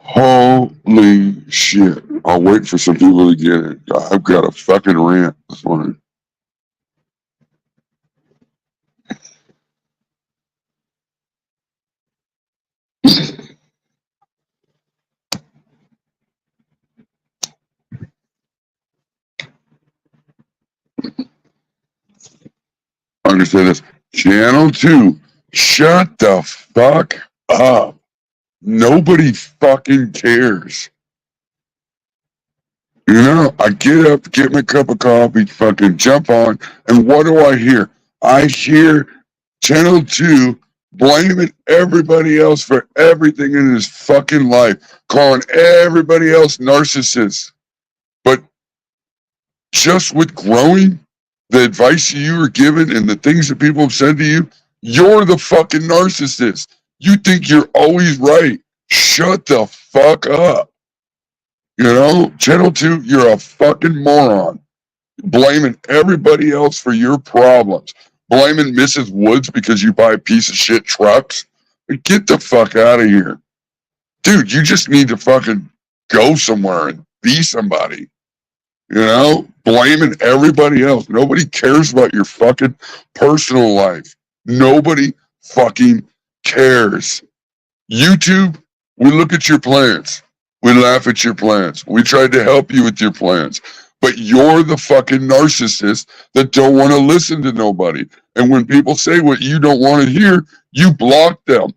Holy shit. I'll wait for some people to get it. I've got a fucking rant this morning. Understand this. Channel 2, shut the fuck up. Nobody fucking cares. You know, I get up, get my cup of coffee, fucking jump on, and what do I hear? I hear Channel 2 blaming everybody else for everything in his fucking life, calling everybody else narcissists. But just with growing, the advice you were given and the things that people have said to you, you're the fucking narcissist. You think you're always right. Shut the fuck up. You know, Channel 2, you're a fucking moron. Blaming everybody else for your problems. Blaming Mrs. Woods because you buy piece of shit trucks. Get the fuck out of here. Dude, you just need to fucking go somewhere and be somebody. You know, blaming everybody else. Nobody cares about your fucking personal life. Nobody fucking cares. YouTube, we look at your plans. We laugh at your plans. We tried to help you with your plans. But you're the fucking narcissist that don't want to listen to nobody. And when people say what you don't want to hear, you block them.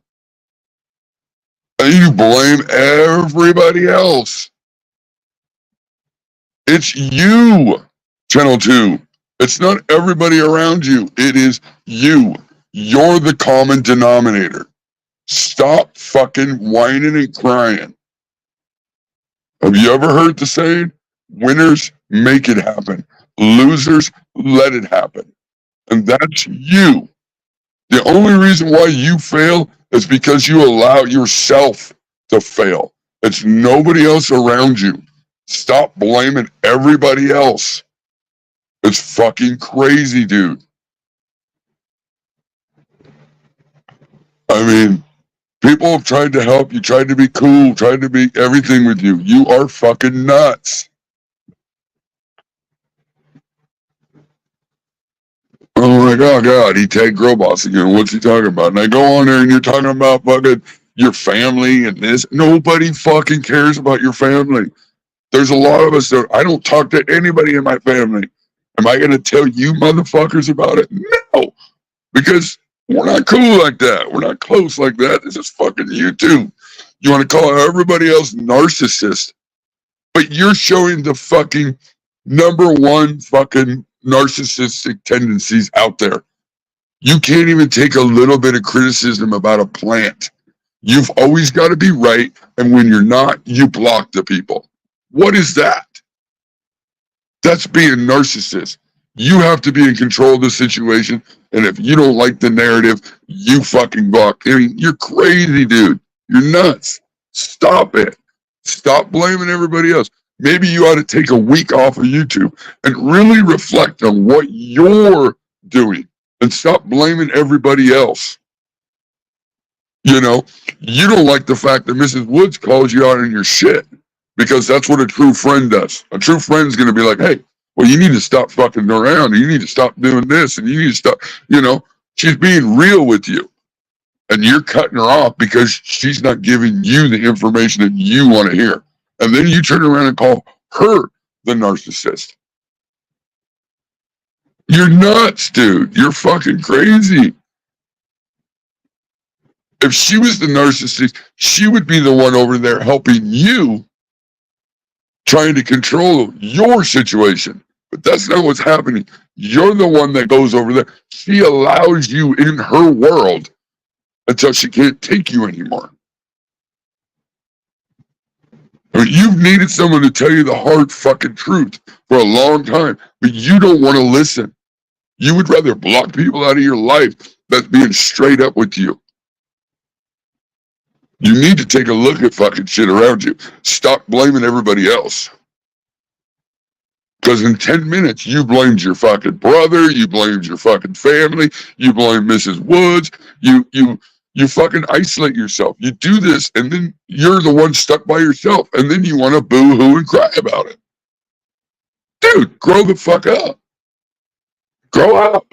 And you blame everybody else. It's you, Channel 2. It's not everybody around you. It is you. You're the common denominator. Stop fucking whining and crying. Have you ever heard the saying, winners make it happen, losers let it happen? And that's you. The only reason why you fail is because you allow yourself to fail. It's nobody else around you. Stop blaming everybody else. It's fucking crazy, dude. I mean, people have tried to help you, tried to be cool, tried to be everything with you. You are fucking nuts. Oh my God, he tagged Growboss again. What's he talking about? And I go on there and you're talking about fucking your family and this. Nobody fucking cares about your family. There's a lot of us that I don't talk to anybody in my family. Am I going to tell you motherfuckers about it? No, because we're not cool like that. We're not close like that. This is fucking YouTube. You want to call everybody else narcissist, but you're showing the fucking number one fucking narcissistic tendencies out there. You can't even take a little bit of criticism about a plant. You've always got to be right, and when you're not, you block the people. What is that? That's being a narcissist. You have to be in control of the situation, and if you don't like the narrative, you fucking block. I mean, you're crazy, dude. You're nuts. Stop it. Stop blaming everybody else. Maybe you ought to take a week off of YouTube and really reflect on what you're doing and stop blaming everybody else. You know, you don't like the fact that Mrs. Woods calls you out on your shit because that's what a true friend does. A true friend's going to be like, hey, well, you need to stop fucking around. You need to stop doing this and you need to stop, you know, she's being real with you. And you're cutting her off because she's not giving you the information that you want to hear. And then you turn around and call her the narcissist. You're nuts, dude. You're fucking crazy. If she was the narcissist, she would be the one over there helping you, trying to control your situation. But that's not what's happening. You're the one that goes over there. She allows you in her world until she can't take you anymore. I mean, you've needed someone to tell you the hard fucking truth for a long time, but you don't want to listen. You would rather block people out of your life that's being straight up with you. You need to take a look at fucking shit around you. Stop blaming everybody else. Because in 10 minutes, you blamed your fucking brother, you blamed your fucking family, you blamed Mrs. Woods, you You fucking isolate yourself. You do this, and then you're the one stuck by yourself, and then you want to boo-hoo and cry about it. Dude, grow the fuck up. Grow up.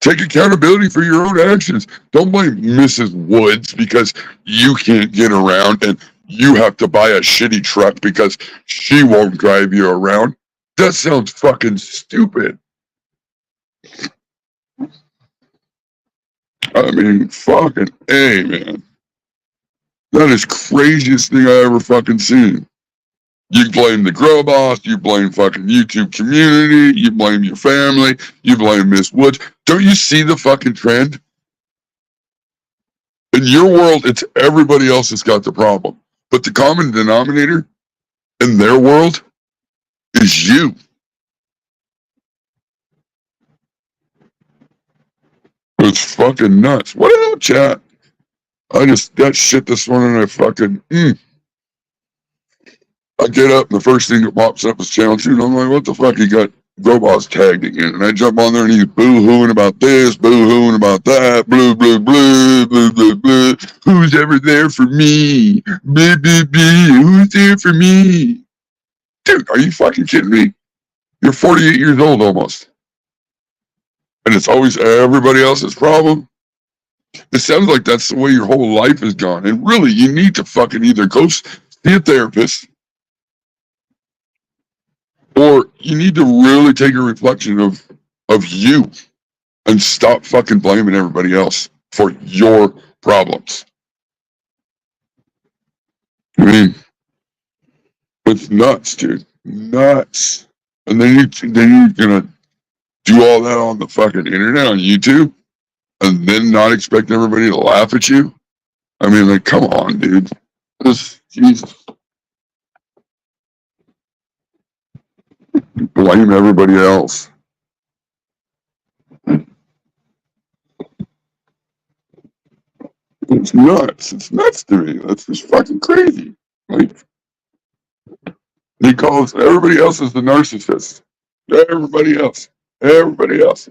Take accountability for your own actions. Don't blame Mrs. Woods because you can't get around and you have to buy a shitty truck because she won't drive you around. That sounds fucking stupid. I mean, fucking A, man. That is craziest thing I ever fucking seen. You blame the grow boss, you blame fucking YouTube community, you blame your family, you blame Miss Woods. Don't you see the fucking trend? In your world, it's everybody else that's got the problem. But the common denominator in their world is you. It's fucking nuts. What up, chat? That shit this morning, I get up and the first thing that pops up is channel 2. And I'm like, what the fuck? He got Growboss tagged again. And I jump on there and he's boo-hooing about this, boo-hooing about that, blue, blue, blue, blue, blue, blue. Who's ever there for me? Blah, blah, blah. Who's there for me? Dude, are you fucking kidding me? You're 48 years old almost. And it's always everybody else's problem. It sounds like that's the way your whole life has gone. And really, you need to fucking either go see a therapist or you need to really take a reflection of you and stop fucking blaming everybody else for your problems. I mean, it's nuts, dude. Nuts. And then you're gonna do all that on the fucking internet on YouTube and then not expect everybody to laugh at you? I mean, like, come on, dude. Jesus. Blame everybody else. It's nuts. It's nuts to me. That's just fucking crazy. Like, he calls everybody else as the narcissist. Everybody else. Everybody else.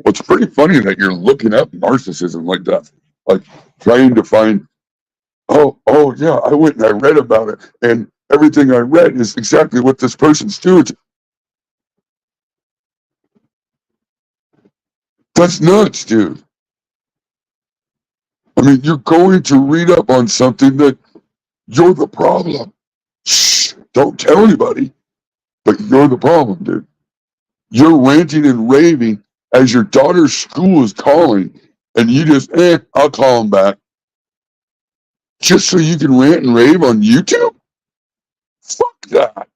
What's pretty funny that you're looking up narcissism like that. Like, trying to find, oh yeah, I went and I read about it. And everything I read is exactly what this person's doing. That's nuts, dude. I mean, you're going to read up on something that you're the problem. Shh, don't tell anybody, but you're the problem, dude. You're ranting and raving as your daughter's school is calling, and you just, I'll call them back. Just so you can rant and rave on YouTube? Fuck that.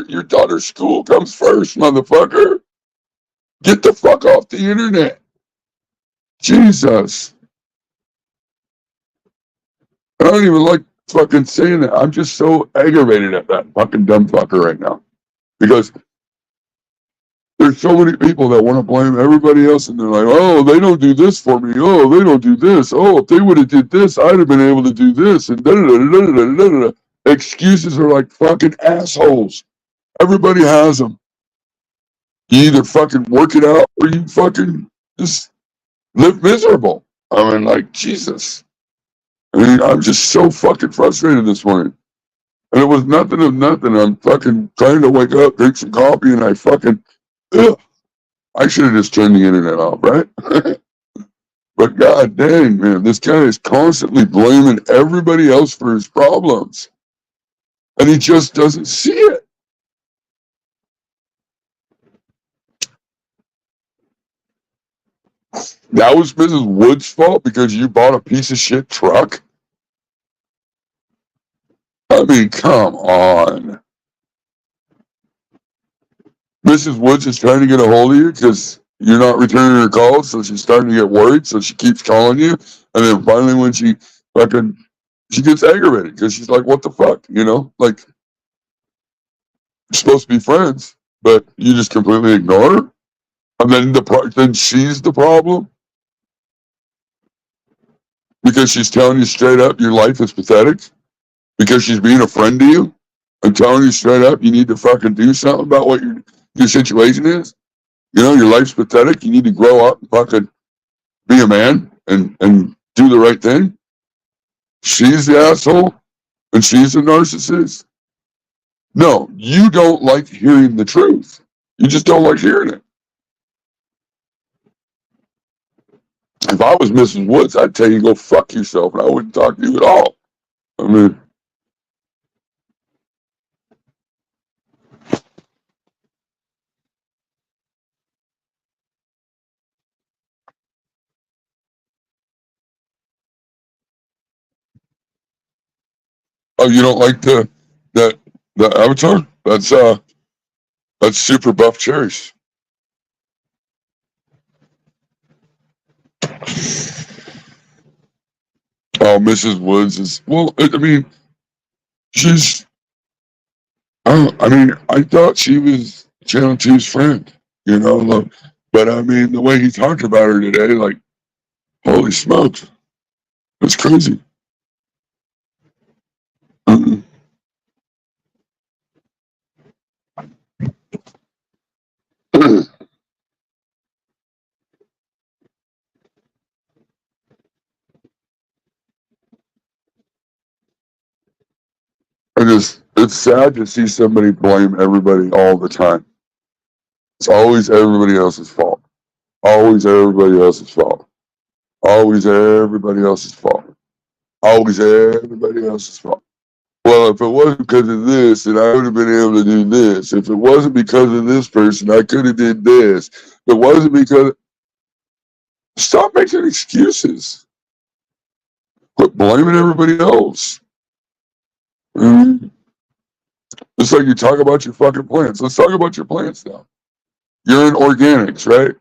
Your daughter's school comes first, motherfucker. Get the fuck off the internet. Jesus. I don't even like fucking saying that. I'm just so aggravated at that fucking dumb fucker right now. Because there's so many people that want to blame everybody else, and they're like, oh, they don't do this for me. Oh, they don't do this. Oh, if they would have did this, I'd have been able to do this. And da-da-da-da-da-da-da-da. Excuses are like fucking assholes. Everybody has them. You either fucking work it out or you fucking just live miserable. I mean, like, Jesus. I mean, I'm just so fucking frustrated this morning. And it was nothing of nothing. I'm fucking trying to wake up, drink some coffee, and I fucking, I should have just turned the internet off, right? But god dang, man, this guy is constantly blaming everybody else for his problems. And he just doesn't see it. That was Mrs. Wood's fault because you bought a piece of shit truck? I mean, come on. Mrs. Woods is trying to get a hold of you because you're not returning her calls, so she's starting to get worried, so she keeps calling you. And then finally when she gets aggravated because she's like, what the fuck? You know? Like, you're supposed to be friends, but you just completely ignore her? And then she's the problem? Because she's telling you straight up your life is pathetic? Because she's being a friend to you? And telling you straight up you need to fucking do something about what your situation is? You know, your life's pathetic. You need to grow up and fucking be a man and do the right thing, she's the asshole and she's the narcissist. No, you don't like hearing the truth. You just don't like hearing it. If I was Mrs. Woods, I'd tell you go fuck yourself, and I wouldn't talk to you at all. I mean, oh, you don't like the Avatar? That's super buff cherries. Oh, Mrs. Woods is well. I mean, she's. I mean, I thought she was Channel 2's friend. You know, but I mean, the way he talked about her today, like, holy smokes, that's crazy. Mm-mm. It's sad to see somebody blame everybody all the time. It's always everybody else's fault. Always everybody else's fault. Always everybody else's fault. Always everybody else's fault. Well, if it wasn't because of this, then I would have been able to do this. If it wasn't because of this person, I could have did this. If it wasn't because, stop making excuses. Quit blaming everybody else. Mm-hmm. It's like you talk about your fucking plants. Let's talk about your plants now. You're in organics, right?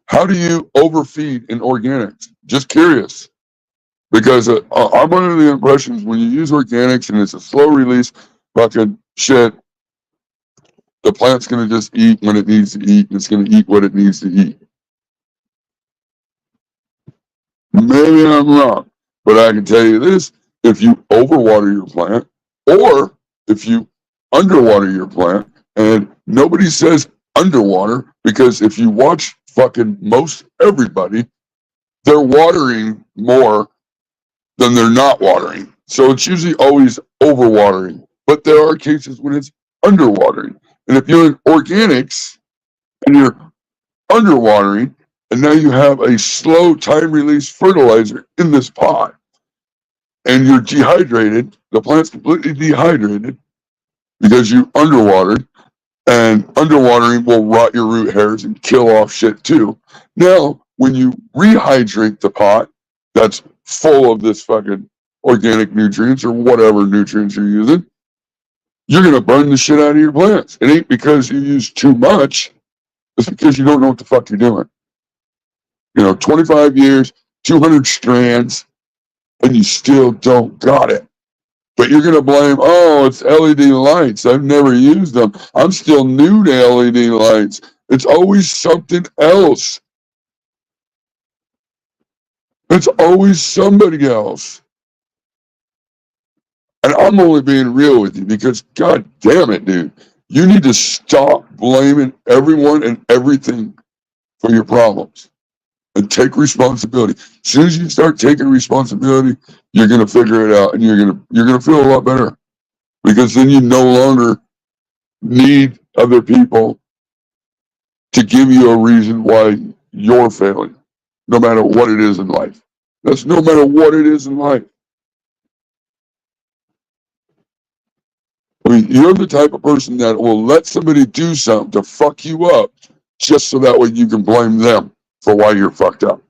How do you overfeed in organics? Just curious. Because I'm under the impressions when you use organics and it's a slow release fucking shit, the plant's going to just eat when it needs to eat and it's going to eat what it needs to eat. Maybe I'm wrong, but I can tell you this, if you overwater your plant or if you underwater your plant, and nobody says underwater because if you watch fucking most everybody, they're watering more than they're not watering. So it's usually always overwatering, but there are cases when it's underwatering. And if you're in organics and you're underwatering, and now you have a slow time release fertilizer in this pot, and you're dehydrated, the plant's completely dehydrated because you underwatered, and underwatering will rot your root hairs and kill off shit too. Now, when you rehydrate the pot that's full of this fucking organic nutrients or whatever nutrients you're using, you're going to burn the shit out of your plants. It ain't because you use too much, it's because you don't know what the fuck you're doing. 25 years, 200 strands, and you still don't got it. But you're going to blame, oh, it's LED lights. I've never used them. I'm still new to LED lights. It's always something else. It's always somebody else. And I'm only being real with you because, god damn it, dude, you need to stop blaming everyone and everything for your problems and take responsibility. As soon as you start taking responsibility, you're going to figure it out and you're going to feel a lot better because then you no longer need other people to give you a reason why you're failing, no matter what it is in life. That's no matter what it is in life. I mean, you're the type of person that will let somebody do something to fuck you up just so that way you can blame them for why you're fucked up.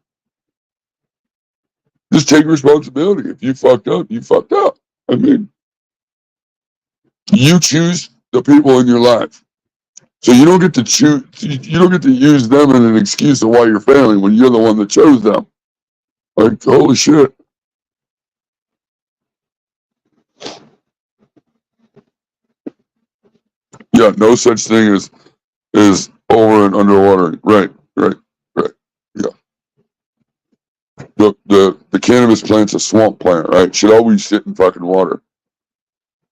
Just take responsibility. If you fucked up, you fucked up. I mean, you choose the people in your life. So you don't get to choose, you don't get to use them as an excuse of why you're failing when you're the one that chose them. Like, holy shit. Yeah, no such thing as over and underwatering. Right. Yeah. The cannabis plant's a swamp plant, right? Should always sit in fucking water.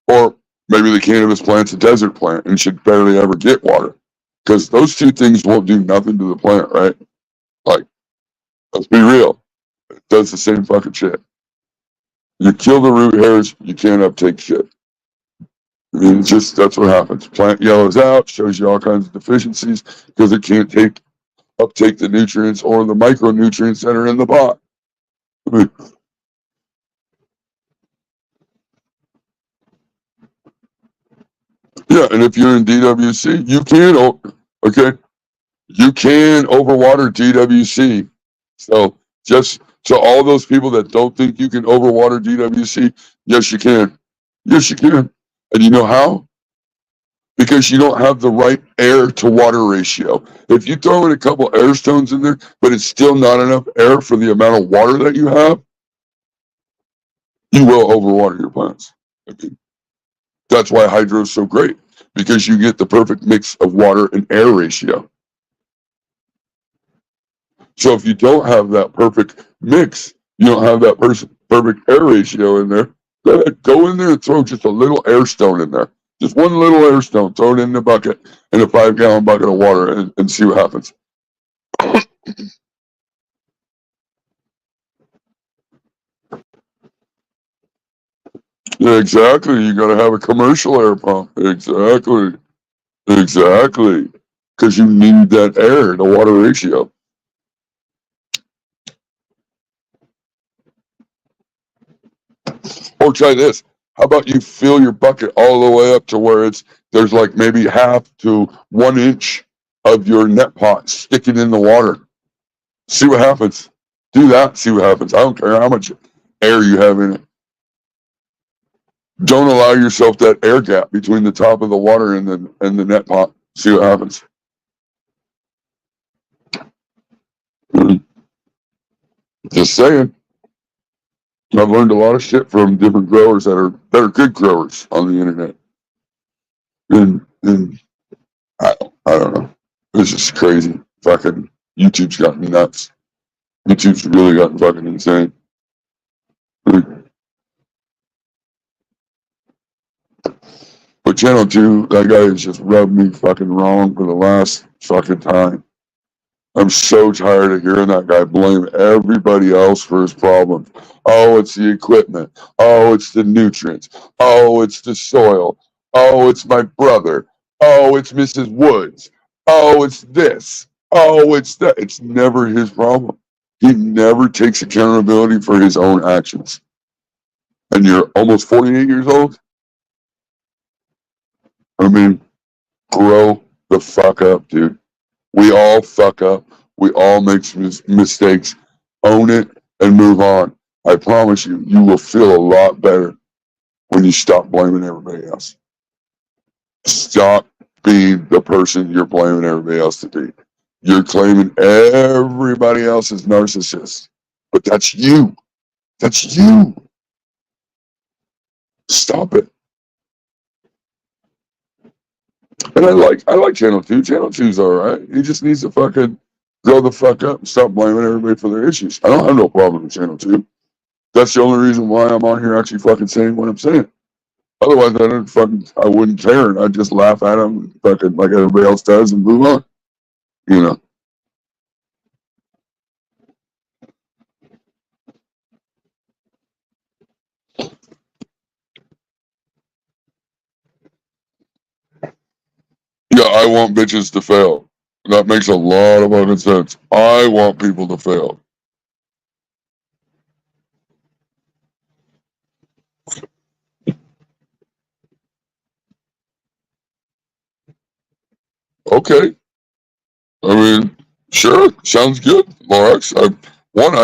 Or maybe the cannabis plant's a desert plant and should barely ever get water. Because those two things won't do nothing to the plant, right? Like, Let's be real. It does the same fucking shit. You kill the root hairs, you can't uptake shit. I mean, just that's what happens. Plant yellows out, shows you all kinds of deficiencies because it can't uptake the nutrients or the micronutrients that are in the pot. I mean, yeah, and if you're in DWC, you can overwater DWC. So just to all those people that don't think you can overwater DWC, yes you can. Yes you can. And you know how? Because you don't have the right air to water ratio. If you throw in a couple air stones in there, but it's still not enough air for the amount of water that you have, you will overwater your plants. I mean, that's why hydro is so great, because you get the perfect mix of water and air ratio. So if you don't have that perfect mix, you don't have that perfect air ratio in there, go in there and throw just a little air stone in there. Just one little air stone, throw it in the bucket, in a 5-gallon bucket of water, and see what happens. Yeah, exactly. You got to have a commercial air pump. Exactly. Exactly. Because you need that air to water ratio. Or try this. How about you fill your bucket all the way up to where there's like maybe half to 1 inch of your net pot sticking in the water. See what happens. Do that. See what happens. I don't care how much air you have in it. Don't allow yourself that air gap between the top of the water and the net pot. See what happens. Just saying. I've learned a lot of shit from different growers that are good growers on the internet. And I don't know. It's just crazy. Fucking YouTube's gotten nuts. YouTube's really gotten fucking insane. But Channel 2, that guy has just rubbed me fucking wrong for the last fucking time. I'm so tired of hearing that guy blame everybody else for his problems. Oh, it's the equipment. Oh, it's the nutrients. Oh, it's the soil. Oh, it's my brother. Oh, it's Mrs. Woods. Oh, it's this. Oh, it's that. It's never his problem. He never takes accountability for his own actions. And you're almost 48 years old? I mean, grow the fuck up, dude. We all fuck up. We all make mistakes. Own it and move on. I promise you, you will feel a lot better when you stop blaming everybody else. Stop being the person you're blaming everybody else to be. You're claiming everybody else as narcissists, but that's you. That's you. Stop it. And I like Channel 2. Channel 2's all right. He just needs to fucking grow the fuck up and stop blaming everybody for their issues. I don't have no problem with Channel 2. That's the only reason why I'm on here actually fucking saying what I'm saying. Otherwise, I wouldn't care, and I'd just laugh at him, fucking like everybody else does, and move on. You know. Yeah, I want bitches to fail. That makes a lot of fucking sense. I want people to fail. Okay. I mean, sure, sounds good, Lorax. I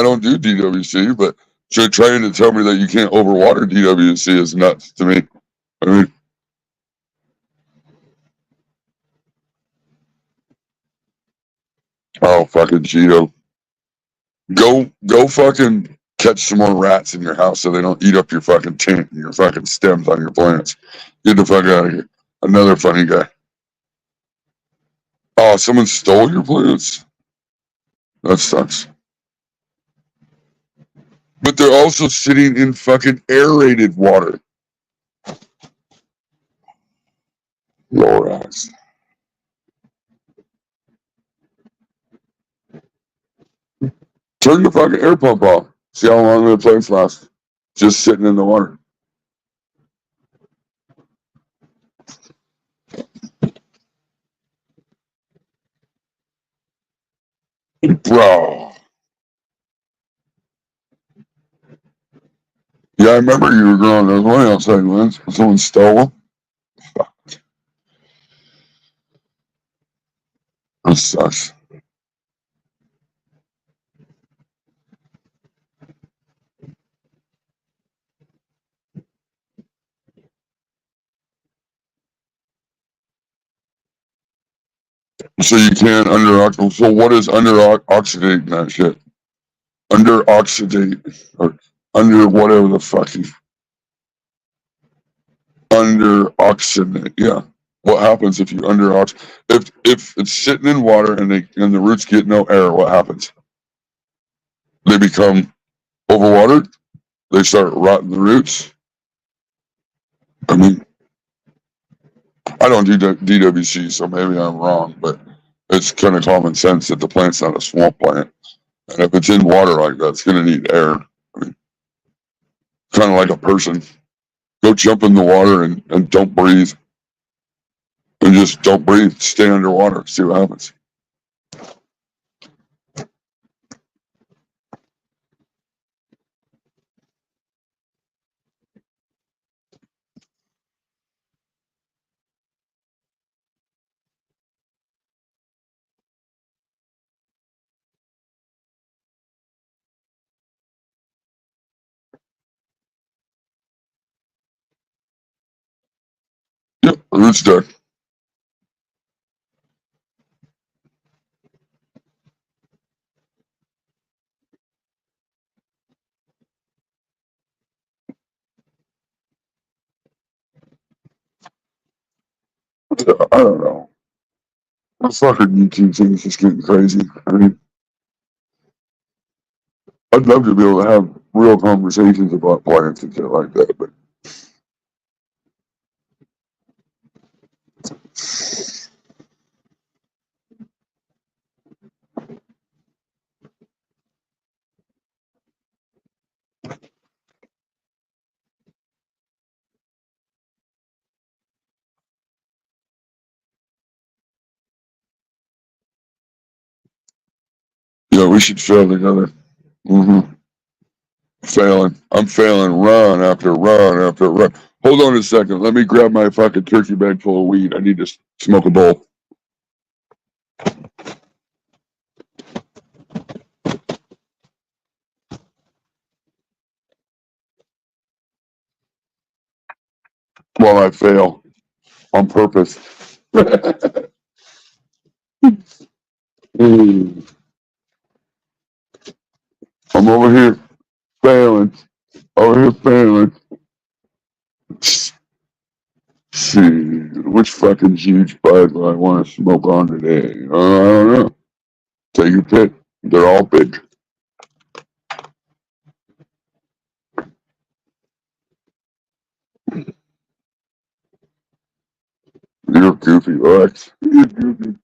don't do DWC, but you're trying to tell me that you can't overwater DWC is nuts to me. I mean, oh, fucking Cheeto. Go fucking catch some more rats in your house so they don't eat up your fucking tent and your fucking stems on your plants. Get the fuck out of here. Another funny guy. Oh, someone stole your plants? That sucks. But they're also sitting in fucking aerated water. Lorax. Turn the fucking air pump off. See how long the plants last. Just sitting in the water. Bro. Yeah, I remember you were growing those one outside, Lens. Someone stole them. That sucks. So you can't under. So what is under oxidate that shit? Under oxidate or under whatever the fuck. Under oxidate, yeah. What happens if you under if it's sitting in water and the roots get no air? What happens? They become overwatered. They start rotting the roots. I mean, I don't do DWC, so maybe I'm wrong, but it's kind of common sense that the plant's not a swamp plant. And if it's in water like that, it's going to need air. I mean, kind of like a person. Go jump in the water and don't breathe. And just don't breathe. Stay underwater. See what happens. Yep, the root's dead. I don't know. The fucking YouTube thing is just getting crazy. I mean, I'd love to be able to have real conversations about plants and shit like that, but yeah, we should fail together. Mm-hmm. Failing. I'm failing run after run after run. Hold on a second. Let me grab my fucking turkey bag full of weed. I need to smoke a bowl. While I fail on purpose. I'm over here failing. Over here failing. See, which fucking huge bud do I want to smoke on today? I don't know. Take your pick. They're all big. You're goofy, Lex. You're goofy.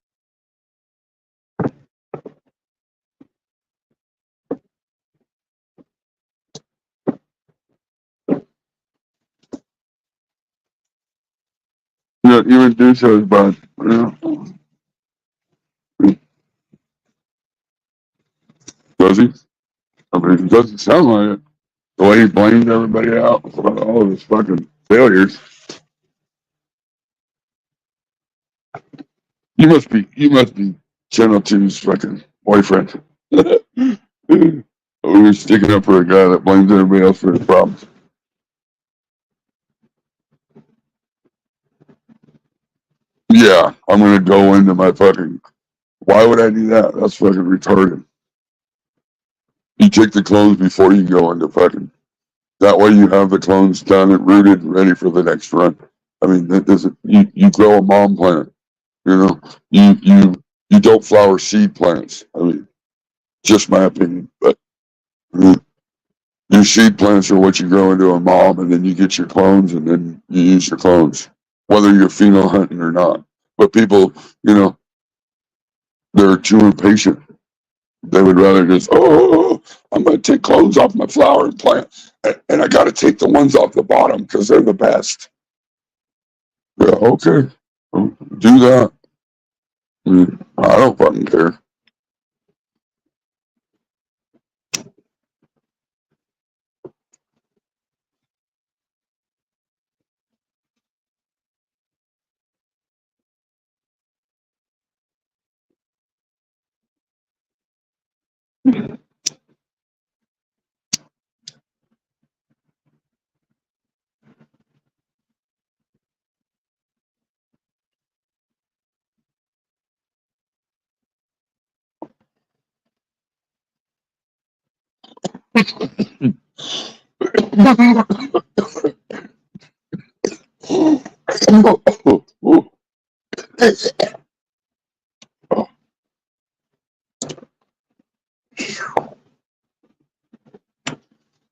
Yeah, even do so is bad. Yeah. Does he? I mean, it doesn't sound like it. The way he blamed everybody out for all of his fucking failures. You must be Channel 2's fucking boyfriend. We were sticking up for a guy that blames everybody else for his problems. Yeah, I'm gonna go into my fucking. Why would I do that? That's fucking retarded. You take the clones before you go into fucking. That way you have the clones done and rooted, ready for the next run. I mean, that doesn't. You grow a mom plant. You know, you don't flower seed plants. I mean, just my opinion, but I mean, your seed plants are what you grow into a mom, and then you get your clones, and then you use your clones, whether you're pheno hunting or not. But people, you know, they're too impatient. They would rather just, oh, I'm going to take clothes off my flower and plant, and I got to take the ones off the bottom because they're the best. Yeah, okay, do that. I don't fucking care.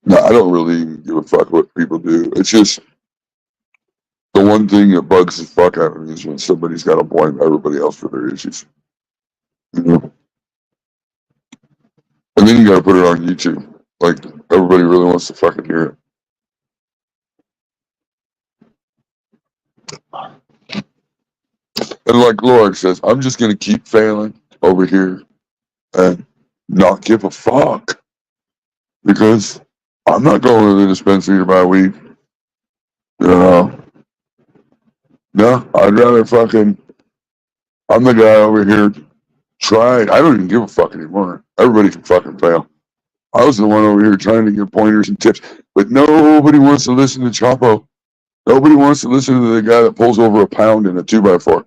No, I don't really give a fuck what people do. It's just the one thing that bugs the fuck out of me is when somebody's got to blame everybody else for their issues. You know? And then you got to put it on YouTube. Like, everybody really wants to fucking hear it. And like Lord says, I'm just going to keep failing over here and not give a fuck because I'm not going to the dispensary to buy weed. You know? No, I'd rather fucking, I'm the guy over here trying. I don't even give a fuck anymore. Everybody can fucking fail. I was the one over here trying to give pointers and tips, but nobody wants to listen to Chapo. Nobody wants to listen to the guy that pulls over a pound in a 2x4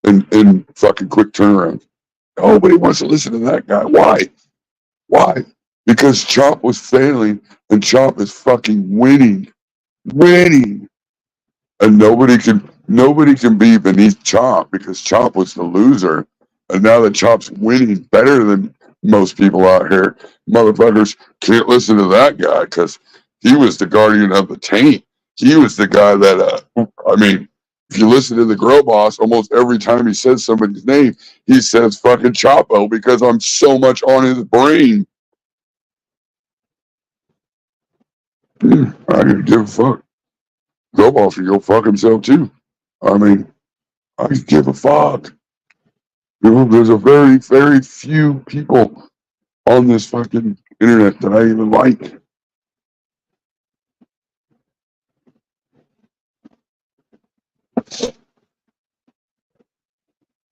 in fucking quick turnaround. Nobody wants to listen to that guy. Why? Why? Because Chop was failing and Chop is fucking winning. Winning. And nobody can be beneath Chop because Chop was the loser. And now that Chop's winning better than most people out here, motherfuckers can't listen to that guy because he was the guardian of the taint. He was the guy that I mean, if you listen to the Grow Boss, almost every time he says somebody's name, he says fucking Chapo because I'm so much on his brain. I didn't give a fuck. Grow Boss can go fuck himself too. I mean, I can give a fuck. You know, there's a very, very few people on this fucking internet that I even like.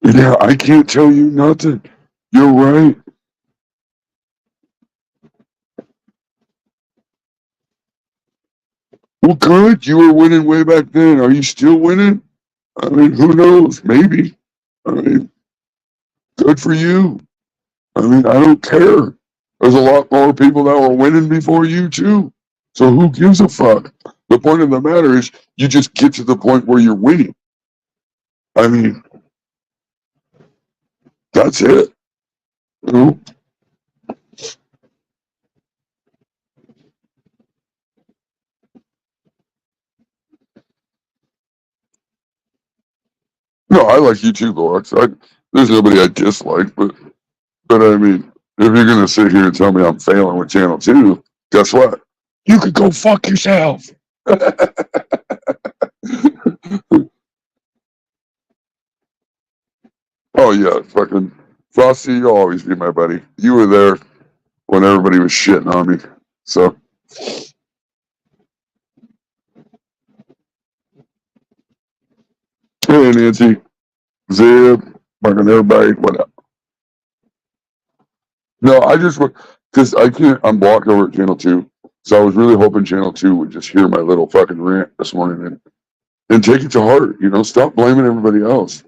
Yeah, I can't tell you nothing. You're right. Well, good. You were winning way back then. Are you still winning? I mean, who knows? Maybe. I mean, good for you. I mean, I don't care. There's a lot more people that were winning before you, too. So who gives a fuck? The point of the matter is you just get to the point where you're winning. I mean, that's it. You know? No, I like you too, Lorax. There's nobody I dislike, but I mean, if you're gonna sit here and tell me I'm failing with Channel Two, guess what? You could go fuck yourself. Oh yeah, fucking Frosty, you'll always be my buddy. You were there when everybody was shitting on me. So hey Nancy, Zib, fucking everybody, what up? No, I just because I can't unblock over at Channel Two. So I was really hoping Channel Two would just hear my little fucking rant this morning and take it to heart. You know, stop blaming everybody else.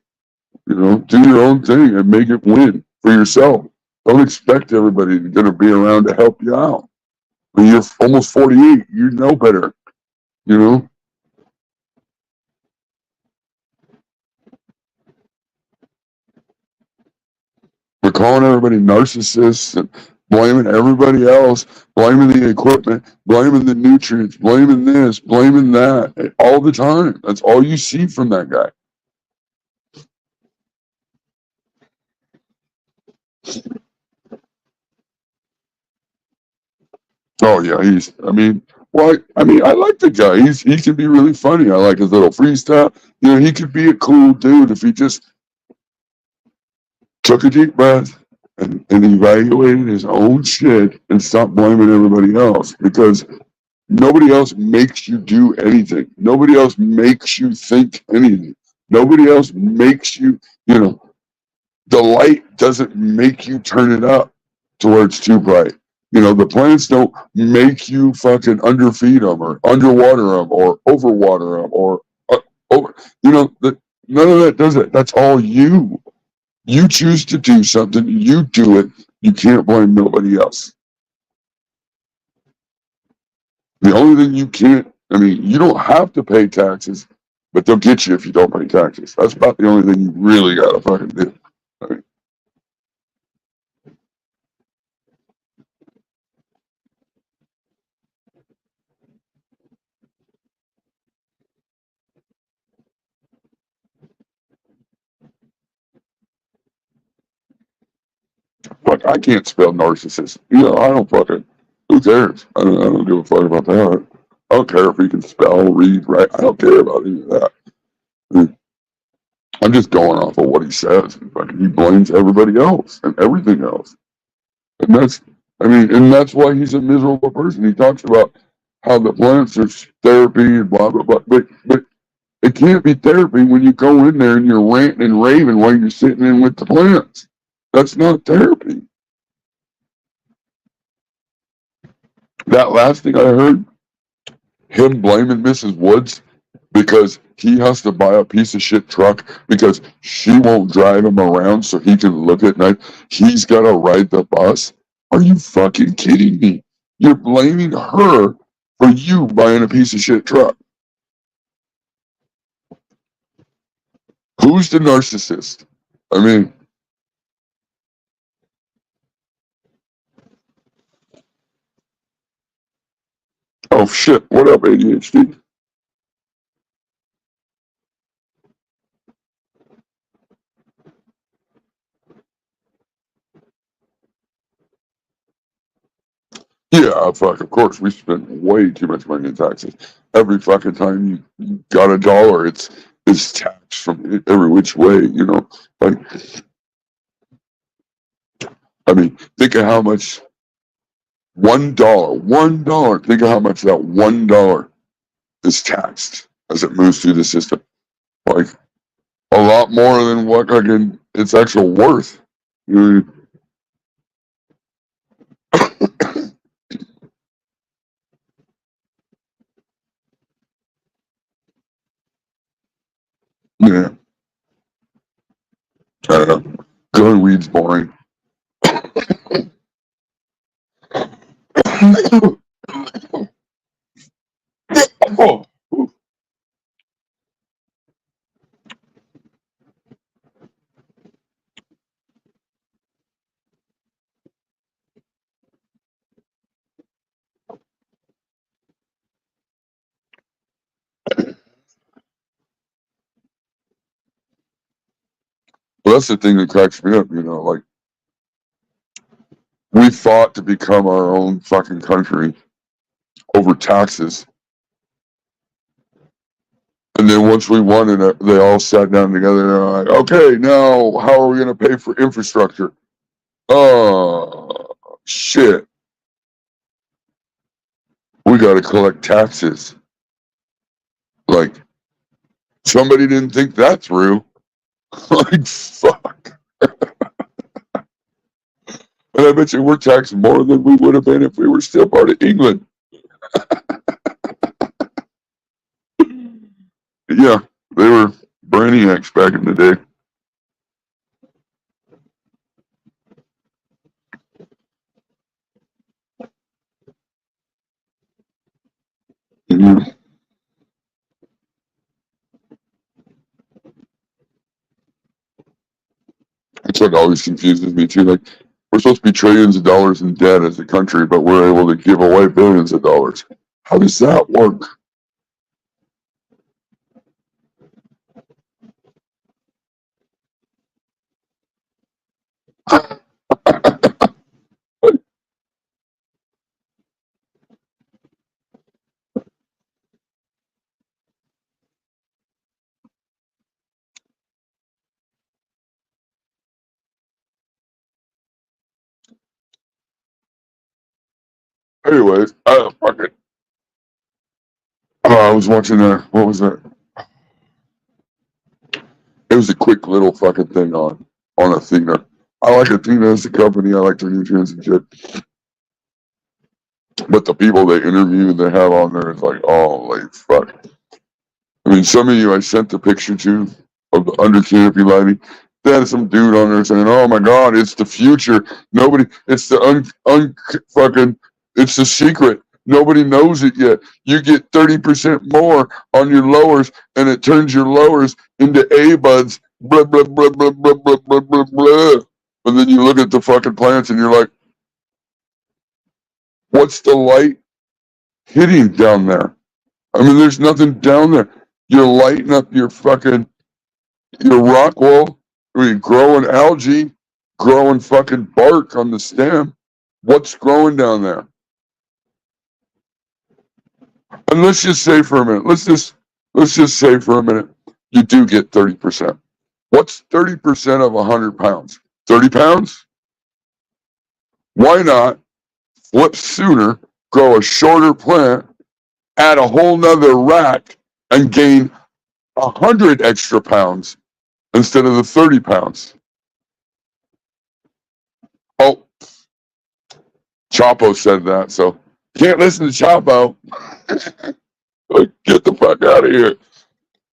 You know, do your own thing and make it win for yourself. Don't expect everybody going to be around to help you out. When you're almost 48, you know better. You know, we're calling everybody narcissists and blaming everybody else, blaming the equipment, blaming the nutrients, blaming this, blaming that all the time. That's all you see from that guy. Oh yeah, he's. I mean, well, I mean, I like the guy. He can be really funny. I like his little freestyle. You know, he could be a cool dude if he just took a deep breath and evaluated his own shit and stopped blaming everybody else because nobody else makes you do anything. Nobody else makes you think anything. Nobody else makes you. You know, the light doesn't make you turn it up to where it's too bright. You know, the plants don't make you fucking underfeed them or underwater them or overwater them or over. You know, none of that does it. That's all you. You choose to do something. You do it. You can't blame nobody else. The only thing you can't, I mean, you don't have to pay taxes, but they'll get you if you don't pay taxes. That's about the only thing you really gotta fucking do. I mean, like I can't spell narcissist. You know, I don't fucking. Who cares? I don't give a fuck about that. I don't care if he can spell, read, write. I don't care about any of that. I mean, I'm just going off of what he says. Fucking, he blames everybody else and everything else, and that's. I mean, and that's why he's a miserable person. He talks about how the plants are therapy and blah blah blah. But it can't be therapy when you go in there and you're ranting and raving while you're sitting in with the plants. That's not therapy. That last thing I heard, him blaming Mrs. Woods because he has to buy a piece of shit truck because she won't drive him around so he can look at night. He's got to ride the bus. Are you fucking kidding me? You're blaming her for you buying a piece of shit truck. Who's the narcissist? I mean, oh shit, what up, ADHD? Yeah, fuck, of course, we spend way too much money in taxes. Every fucking time you got a dollar, it's taxed from every which way, you know? Like, I mean, think of how much $1, think of how much that $1 is taxed as it moves through the system. Like, a lot more than what fucking its actual worth. You yeah, I don't know. Growing weed's boring. Oh, well, that's the thing that cracks me up, you know, like we fought to become our own fucking country over taxes. And then once we won it, they all sat down together and they're like, okay, now how are we going to pay for infrastructure? Oh, shit. We got to collect taxes. Like, somebody didn't think that through. Like, fuck. And I bet you we're taxed more than we would have been if we were still part of England. Yeah, they were brainiacs back in the day. Mhm. That's what always confuses me too. Like, we're supposed to be trillions of dollars in debt as a country, but we're able to give away billions of dollars. How does that work? Anyways, fuck it. I was watching that. What was that? It was a quick little fucking thing on Athena. I like Athena as a company. I like their nutrients and shit. But the people they interview they have on there is like, oh, like fuck. I mean, some of you I sent the picture to of the under canopy lighting. They had some dude on there saying, "Oh my God, it's the future. Nobody, it's the fucking, it's the secret. Nobody knows it yet. You get 30% more on your lowers, and it turns your lowers into A buds. Blah blah blah blah blah blah blah blah blah." And then you look at the fucking plants, and you're like, "What's the light hitting down there? I mean, there's nothing down there. You're lighting up your rock wall. I mean, growing algae, growing fucking bark on the stem. What's growing down there? And let's just say for a minute, let's just say for a minute, you do get 30%. What's 30% of 100 pounds? 30 pounds? Why not flip sooner, grow a shorter plant, add a whole nother rack, and gain 100 extra pounds instead of the 30 pounds? Oh, Chapo said that, so can't listen to Chapo. Like, get the fuck out of here.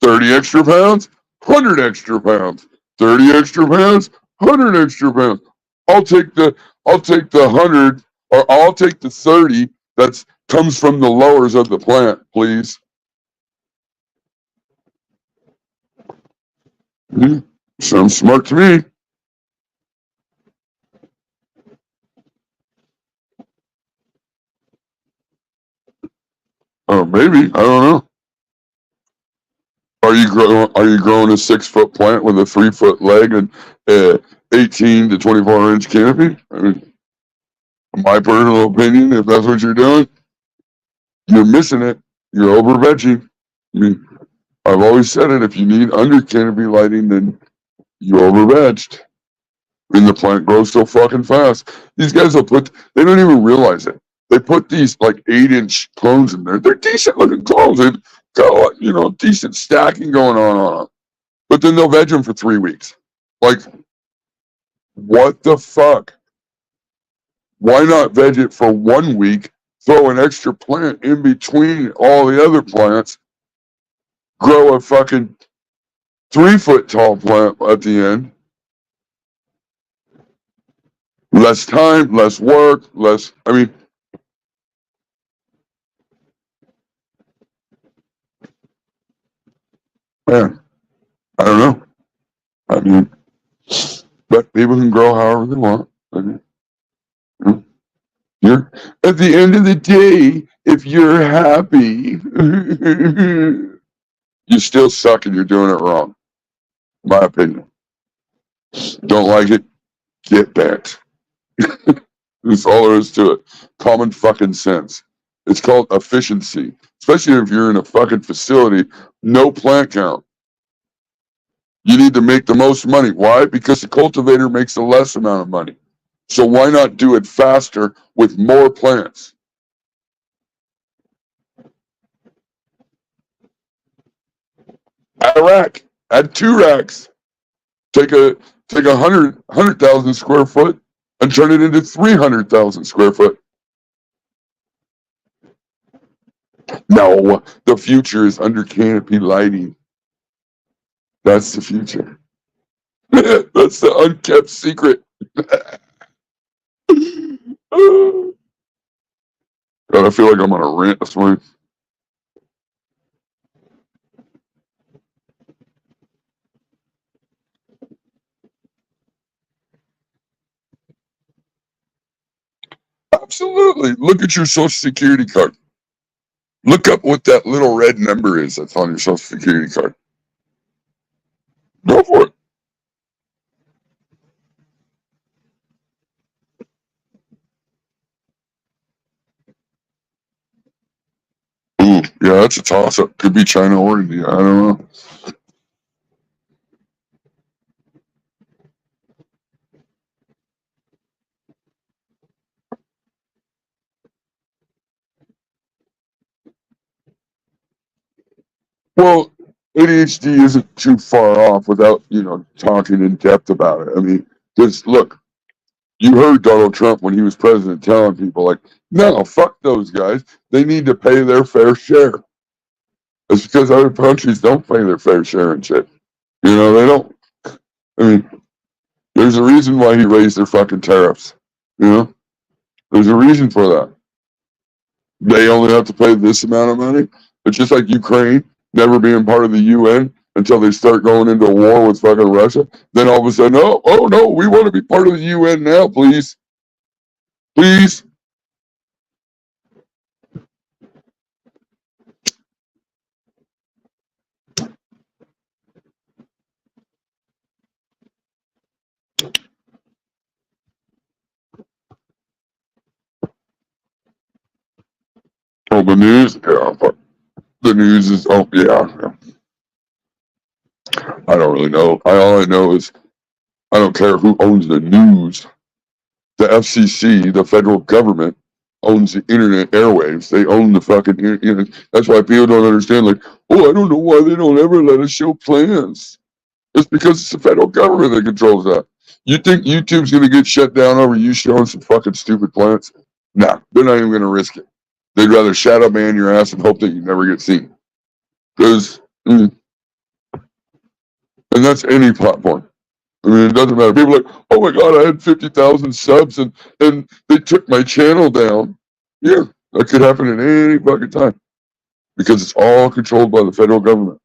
30 extra pounds, 100 extra pounds. 30 extra pounds, 100 extra pounds. I'll take the 100, or I'll take the 30 that comes from the lowers of the plant, please. Sounds smart to me. Oh, maybe. I don't know. Are you growing a 6 foot plant with a 3 foot leg and 18 to 24 inch canopy? I mean, my personal opinion, if that's what you're doing, you're missing it. You're over vegging. I mean, I've always said it. If you need under canopy lighting, then you're over vegged. And the plant grows so fucking fast. These guys they don't even realize it. They put these like 8 inch clones in there. They're decent looking clones. They've got, decent stacking going on them. But then they'll veg them for 3 weeks. Like, what the fuck? Why not veg it for 1 week, throw an extra plant in between all the other plants, grow a fucking 3 foot tall plant at the end? Less time, less work, I mean, man, I don't know. I mean, but people can grow however they want. I mean, you're at the end of the day, if you're happy, you still suck and you're doing it wrong. My opinion. Don't like it? Get bent. That's all there is to it. Common fucking sense. It's called efficiency, especially if you're in a fucking facility. No plant count. You need to make the most money. Why? Because the cultivator makes a less amount of money. So why not do it faster with more plants? Add a rack. Add 2 racks. Take a 100,000 square foot and turn it into 300,000 square foot. No, the future is under canopy lighting. That's the future. That's the unkept secret. God, I feel like I'm on a rant this morning. Absolutely. Look at your social security card. Look up what that little red number is that's on your social security card. Go for it. Ooh, yeah, that's a toss up. Could be China or India. I don't know. Well, ADHD isn't too far off without, talking in depth about it. I mean, just look, you heard Donald Trump when he was president telling people, like, no, fuck those guys. They need to pay their fair share. It's because other countries don't pay their fair share and shit. They don't. I mean, there's a reason why he raised their fucking tariffs. There's a reason for that. They only have to pay this amount of money. It's just like Ukraine never being part of the UN until they start going into war with fucking Russia. Then all of a sudden, oh no, we want to be part of the UN now, please. Please. Oh, the news? Yeah, but the news is, oh, yeah. I don't really know. All I know is I don't care who owns the news. The FCC, the federal government, owns the internet airwaves. They own the fucking internet. That's why people don't understand. Like, oh, I don't know why they don't ever let us show plans. It's because it's the federal government that controls that. You think YouTube's gonna get shut down over you showing some fucking stupid plants? Nah, they're not even gonna risk it. They'd rather shadow ban your ass and hope that you never get seen. Because, and that's any platform. I mean, it doesn't matter. People are like, oh my god, I had 50,000 subs and they took my channel down. Yeah, that could happen at any fucking time because it's all controlled by the federal government.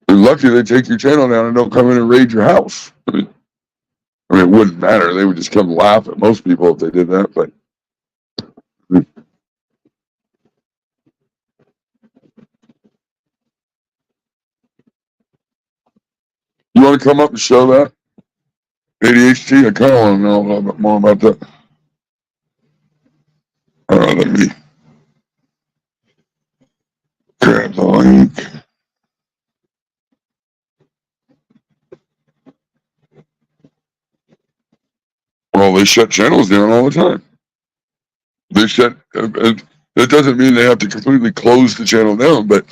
And lucky they take your channel down and don't come in and raid your house. I mean, it wouldn't matter. They would just come laugh at most people if they did that. But you want to come up and show that ADHD? I kind of want to know a little bit more about that. Let me grab the link. Well, they shut channels down all the time. They shut. That doesn't mean they have to completely close the channel down, but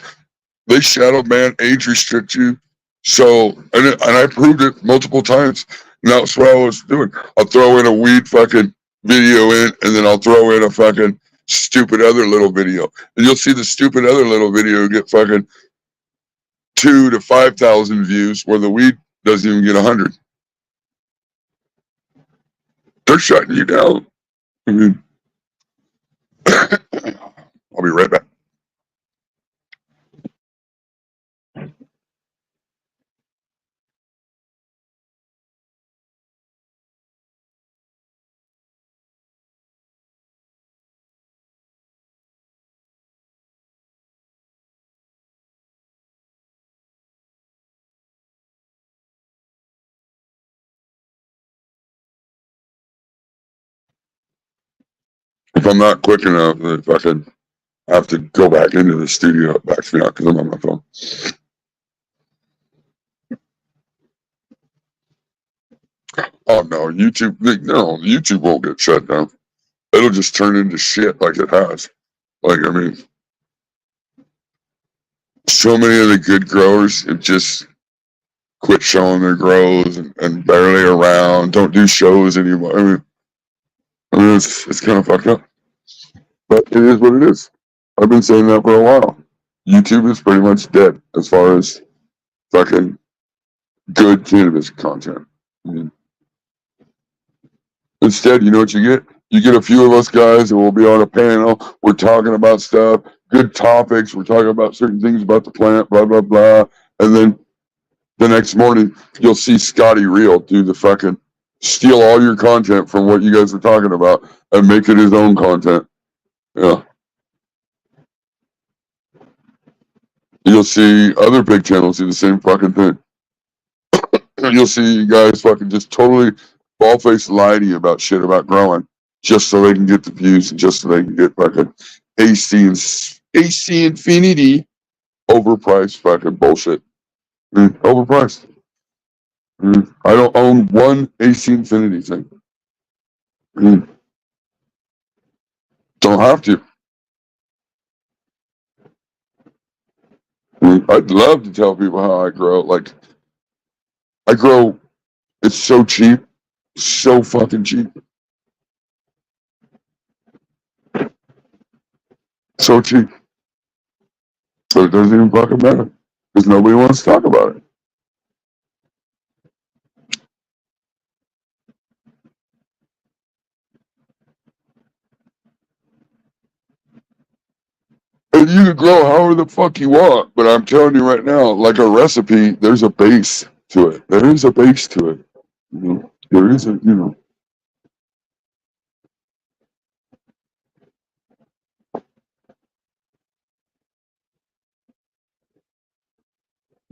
they shadow ban, age restrict you. So, and I proved it multiple times. And that's what I was doing. I'll throw in a weed fucking video in, and then I'll throw in a fucking stupid other little video, and you'll see the stupid other little video get fucking 2,000 to 5,000 views, where the weed doesn't even get 100. They're shutting you down. I mean, I'll be right back. If I'm not quick enough, if I could have to go back into the studio, it backs me out because I'm on my phone. Oh no, YouTube won't get shut down. It'll just turn into shit like it has. Like, I mean, so many of the good growers have just quit showing their grows and barely around, don't do shows anymore. I mean, it's kind of fucked up. But it is what it is. I've been saying that for a while. YouTube is pretty much dead as far as fucking good cannabis content. I mean, instead, you know what you get? You get a few of us guys and we'll be on a panel. We're talking about stuff, good topics. We're talking about certain things about the plant, blah, blah, blah. And then the next morning, you'll see Scotty Real do the fucking steal all your content from what you guys were talking about and make it his own content. Yeah. You'll see other big channels do the same fucking thing. You'll see guys fucking just totally ball-faced lie to you about shit about growing just so they can get the views and just so they can get fucking AC Infinity overpriced fucking bullshit. Overpriced. I don't own one AC Infinity thing. Don't have to. I'd love to tell people how I grow. Like, I grow, it's so cheap, so fucking cheap. So cheap. So it doesn't even fucking matter. Because nobody wants to talk about it. And you can grow however the fuck you want, but I'm telling you right now, like a recipe, there's a base to it. There is a base to it. You know, there is a, you know.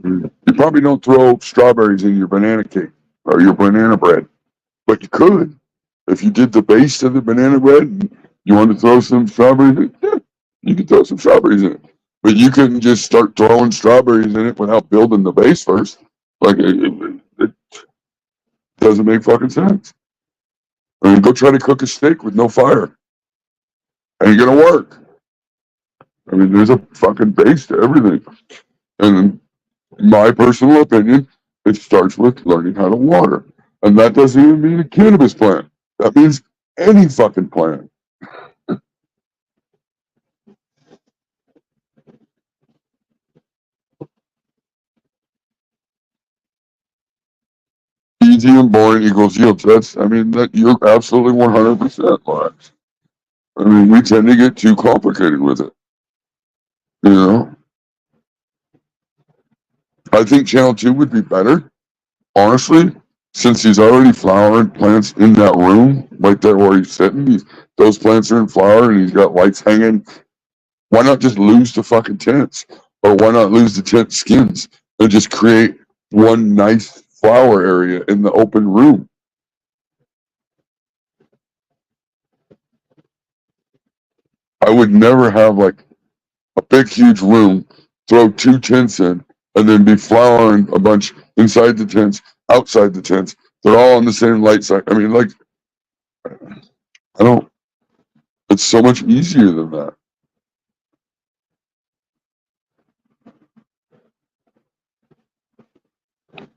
You probably don't throw strawberries in your banana cake or your banana bread, but you could. If you did the base of the banana bread, you want to throw some strawberries in, yeah, you could throw some strawberries in it. But you couldn't just start throwing strawberries in it without building the base first. Like, it doesn't make fucking sense. I mean, go try to cook a steak with no fire. Ain't gonna work. I mean, there's a fucking base to everything. And in my personal opinion, it starts with learning how to water. And that doesn't even mean a cannabis plant. That means any fucking plant. Easy and boring equals yields. That's, I mean, that you're absolutely 100% Max. I mean, we tend to get too complicated with it. You know, I think Channel 2 would be better, honestly, since he's already flowering plants in that room, right there where he's sitting. Those plants are in flower and he's got lights hanging. Why not just lose the fucking tents? Or why not lose the tent skins and just create one nice flower area in the open room? I would never have like a big, huge room, throw two tents in, and then be flowering a bunch inside the tents, outside the tents. They're all on the same light side. I mean, like, I don't, it's so much easier than that.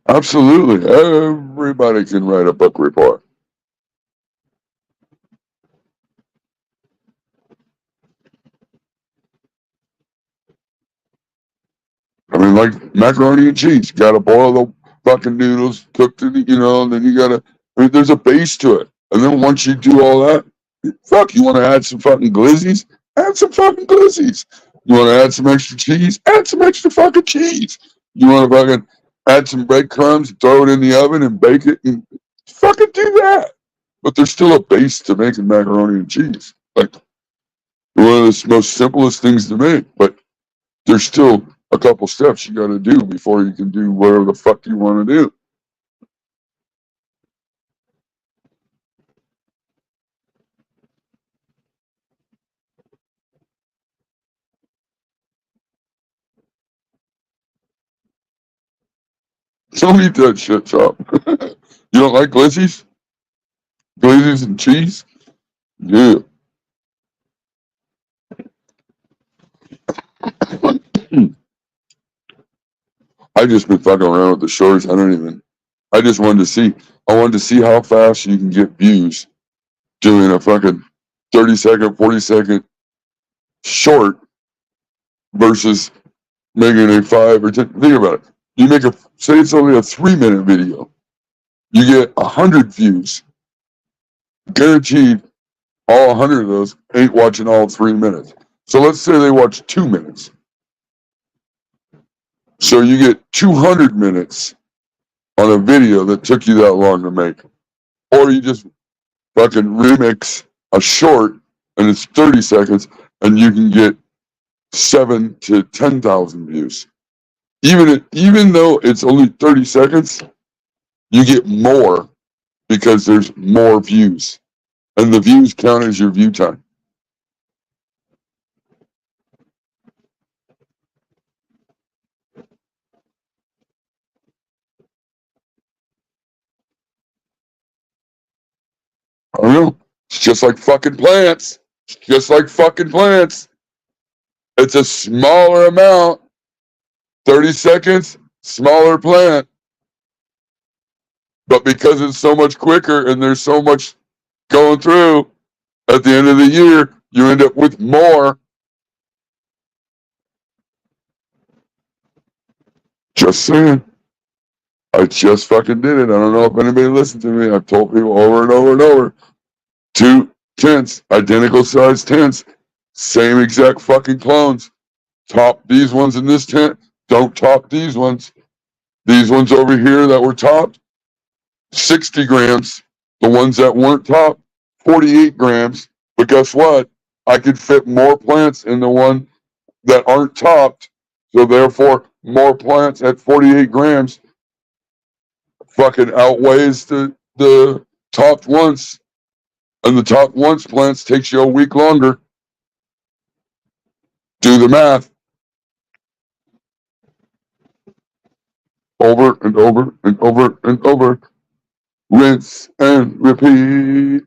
Absolutely. Everybody can write a book report. I mean, like macaroni and cheese. Got to boil the fucking noodles, cook the, you know, and then you got to, I mean, there's a base to it. And then once you do all that, fuck, you want to add some fucking glizzies? Add some fucking glizzies. You want to add some extra cheese? Add some extra fucking cheese. You want to fucking add some breadcrumbs, throw it in the oven and bake it, and fucking do that. But there's still a base to making macaroni and cheese. Like one of the most simplest things to make, but there's still a couple steps you got to do before you can do whatever the fuck you want to do. Don't eat that shit, chop. You don't like glizzies? Glazes and cheese? Yeah. I just been fucking around with the shorts. I don't even. I just wanted to see. I wanted to see how fast you can get views doing a fucking 30-second, 40-second short versus making a 5 or 10. Think about it. You make a, say it's only a 3-minute video. You get 100 views. Guaranteed all 100 of those ain't watching all 3 minutes. So let's say they watch 2 minutes. So you get 200 minutes on a video that took you that long to make. Or you just fucking remix a short and it's 30 seconds and you can get 7 to 10,000 views. Even though it's only 30 seconds, you get more because there's more views. And the views count as your view time. I don't know. It's just like fucking plants. It's just like fucking plants. It's a smaller amount, 30 seconds, smaller plant. But because it's so much quicker and there's so much going through, at the end of the year, you end up with more. Just saying. I just fucking did it. I don't know if anybody listened to me. I've told people over and over and over. 2 tents, identical size tents, same exact fucking clones. Top these ones in this tent, don't top these ones. These ones over here that were topped, 60 grams. The ones that weren't topped, 48 grams. But guess what? I could fit more plants in the one that aren't topped. So therefore, more plants at 48 grams fucking outweighs the topped ones. And the topped ones plants takes you a week longer. Do the math. Over and over and over and over. Rinse and repeat.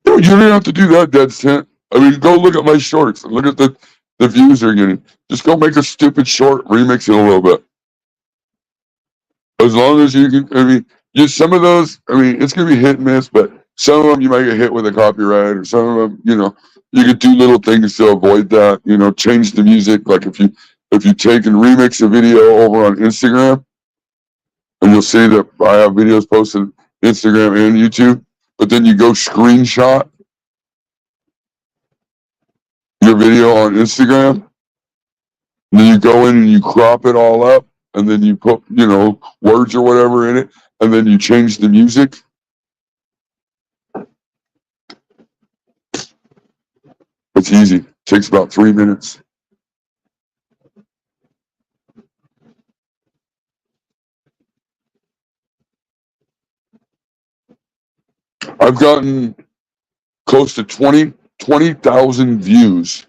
You don't have to do that, Dead Tent. I mean, go look at my shorts and look at the views they're getting. Just go make a stupid short, remix it a little bit. As long as you can, I mean, just some of those, I mean, it's going to be hit and miss, but some of them you might get hit with a copyright, or some of them, you could do little things to avoid that, change the music. Like if you take and remix a video over on Instagram, and you'll see that I have videos posted on Instagram and YouTube, but then you go screenshot your video on Instagram, and then you go in and you crop it all up, and then you put, words or whatever in it, and then you change the music. It's easy. It takes about 3 minutes. I've gotten close to 20,000 views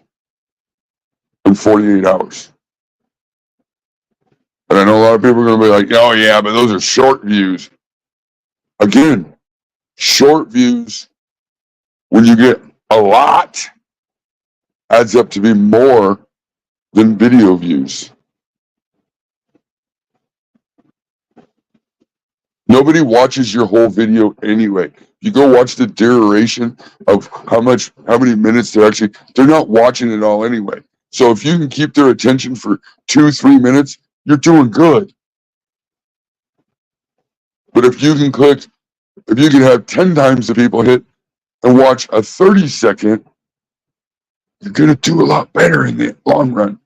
in 48 hours. And I know a lot of people are going to be like, oh yeah, but those are short views. Again, short views, when you get a lot, adds up to be more than video views. Nobody watches your whole video anyway. You go watch the duration of how many minutes they're not watching it all anyway. So if you can keep their attention for 2-3 minutes, you're doing good. But if you can have 10 times the people hit and watch a 30-second, you're going to do a lot better in the long run.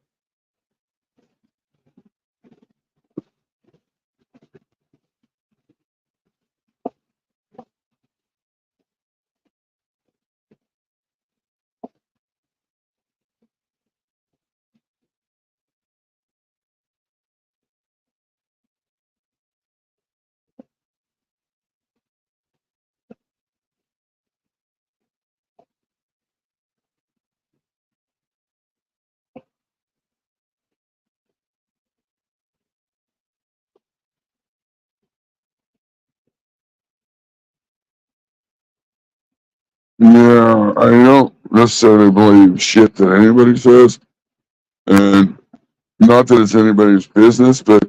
Yeah, I don't necessarily believe shit that anybody says. And not that it's anybody's business, but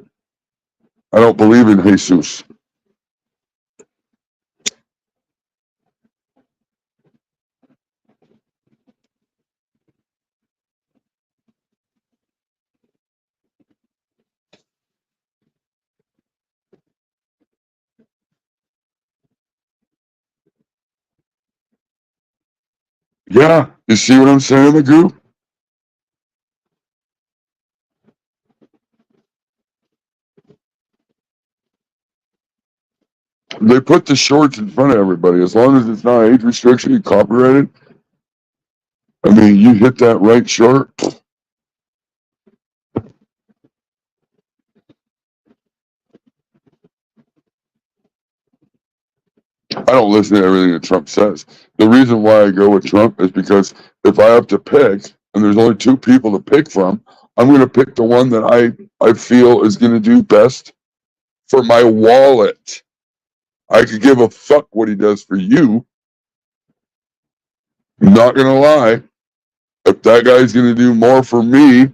I don't believe in Jesus. Yeah, you see what I'm saying, Magoo? They put the shorts in front of everybody. As long as it's not age restriction, copyrighted. I mean, you hit that right short. I don't listen to everything that Trump says. The reason why I go with Trump is because if I have to pick, and there's only 2 people to pick from, I'm going to pick the one that I feel is going to do best for my wallet. I could give a fuck what he does for you. Not gonna lie. If that guy's gonna do more for me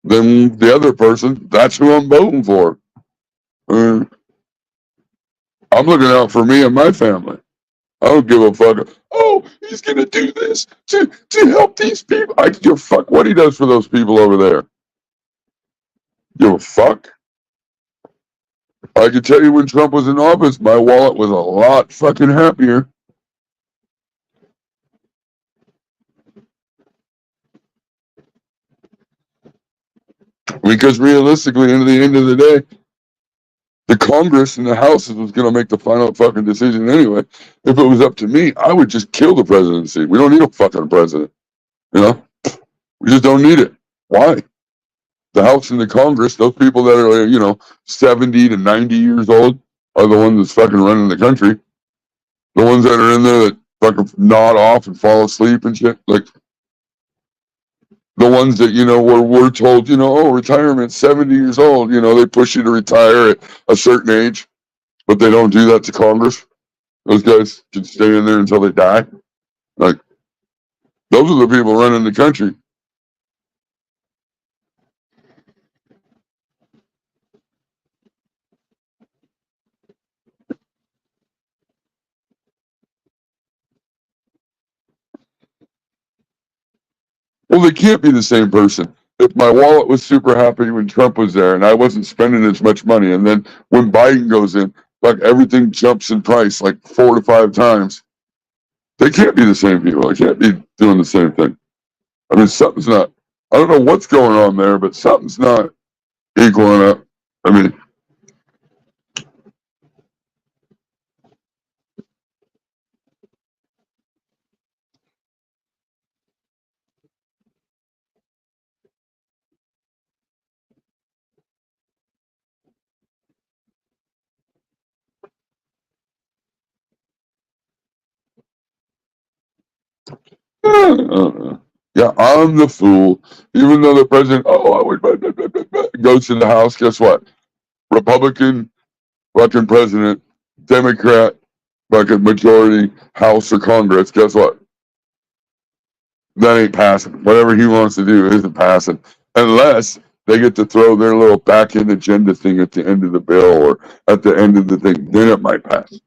than the other person, that's who I'm voting for. I'm looking out for me and my family. I don't give a fuck. Oh, he's gonna do this to help these people. I give a fuck what he does for those people over there. Give a fuck. I can tell you when Trump was in office, my wallet was a lot fucking happier. Because realistically, at the end of the day, the Congress and the House was going to make the final fucking decision anyway. If it was up to me, I would just kill the presidency. We don't need a fucking president. You know, we just don't need it. Why? The House and the Congress, those people that are 70 to 90 years old, are the ones that's fucking running the country. The ones that are in there that fucking nod off and fall asleep and shit, like the ones that where we're told, oh, retirement 70 years old. They push you to retire at a certain age, but they don't do that to Congress. Those guys can stay in there until they die. Like, those are the people running the country. Well, they can't be the same person. If my wallet was super happy when Trump was there and I wasn't spending as much money, and then when Biden goes in, like everything jumps in price like 4 to 5 times, they can't be the same people. They can't be doing the same thing. I mean, something's not, I don't know what's going on there, but something's not equaling up. I mean, yeah, I'm the fool. Even though the president, I would goes to the House. Guess what? Republican fucking president, Democrat fucking majority House or Congress. Guess what? That ain't passing. Whatever he wants to do isn't passing unless they get to throw their little back end agenda thing at the end of the bill or at the end of the thing. Then it might pass.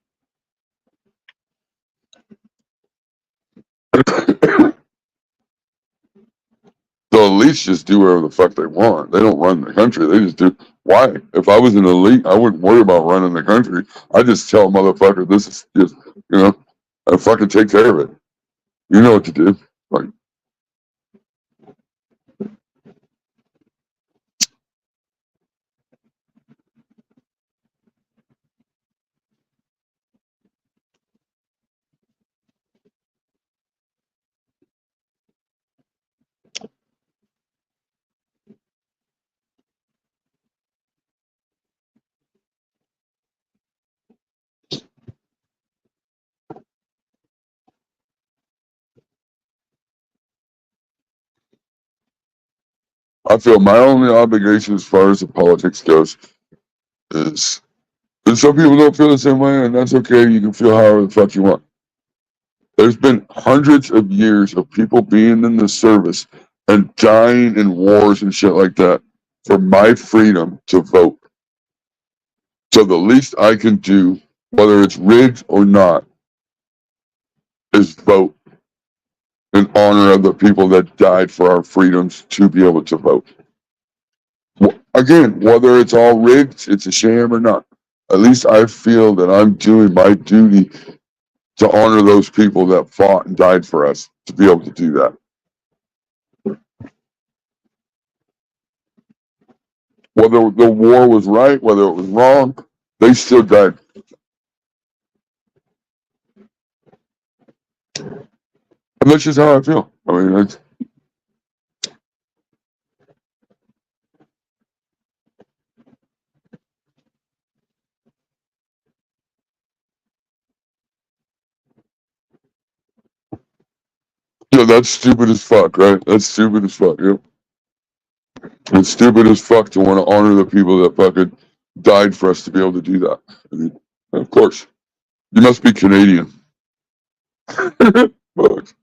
They'll at least just do whatever the fuck they want. They don't run the country. They just do. Why? If I was an elite, I wouldn't worry about running the country. I just tell motherfucker, this is just, I fucking take care of it. You know what to do. Like, I feel my only obligation as far as the politics goes is, and some people don't feel the same way, and that's okay. You can feel however the fuck you want. There's been hundreds of years of people being in the service and dying in wars and shit like that for my freedom to vote. So the least I can do, whether it's rigged or not, is vote in honor of the people that died for our freedoms to be able to vote. Again, whether it's all rigged, it's a sham or not, at least I feel that I'm doing my duty to honor those people that fought and died for us to be able to do that. Whether the war was right, whether it was wrong, they still died. And that's just how I feel. I mean, that's stupid as fuck, right? That's stupid as fuck. Yep. It's stupid as fuck to want to honor the people that fucking died for us to be able to do that. I mean, of course. You must be Canadian. Fuck.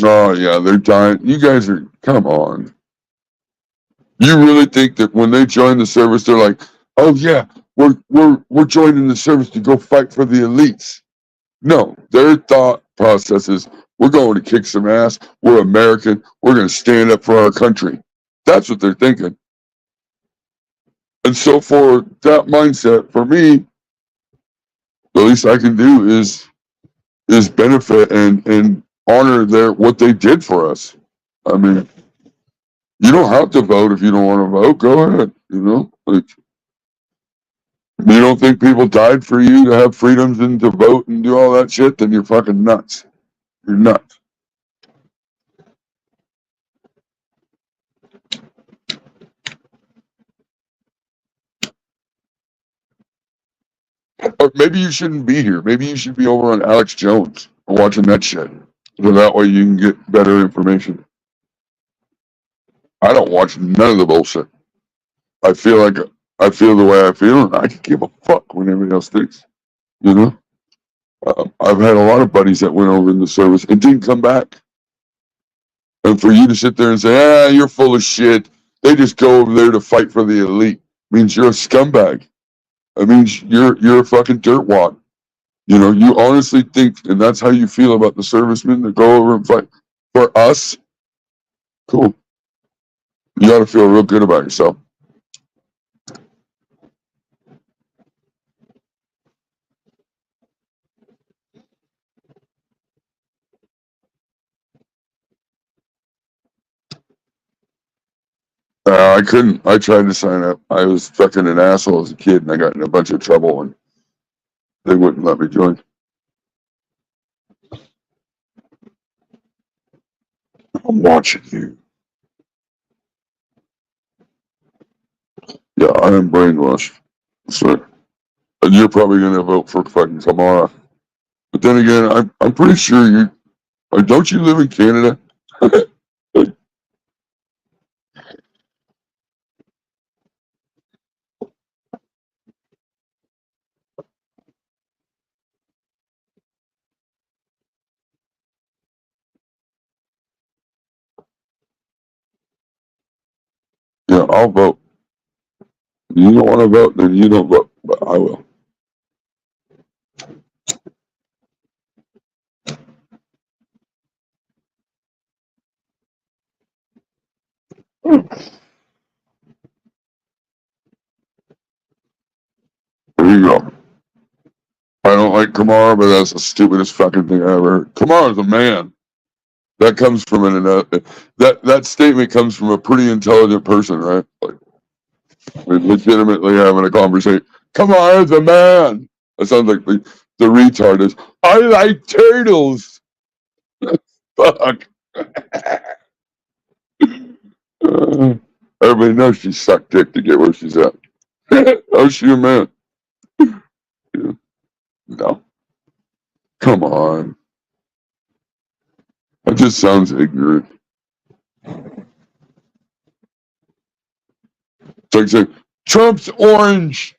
Oh yeah, they're dying. You guys are, come on. You really think that when they join the service, they're like, oh yeah, we're joining the service to go fight for the elites? No, their thought process is we're going to kick some ass. We're American. We're going to stand up for our country. That's what they're thinking. And so for that mindset, for me, the least I can do is benefit and honor what they did for us. I mean, you don't have to vote if you don't want to vote. Go ahead. Like, you don't think people died for you to have freedoms and to vote and do all that shit? Then you're fucking nuts. You're nuts. Or maybe you shouldn't be here. Maybe you should be over on Alex Jones watching that shit. So that way you can get better information. I don't watch none of the bullshit. I feel the way I feel, and I can give a fuck when everybody else thinks. You know, I've had a lot of buddies that went over in the service and didn't come back. And for you to sit there and say, "Ah, you're full of shit," they just go over there to fight for the elite, means you're a scumbag. It means you're a fucking dirtwad. You honestly think, and that's how you feel about the servicemen that go over and fight for us. Cool. You got to feel real good about yourself. I couldn't. I tried to sign up. I was fucking an asshole as a kid, and I got in a bunch of trouble, and they wouldn't let me join. I'm watching you. Yeah, I am brainwashed. So, and you're probably gonna vote for fucking Kamara. But then again, I'm pretty sure you. Don't you live in Canada? Yeah, I'll vote. You don't want to vote, then you don't vote. But I will. There you go. I don't like Kamara, but that's the stupidest fucking thing I ever heard. Kamara's a man. That comes from that statement comes from a pretty intelligent person, right? Like, legitimately having a conversation. Kamara's a man. That sounds like the retard is. I like turtles. Fuck. Everybody knows she sucked dick to get where she's at. How's she a man? Yeah. No. Come on. That just sounds ignorant. It's like saying, Trump's orange.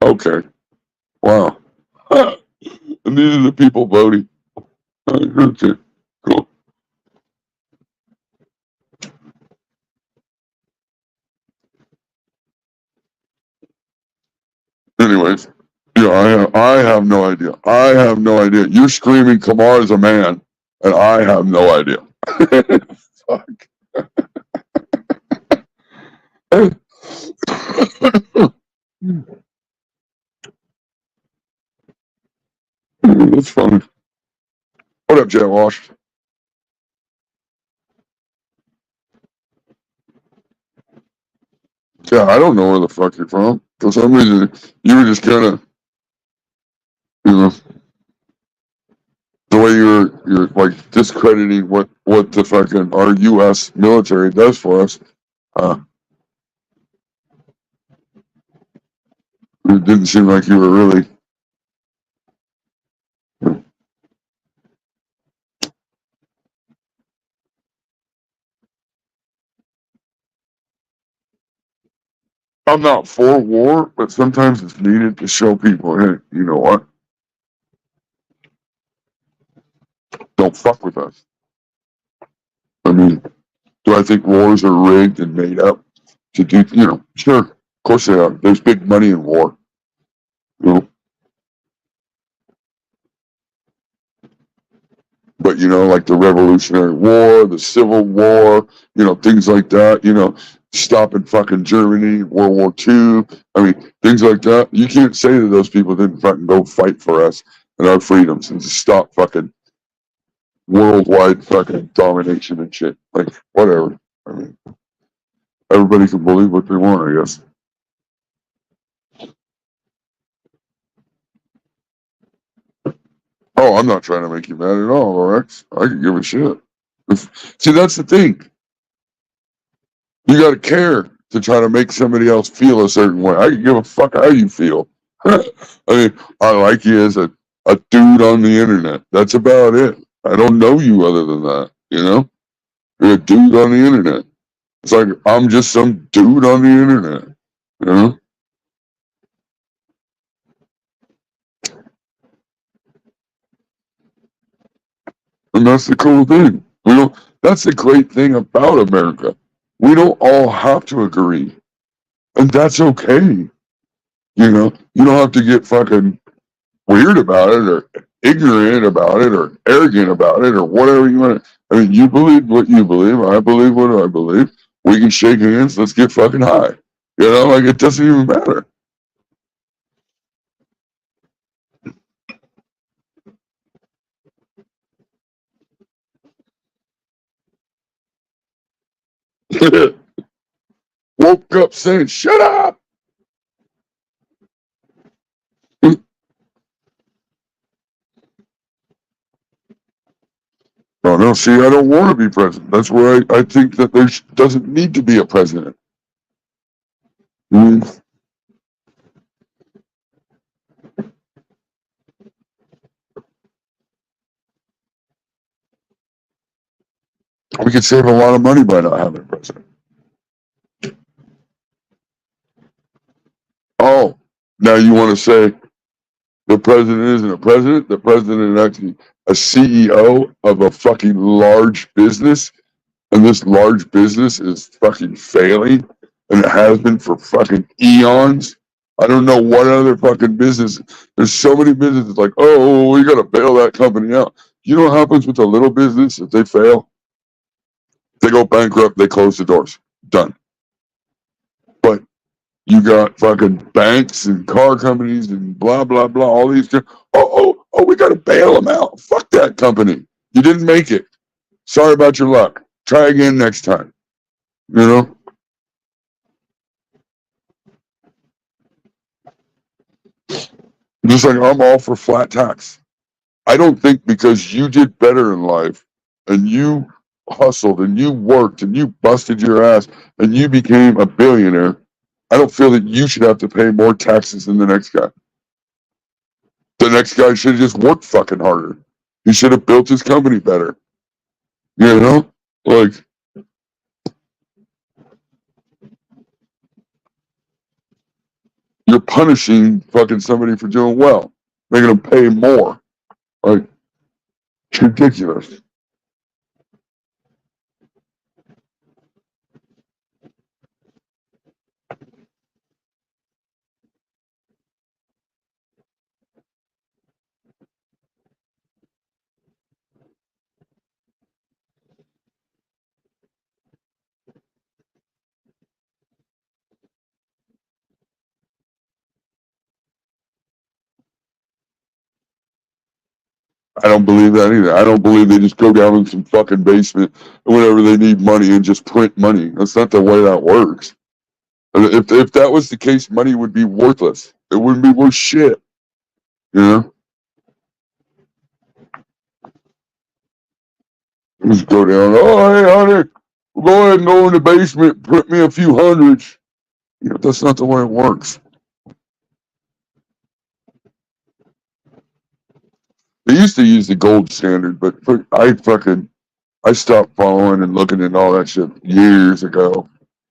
Okay. Wow. And these are the people voting. Okay. Cool. Anyways, yeah, I have no idea. I have no idea. You're screaming Kamar's a man, and I have no idea. Fuck. That's funny. What up, Jet Wash? Yeah, I don't know where the fuck you're from. For some reason, you were just kind of, you know, the way you're like discrediting what the fucking our U.S. military does for us. It didn't seem like you were really. I'm not for war, but sometimes it's needed to show people, hey, you know what? Don't fuck with us. I mean, do I think wars are rigged and made up to do, sure, of course they are. There's big money in war. You know, but like the Revolutionary War, the Civil War, things like that, stopping fucking Germany, World War II. I mean, things like that. You can't say that those people didn't fucking go fight for us and our freedoms and to stop fucking worldwide fucking domination and shit. Like, whatever. I mean, everybody can believe what they want, I guess. Oh, I'm not trying to make you mad at all, Rex. I can give a shit. See, that's the thing. You got to care to try to make somebody else feel a certain way. I can give a fuck how you feel. I mean, I like you as a dude on the internet. That's about it. I don't know you other than that, You're a dude on the internet. It's like I'm just some dude on the internet, you know? And that's the cool thing. That's the great thing about America. We don't all have to agree. And that's okay. You don't have to get fucking weird about it or ignorant about it or arrogant about it or whatever you want. I mean, you believe what you believe. I believe what I believe. We can shake hands. Let's get fucking high. Like it doesn't even matter. Woke up saying, shut up. Oh, no, see, I don't want to be president. That's where I think that there doesn't need to be a president. Mm. We could save a lot of money by not having a president. Oh, now you want to say the president isn't a president? The president is actually a CEO of a fucking large business, and this large business is fucking failing, and it has been for fucking eons. I don't know what other fucking business. There's so many businesses like, oh, we gotta bail that company out. You know what happens with a little business if they fail? They go bankrupt. They close the doors. Done. But you got fucking banks and car companies and blah blah blah. All these. Oh, we got to bail them out. Fuck that company. You didn't make it. Sorry about your luck. Try again next time. You know. Just like I'm all for flat tax. I don't think because you did better in life and you hustled and you worked and you busted your ass and you became a billionaire. I don't feel that you should have to pay more taxes than the next guy. The next guy should have just worked fucking harder. He should have built his company better. You know? Like, you're punishing fucking somebody for doing well, making them pay more. Like, it's ridiculous. I don't believe that either. I don't believe they just go down in some fucking basement whenever they need money and just print money. That's not the way that works. If that was the case, money would be worthless. It wouldn't be worth shit. You know? Just go down. Oh, hey, honey, go ahead and go in the basement, print me a few hundreds. That's not the way it works. They used to use the gold standard, but I stopped following and looking at all that shit years ago.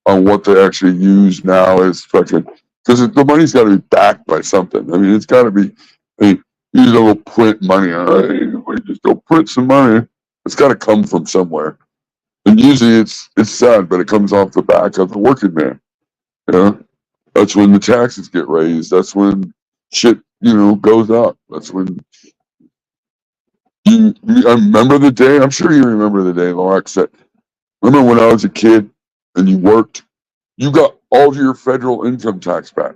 on what they actually use now is fucking, because the money's got to be backed by something. I mean, it's got to be. I mean, you just don't go print money. We just go print some money. It's got to come from somewhere, and usually it's sad, but it comes off the back of the working man. You know, that's when the taxes get raised. That's when shit, goes up. That's when I remember the day. I'm sure you remember the day, Lorax. That remember when I was a kid and you worked, you got all of your federal income tax back.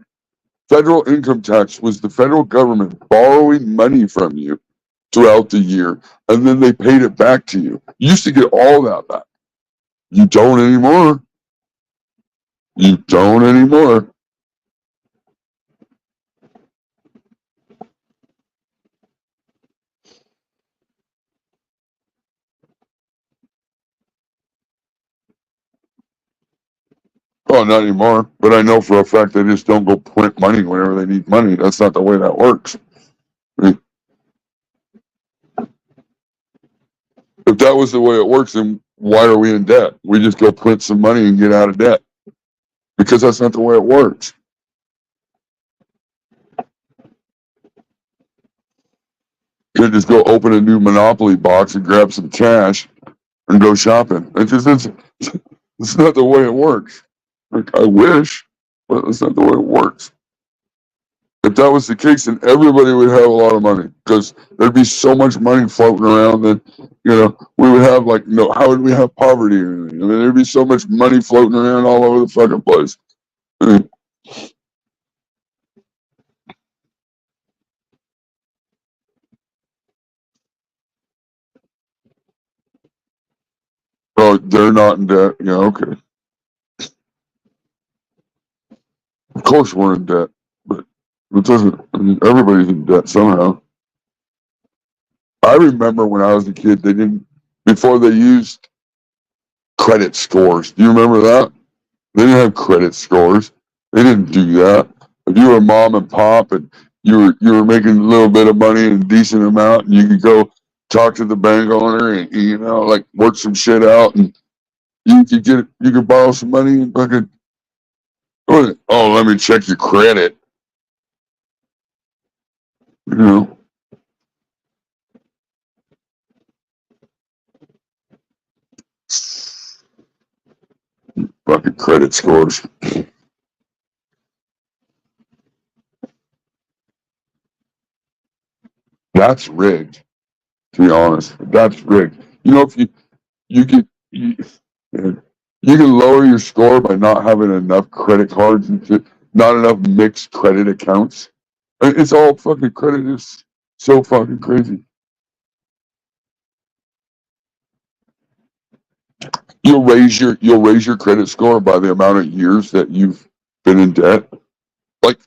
Federal income tax was the federal government borrowing money from you throughout the year, and then they paid it back to you. You used to get all that back. You don't anymore. You don't anymore. Oh, not anymore. But I know for a fact they just don't go print money whenever they need money. That's not the way that works. I mean, if that was the way it works, then why are we in debt? We just go print some money and get out of debt. Because that's not the way it works. You just go open a new Monopoly box and grab some cash and go shopping. It's not the way it works. Like, I wish, but that's not the way it works. If that was the case, then everybody would have a lot of money because there'd be so much money floating around that, we would have how would we have poverty or anything? I mean, there'd be so much money floating around all over the fucking place. I mean, oh, they're not in debt. Yeah, okay. Of course we're in debt, but it doesn't. I mean, everybody's in debt somehow. I remember when I was a kid, they didn't before they used credit scores. Do you remember that? They didn't have credit scores. They didn't do that. If you were a mom and pop and you were making a little bit of money and a decent amount, and you could go talk to the bank owner and work some shit out, and you could borrow some money and fucking let me check your credit. You know, fucking credit scores. That's rigged. To be honest, that's rigged. If you get you can lower your score by not having enough credit cards and shit, not enough mixed credit accounts. It's all fucking credit is so fucking crazy. You'll raise your credit score by the amount of years that you've been in debt. Like,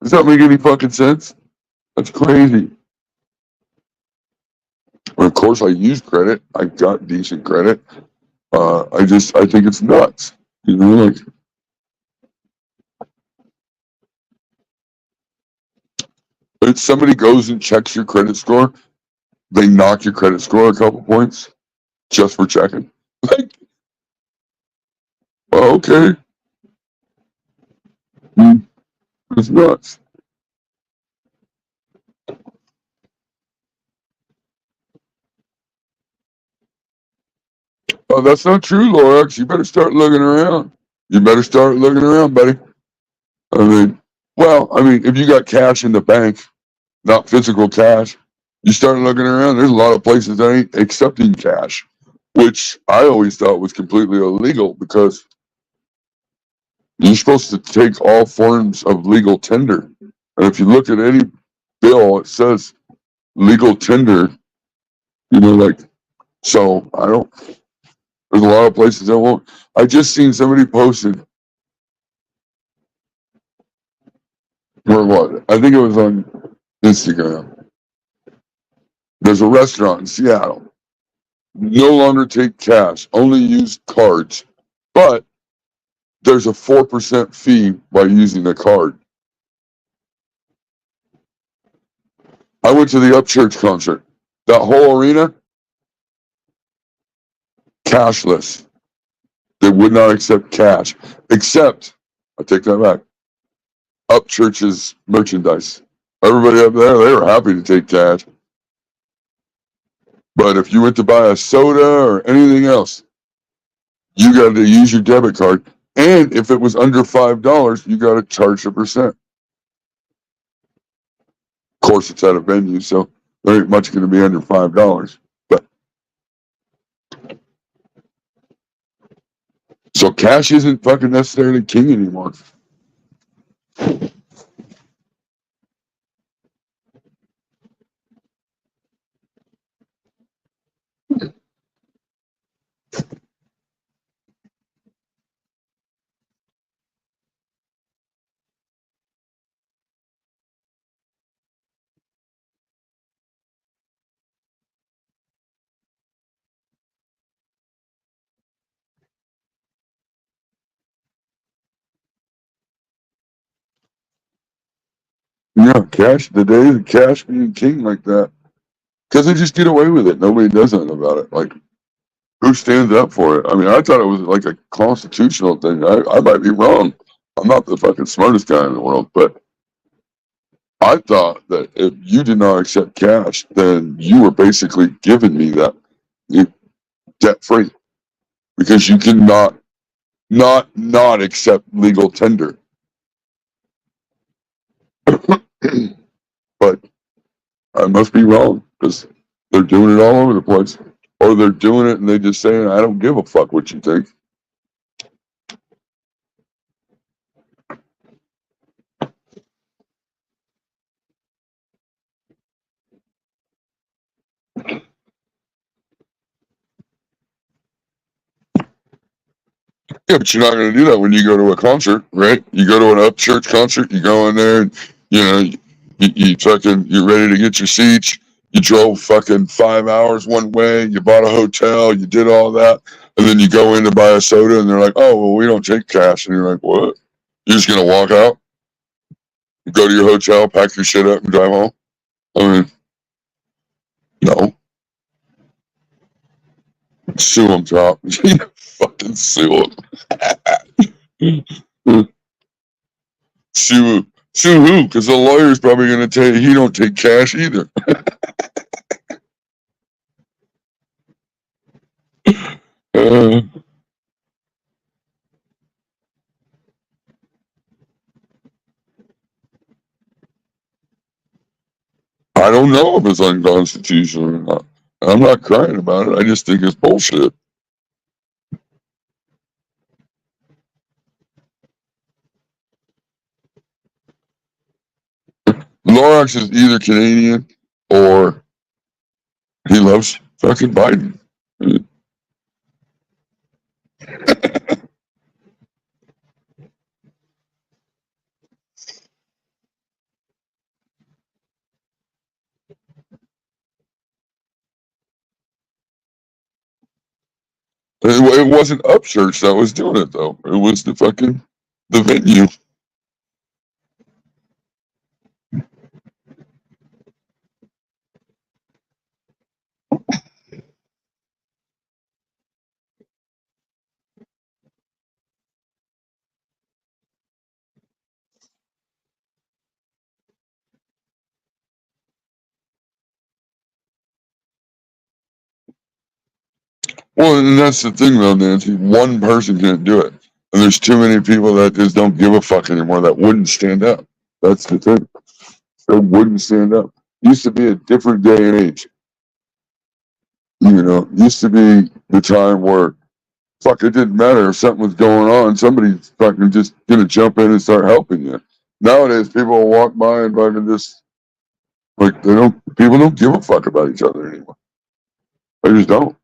does that make any fucking sense? That's crazy. And of course, I use credit. I got decent credit. I think it's nuts. Like if somebody goes and checks your credit score, they knock your credit score a couple points just for checking. Like, well, okay, it's nuts. Oh, that's not true, Lorax. You better start looking around. You better start looking around, buddy. If you got cash in the bank, not physical cash, you start looking around. There's a lot of places that ain't accepting cash, which I always thought was completely illegal because you're supposed to take all forms of legal tender. And if you look at any bill, it says legal tender, like, so I don't, there's a lot of places that won't. I just seen somebody posted, or what? I think it was on Instagram. There's a restaurant in Seattle. No longer take cash, only use cards. But there's a 4% fee by using a card. I went to the Upchurch concert. That whole arena, cashless. They would not accept cash, except, I take that back, up church's merchandise. Everybody up there, they were happy to take cash. But if you went to buy a soda or anything else, you got to use your debit card. And if it was under $5, you got to charge a percent. Of course, it's at a venue, so there ain't much going to be under $5. But so cash isn't fucking necessarily king anymore. Yeah, cash, the days of cash being king like that, because they just get away with it. Nobody does anything about it. Like, who stands up for it? I mean, I thought it was like a constitutional thing. I might be wrong. I'm not the fucking smartest guy in the world, but I thought that if you did not accept cash, then you were basically giving me that debt free because you cannot not accept legal tender. But I must be wrong because they're doing it all over the place, or they're doing it and they just saying, "I don't give a fuck what you think." Yeah, but you're not going to do that when you go to a concert, right? You go to an up church concert, you go in there, and you fucking you're ready to get your seats. You drove fucking 5 hours one way. You bought a hotel. You did all that, and then you go in to buy a soda, and they're like, "Oh, well, we don't take cash." And you're like, "What? You're just gonna walk out, go to your hotel, pack your shit up, and drive home?" I mean, no. Sue them, Top. Fucking sue them. Sue who? Because the lawyer's probably going to tell you he don't take cash either. uh, I don't know if it's unconstitutional or not. I'm not crying about it. I just think it's bullshit. Lorax is either Canadian or he loves fucking Biden. It wasn't Upchurch that was doing it though. It was the venue. Well, and that's the thing though, Nancy. One person can't do it, and there's too many people that just don't give a fuck anymore that wouldn't stand up. That's the thing. They wouldn't stand up. Used to be a different day and age. Used to be the time where fuck it didn't matter if something was going on, somebody's fucking just gonna jump in and start helping you. Nowadays people will walk by and fucking just like people don't give a fuck about each other anymore. They just don't.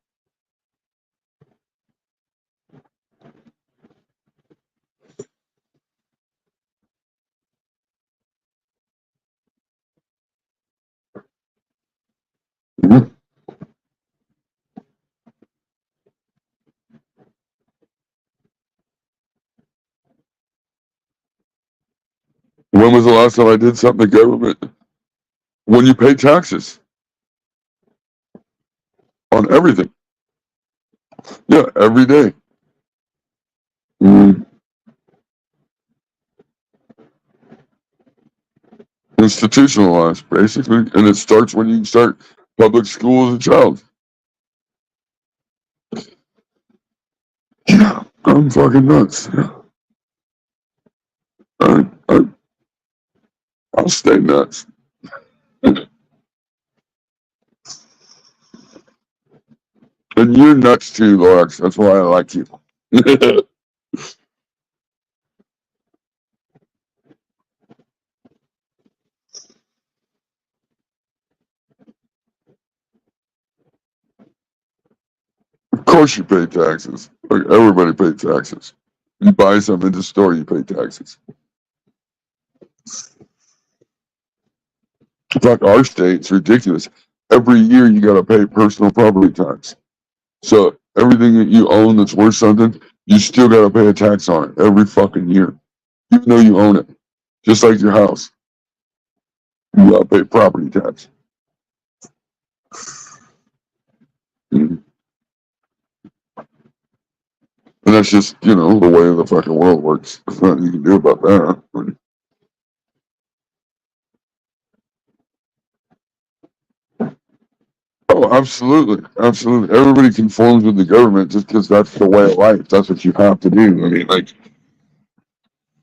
Mhm. When was the last time I did something to government? When you pay taxes on everything. Yeah, every day. Mm. Institutionalized, basically, and it starts when you start public school as a child. Yeah, I'm fucking nuts. Yeah. I, I, I'll stay nuts. And you're nuts too, Lorax. That's why I like you. Of course you pay taxes. Like, everybody pays taxes. You buy something at the store, you pay taxes. In fact, our state's ridiculous. Every year you got to pay personal property tax. So everything that you own that's worth something, you still got to pay a tax on it every fucking year, even though you own it. Just like your house, you got to pay property tax. Mhm. And that's just, the way the fucking world works. There's nothing you can do about that. Oh, absolutely. Absolutely. Everybody conforms with the government just because that's the way of life. That's what you have to do. I mean, like,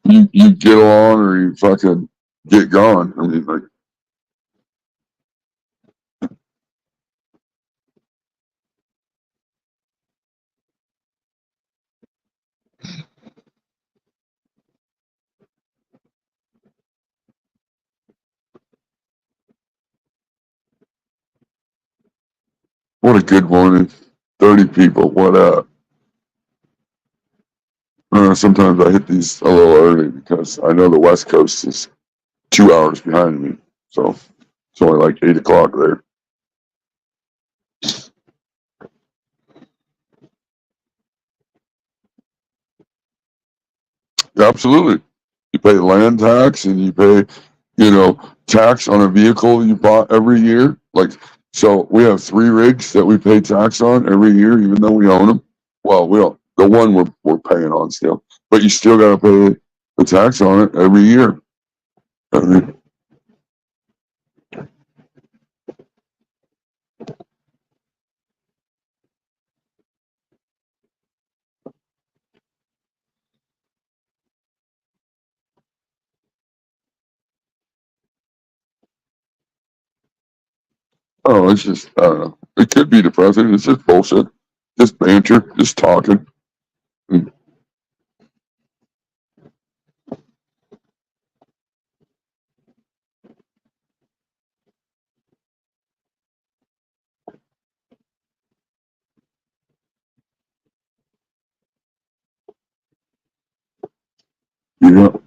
you get along or you fucking get gone. I mean, like, what a good morning. 30 people. What up? Sometimes I hit these a little early because I know the West Coast is 2 hours behind me. So it's only like 8 o'clock there. Absolutely. You pay land tax and you pay, tax on a vehicle you bought every year. Like, so we have 3 rigs that we pay tax on every year, even though we own them. Well, we don't. The one we're paying on still, but you still got to pay the tax on it every year. I mean, oh, it's just, I don't know. It could be depressing. It's just bullshit. Just banter, just talking. And,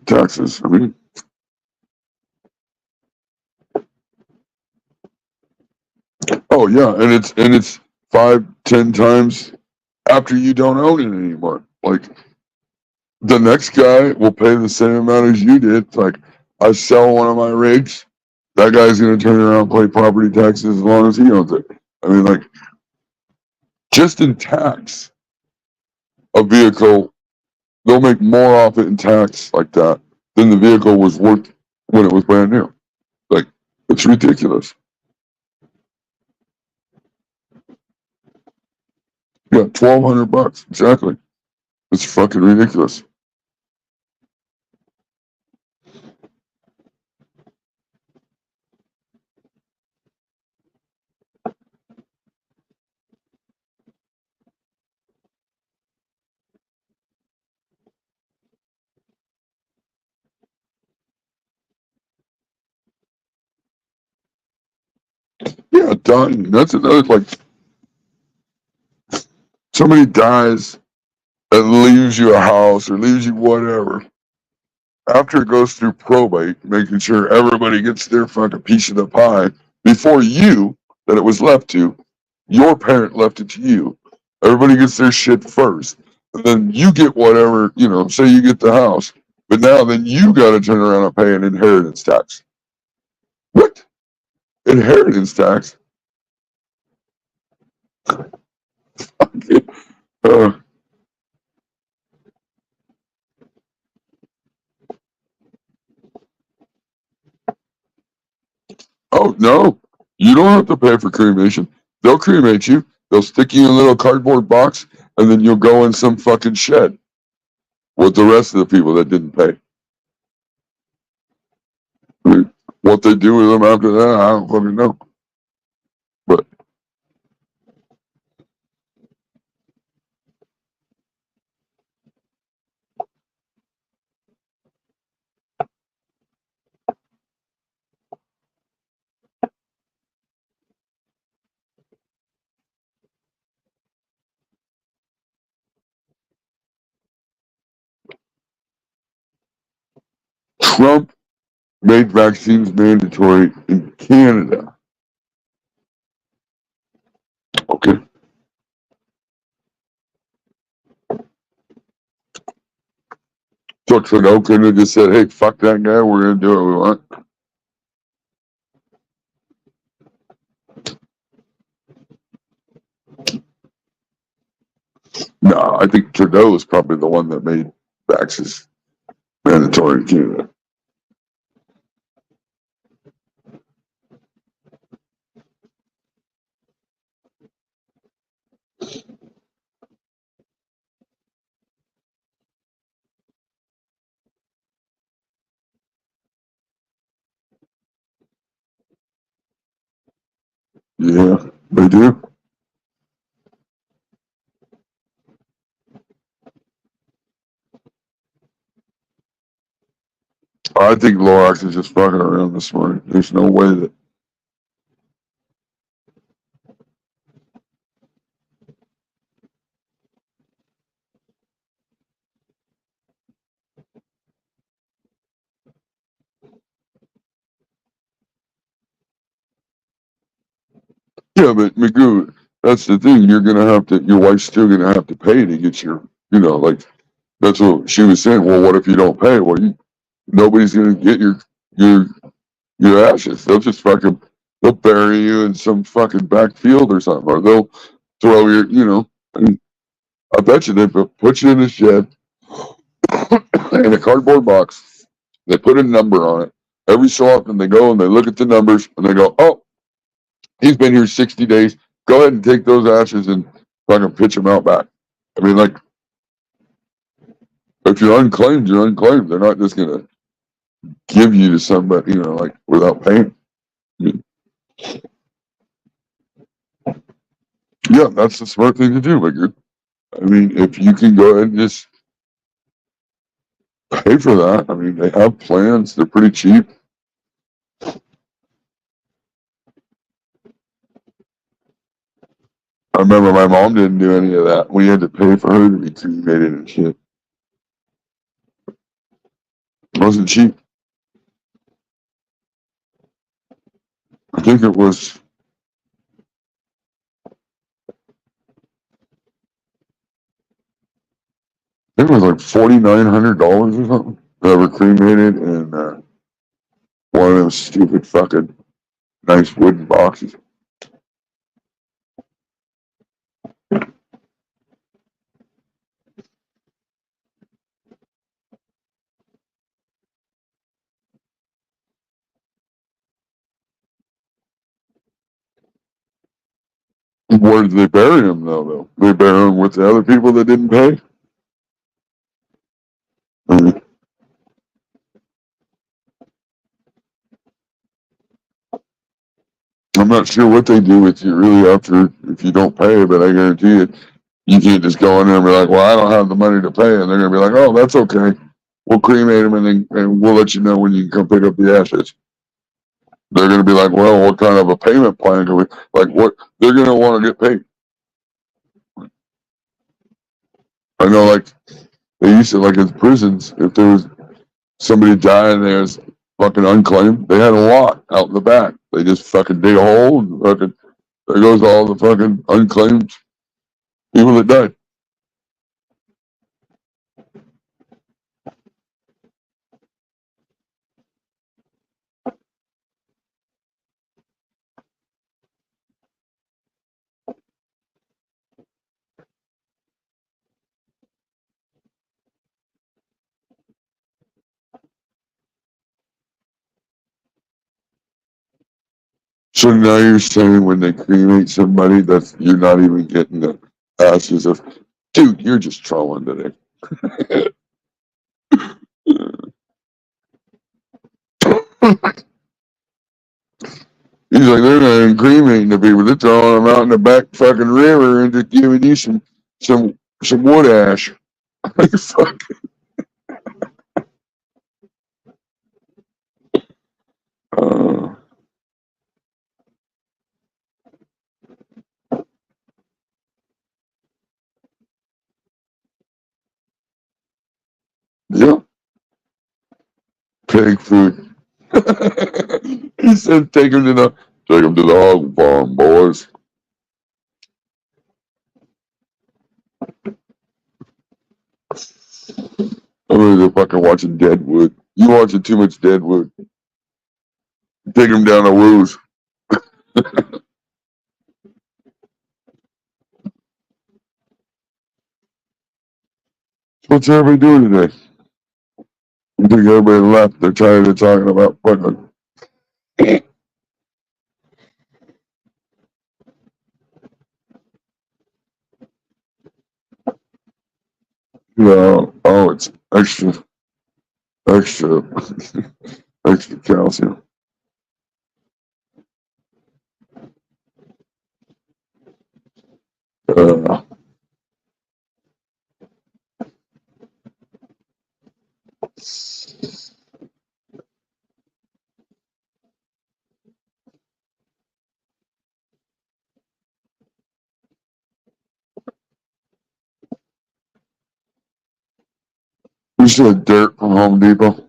taxes. I mean, oh yeah, and it's 5, 10 times after you don't own it anymore. Like, the next guy will pay the same amount as you did. Like, I sell one of my rigs, that guy's gonna turn around and pay property taxes as long as he owns it. I mean, like, just in tax, a vehicle, they'll make more off it in tax like that than the vehicle was worth when it was brand new. Like, it's ridiculous. Yeah, $1,200 exactly. It's fucking ridiculous. Yeah, dying. That's another, like, somebody dies and leaves you a house or leaves you whatever. After it goes through probate, making sure everybody gets their fucking piece of the pie before you, that it was left to, your parent left it to you. Everybody gets their shit first. And then you get whatever, say you get the house. But now then you got to turn around and pay an inheritance tax. What? Inheritance tax? uh, No, you don't have to pay for cremation. They'll cremate you. They'll stick you in a little cardboard box, and then you'll go in some fucking shed with the rest of the people that didn't pay. I mean, what they do with them after that, I don't fucking know. But Trump made vaccines mandatory in Canada. Okay. So Trudeau could have just said, hey, fuck that guy, we're going to do what we want. No, I think Trudeau is probably the one that made vaccines mandatory in Canada. Yeah, they do. I think Lorax is just fucking around this morning. There's no way that. Yeah, but Magoo, that's the thing. You're gonna have to. Your wife's still gonna have to pay to get your. Like that's what she was saying. Well, what if you don't pay? Well, nobody's gonna get your your ashes. They'll just fucking. They'll bury you in some fucking back field or something, or they'll throw your. And I bet you they put you in a shed in a cardboard box. They put a number on it. Every so often they go and they look at the numbers and they go, oh, he's been here 60 days. Go ahead and take those ashes and fucking pitch them out back. I mean, like, if you're unclaimed, you're unclaimed. They're not just going to give you to somebody, like without paying. I mean, yeah, that's the smart thing to do, Liggard. I mean, if you can go ahead and just pay for that, I mean, they have plans. They're pretty cheap. I remember my mom didn't do any of that. We had to pay for her to be cremated and shit. It wasn't cheap. I think it was like $4,900 or something. That were cremated in one of those stupid fucking nice wooden boxes. Where did they bury him though? They bury him with the other people that didn't pay. I mean, I'm not sure what they do with you really after if you don't pay, but I guarantee you can't just go in there and be like, "Well, I don't have the money to pay," and they're gonna be like, "Oh, that's okay. We'll cremate him and we'll let you know when you can come pick up the ashes." They're gonna be like, "Well, what kind of a payment plan do we like? What they're gonna want to get paid?" I know, like they used to, like in prisons, if there was somebody died and they was fucking unclaimed, they had a lot out in the back. They just fucking dig a hole and fucking there goes all the fucking unclaimed people that died. So now you're saying when they cremate somebody, that's you're not even getting the ashes of, dude, you're just trolling today. He's like, they're not even cremating the people. They're throwing them out in the back fucking river and just giving you some wood ash. Like, fuck. Uh, yeah, pig food. He said, take him to the hog farm, boys. I'm really fucking watching Deadwood. You watching too much Deadwood. Take him down the woos. What's everybody doing today? I think everybody left. They're tired of talking about fucking. Oh, it's extra, extra calcium. Uh, we said dirt from Home Depot.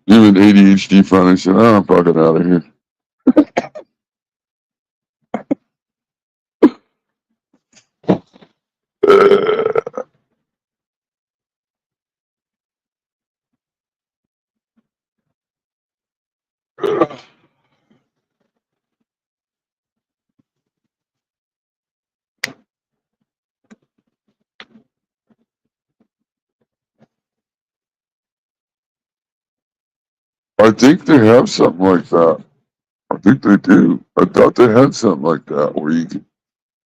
Even ADHD finally said, "Oh, I'm fucking out of here." I think they have something like that. I think they do. I thought they had something like that where you could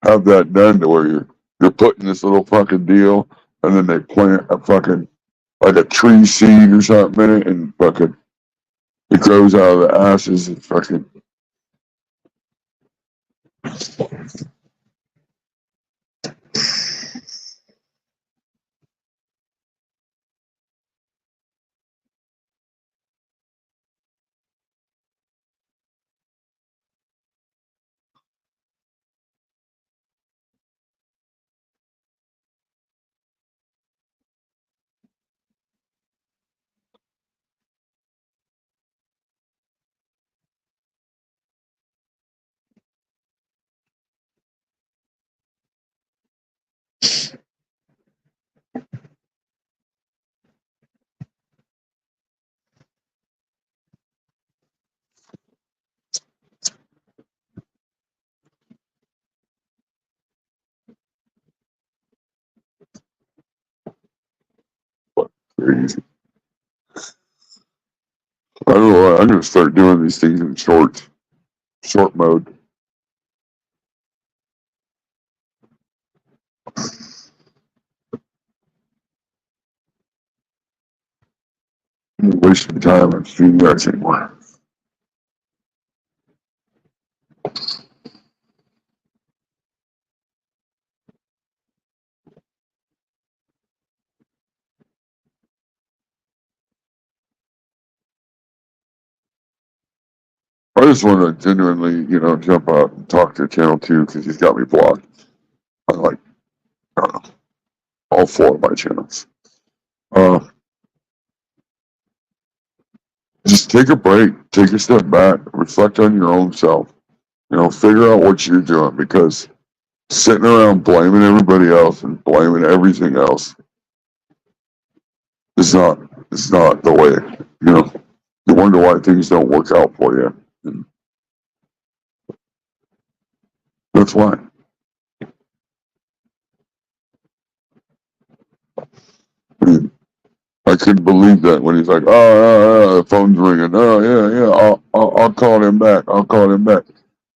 have that done to where you're putting this little fucking deal and then they plant a fucking like a tree seed or something in it and fucking it grows out of the ashes and fucking. Crazy. I don't know. I'm gonna start doing these things in short mode. I'm wasting time on stream guys anymore. I just want to genuinely, jump out and talk to Channel 2 because he's got me blocked on like, I don't know, all four of my channels. Uh, just take a break, take a step back, reflect on your own self. Figure out what you're doing because Sitting around blaming everybody else and blaming everything else is not, it's not the way. You know, you wonder why things don't work out for you. And that's why. I mean, I couldn't believe that when he's like, oh, the phone's ringing. Oh, yeah, I'll call him back. I'll call him back.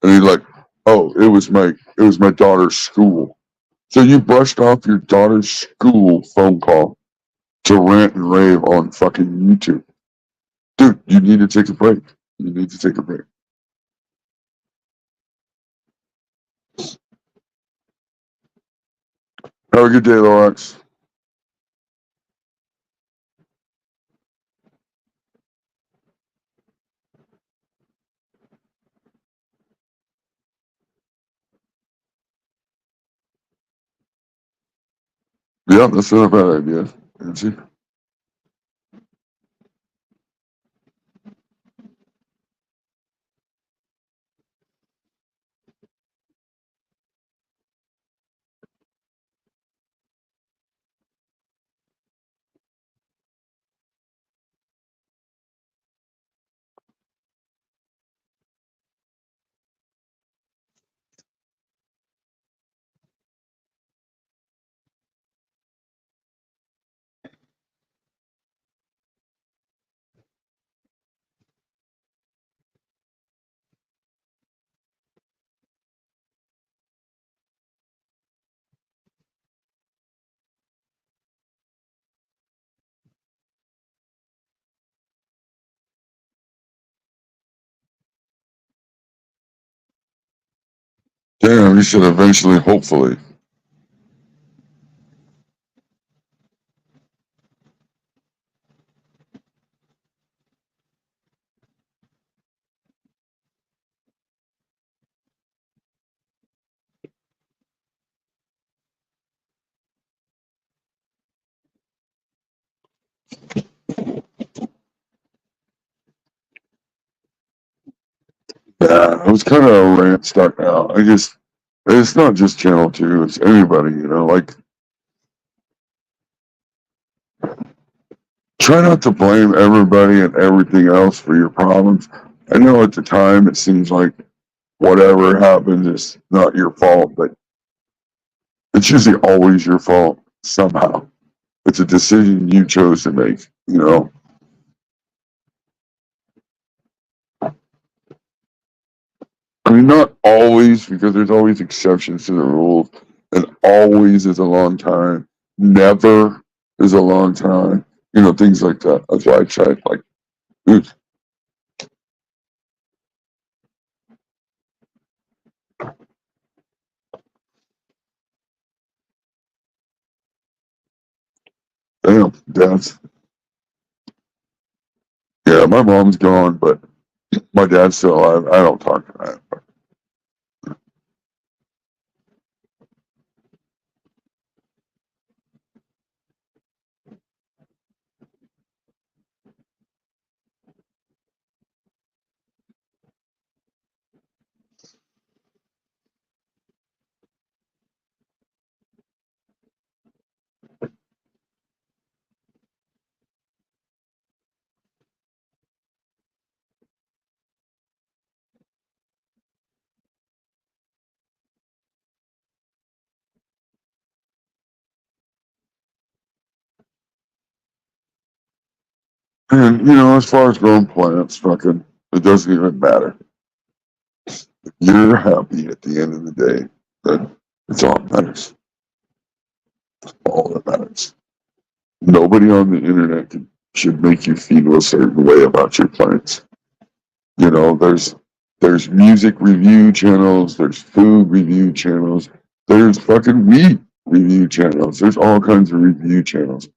And he's like, oh, it was my daughter's school. So you brushed off your daughter's school phone call to rant and rave on fucking YouTube. Dude, you need to take a break. You need to take a break. Have a good day, Lorax. Yeah, that's not a bad idea, Nancy. Damn, you should eventually, hopefully. Yeah, I was kind of a rant stuck out. I guess it's not just Channel 2, it's anybody, you know, like, try not to blame everybody and everything else for your problems. I know at the time it seems like whatever happens is not your fault, but it's usually always your fault somehow. It's a decision you chose to make, you know. I mean, not always, because there's always exceptions to the rules, and always is a long time. Never is a long time. You know, things like that. That's why I try, like, dude, damn, dad's, yeah, my mom's gone, but my dad's still alive. I don't talk to that. And, you know, as far as growing plants, fucking, it doesn't even matter. You're happy at the end of the day. That it's all that matters. All that matters. Nobody on the internet should make you feel a certain way about your plants. You know, there's music review channels, there's food review channels, there's fucking weed review channels, there's all kinds of review channels.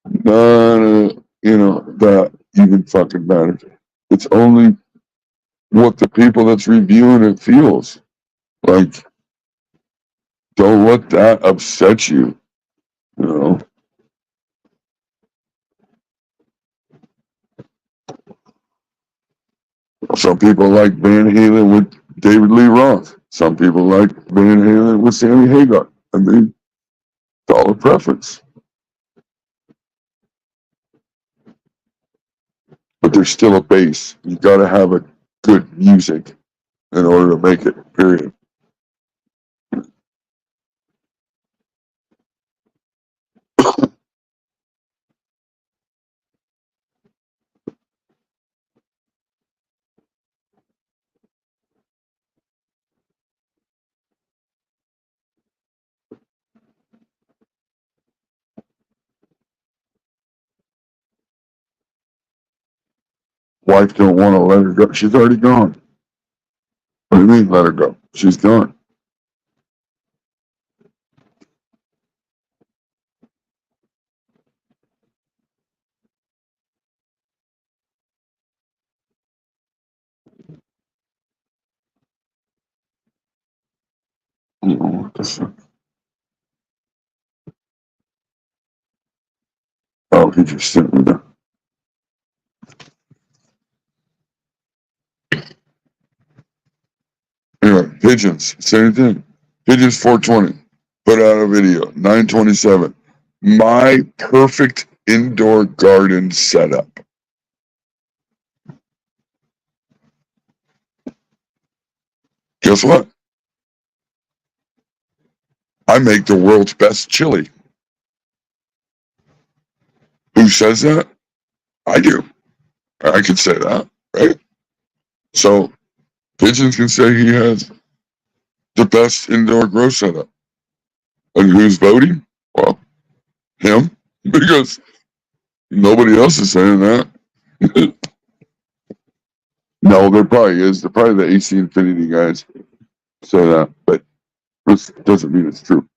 None of, you know, that even fucking matters. It's only what the people that's reviewing it feels. Like, don't let that upset you, you know. Some people like Van Halen with David Lee Roth. Some people like Van Halen with Sammy Hagar. I mean, it's all a preference. But there's still a base. You got to have a good music in order to make it, period. Wife don't want to let her go. She's already gone. What do you mean, let her go? She's gone. What the fuck? Oh, he just sent me that. Anyway, pigeons. Same thing. Pigeons 420. Put out a video. 927. My perfect indoor garden setup. Guess what? I make the world's best chili. Who says that? I do. I can say that, right? So Pigeons can say he has the best indoor grow setup. And who's voting? Well, him, because nobody else is saying that. No, there probably is. There probably the AC Infinity guys say that, but this doesn't mean it's true.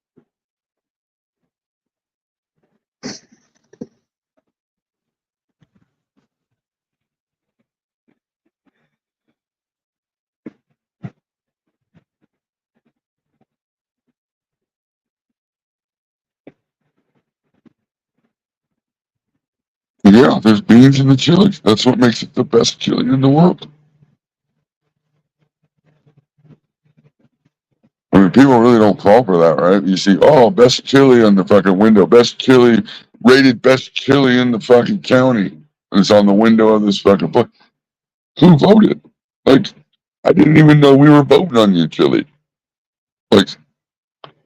Yeah, there's beans in the chili. That's what makes it the best chili in the world. I mean, people really don't fall for that, right? You see, oh, best chili on the fucking window, best chili, rated best chili in the fucking county. And it's on the window of this fucking place. Who voted? Like, I didn't even know we were voting on your chili. Like,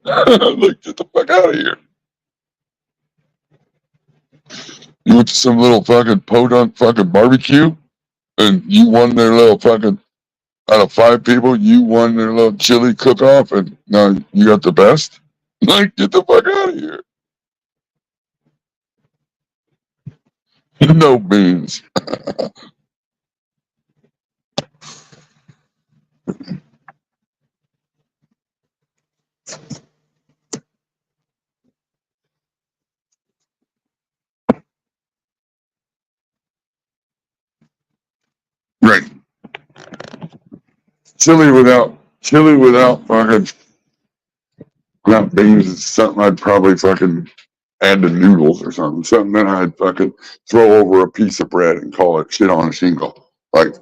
like, get the fuck out of here. You went to some little fucking podunk fucking barbecue and you won their little fucking, out of 5 people, you won their little chili cook off and now you got the best? Like, get the fuck out of here. No beans. Right. Chili without fucking not beans is something I'd probably fucking add to noodles or something. Something that I'd fucking throw over a piece of bread and call it shit on a shingle. Like,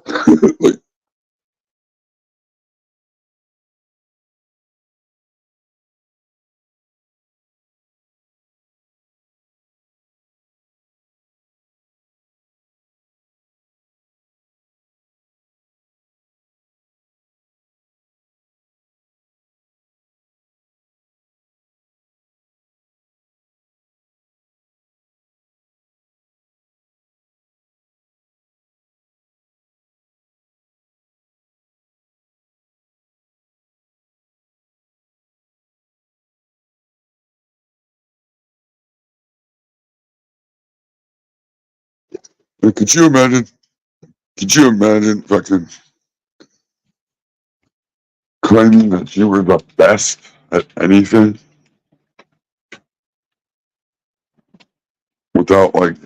like could you imagine? Could you imagine fucking claiming that you were the best at anything without like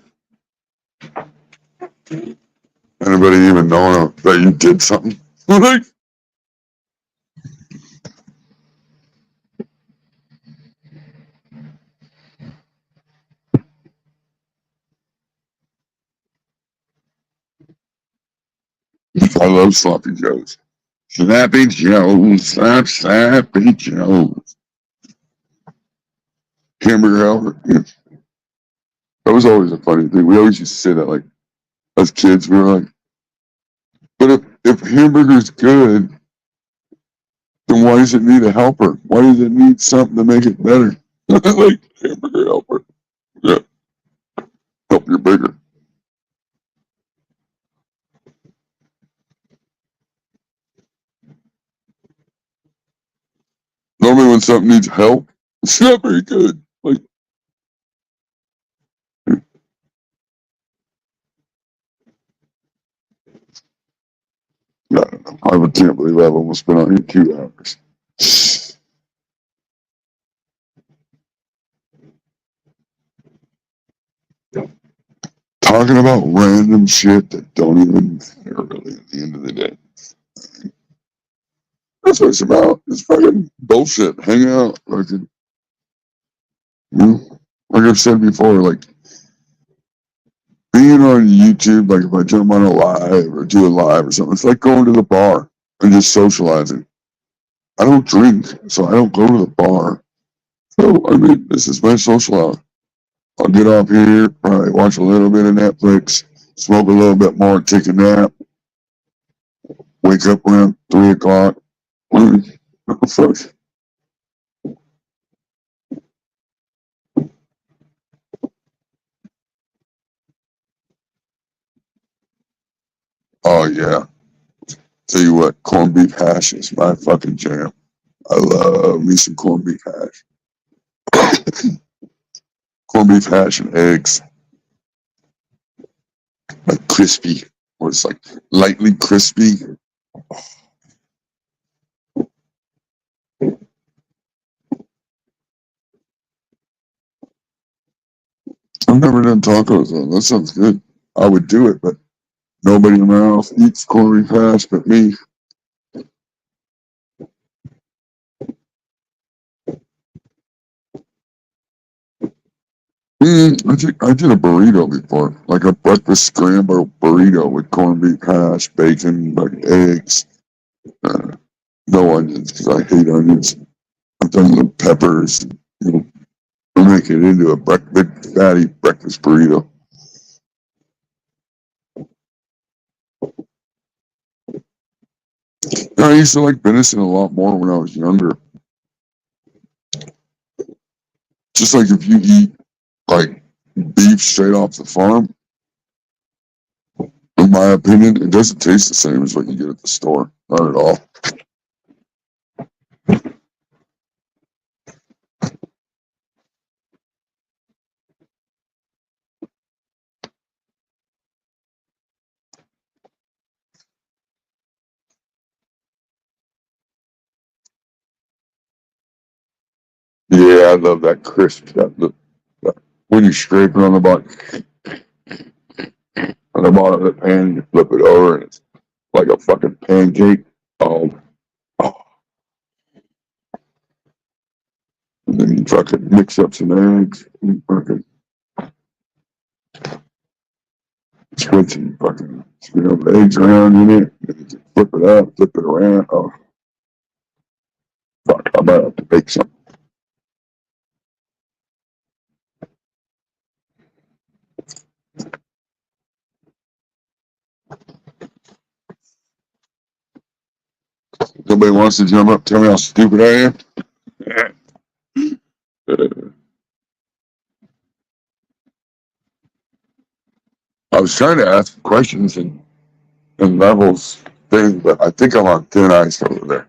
anybody even knowing that you did something? Like, I love sloppy joes. Snappy Joe, Snappy Joe. Hamburger helper. Yeah. That was always a funny thing. We always used to say that, like, as kids, we were like, but if hamburger's good, then why does it need a helper? Why does it need something to make it better? Like, hamburger helper. Yeah, help you bigger. Normally when something needs help, it's not very good. Like, I don't know. I can't believe I've almost been on here 2 hours. Talking about random shit that don't even matter really at the end of the day. That's what it's about. It's fucking bullshit. Hang out. Like, like I've said before, like being on YouTube, like if I jump on a live or do a live or something, it's like going to the bar and just socializing. I don't drink, so I don't go to the bar. So, I mean, this is my social hour. I'll get off here, probably watch a little bit of Netflix, smoke a little bit more, take a nap, wake up around 3 o'clock. First. Oh, yeah. Tell you what, corned beef hash is my fucking jam. I love me some corned beef hash. Corned beef hash and eggs. Like crispy. Or it's like lightly crispy. I've never done tacos though. That sounds good. I would do it, but nobody in my house eats corned beef hash but me. I did a burrito before, like a breakfast scramble burrito with corned beef hash, bacon, like eggs, uh, no onions because I hate onions. I've done little peppers, you know, make it into a big fatty breakfast burrito. I used to like venison a lot more when I was younger. Just like if you eat like beef straight off the farm, in my opinion, it doesn't taste the same as what you get at the store. Not at all. Yeah, I love that crisp. When you scrape it on the bottom of the pan, you flip it over, and it's like a fucking pancake. Oh, oh. And then you fucking mix up some eggs, and fucking switch and fucking the eggs around in it, and you flip it up, flip it around. Oh, fuck, I might have to make some. Nobody wants to jump up, tell me how stupid I am. I was trying to ask questions and levels thing, but I think I'm on thin ice over there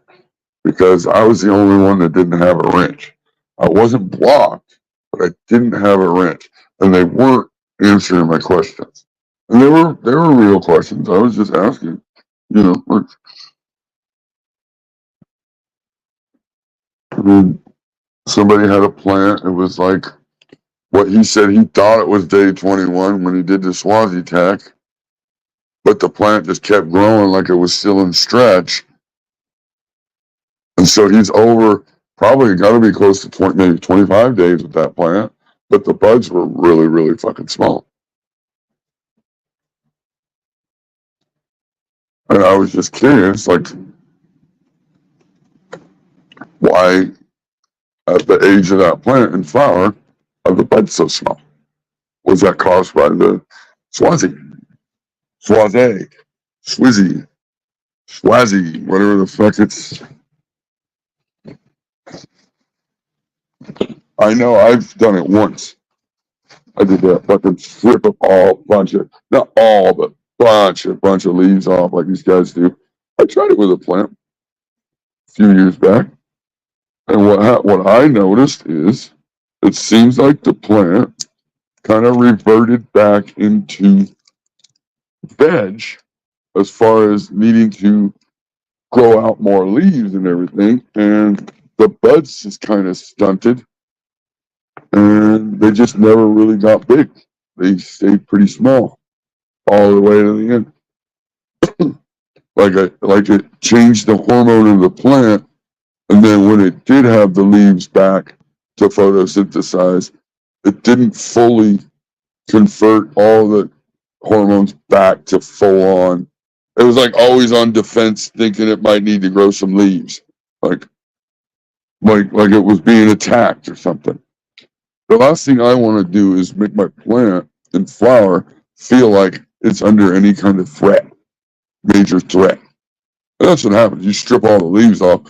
because I was the only one that didn't have a wrench. I wasn't blocked, but I didn't have a wrench, and they weren't answering my questions. And they were real questions. I was just asking, you know, like, I mean, somebody had a plant. It was like what he said. He thought it was day 21 when he did the Swazi tech, but the plant just kept growing like it was still in stretch. And so he's over, probably got to be close to 20, maybe 25 days with that plant, but the buds were really, really fucking small. And I was just curious, like, why, at the age of that plant and flower, are the buds so small? Was that caused by the Swazi, Swazi, Swizzy, Swazi, whatever the fuck it's? I know I've done it once. I did that fucking strip of not all, but bunch of leaves off like these guys do. I tried it with a plant a few years back, and what I noticed is it seems like the plant kind of reverted back into veg as far as needing to grow out more leaves and everything, and the buds just kind of stunted, and they just never really got big. They stayed pretty small all the way to the end. Like it changed the hormone of the plant, and then when it did have the leaves back to photosynthesize, it didn't fully convert all the hormones back to full on. It was like always on defense, thinking it might need to grow some leaves, like it was being attacked or something. The last thing I want to do is make my plant and flower feel like it's under any kind of threat, major threat. And that's what happens. You strip all the leaves off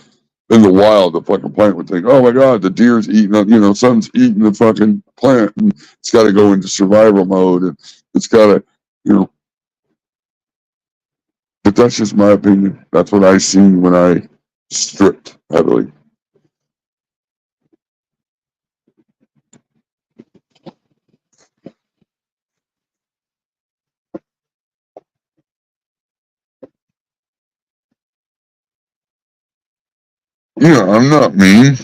in the wild, the fucking plant would think, oh my God, the deer's eating, something's eating the fucking plant, and it's got to go into survival mode, and it's got to, but that's just my opinion. That's what I seen when I stripped heavily. Yeah, I'm not mean.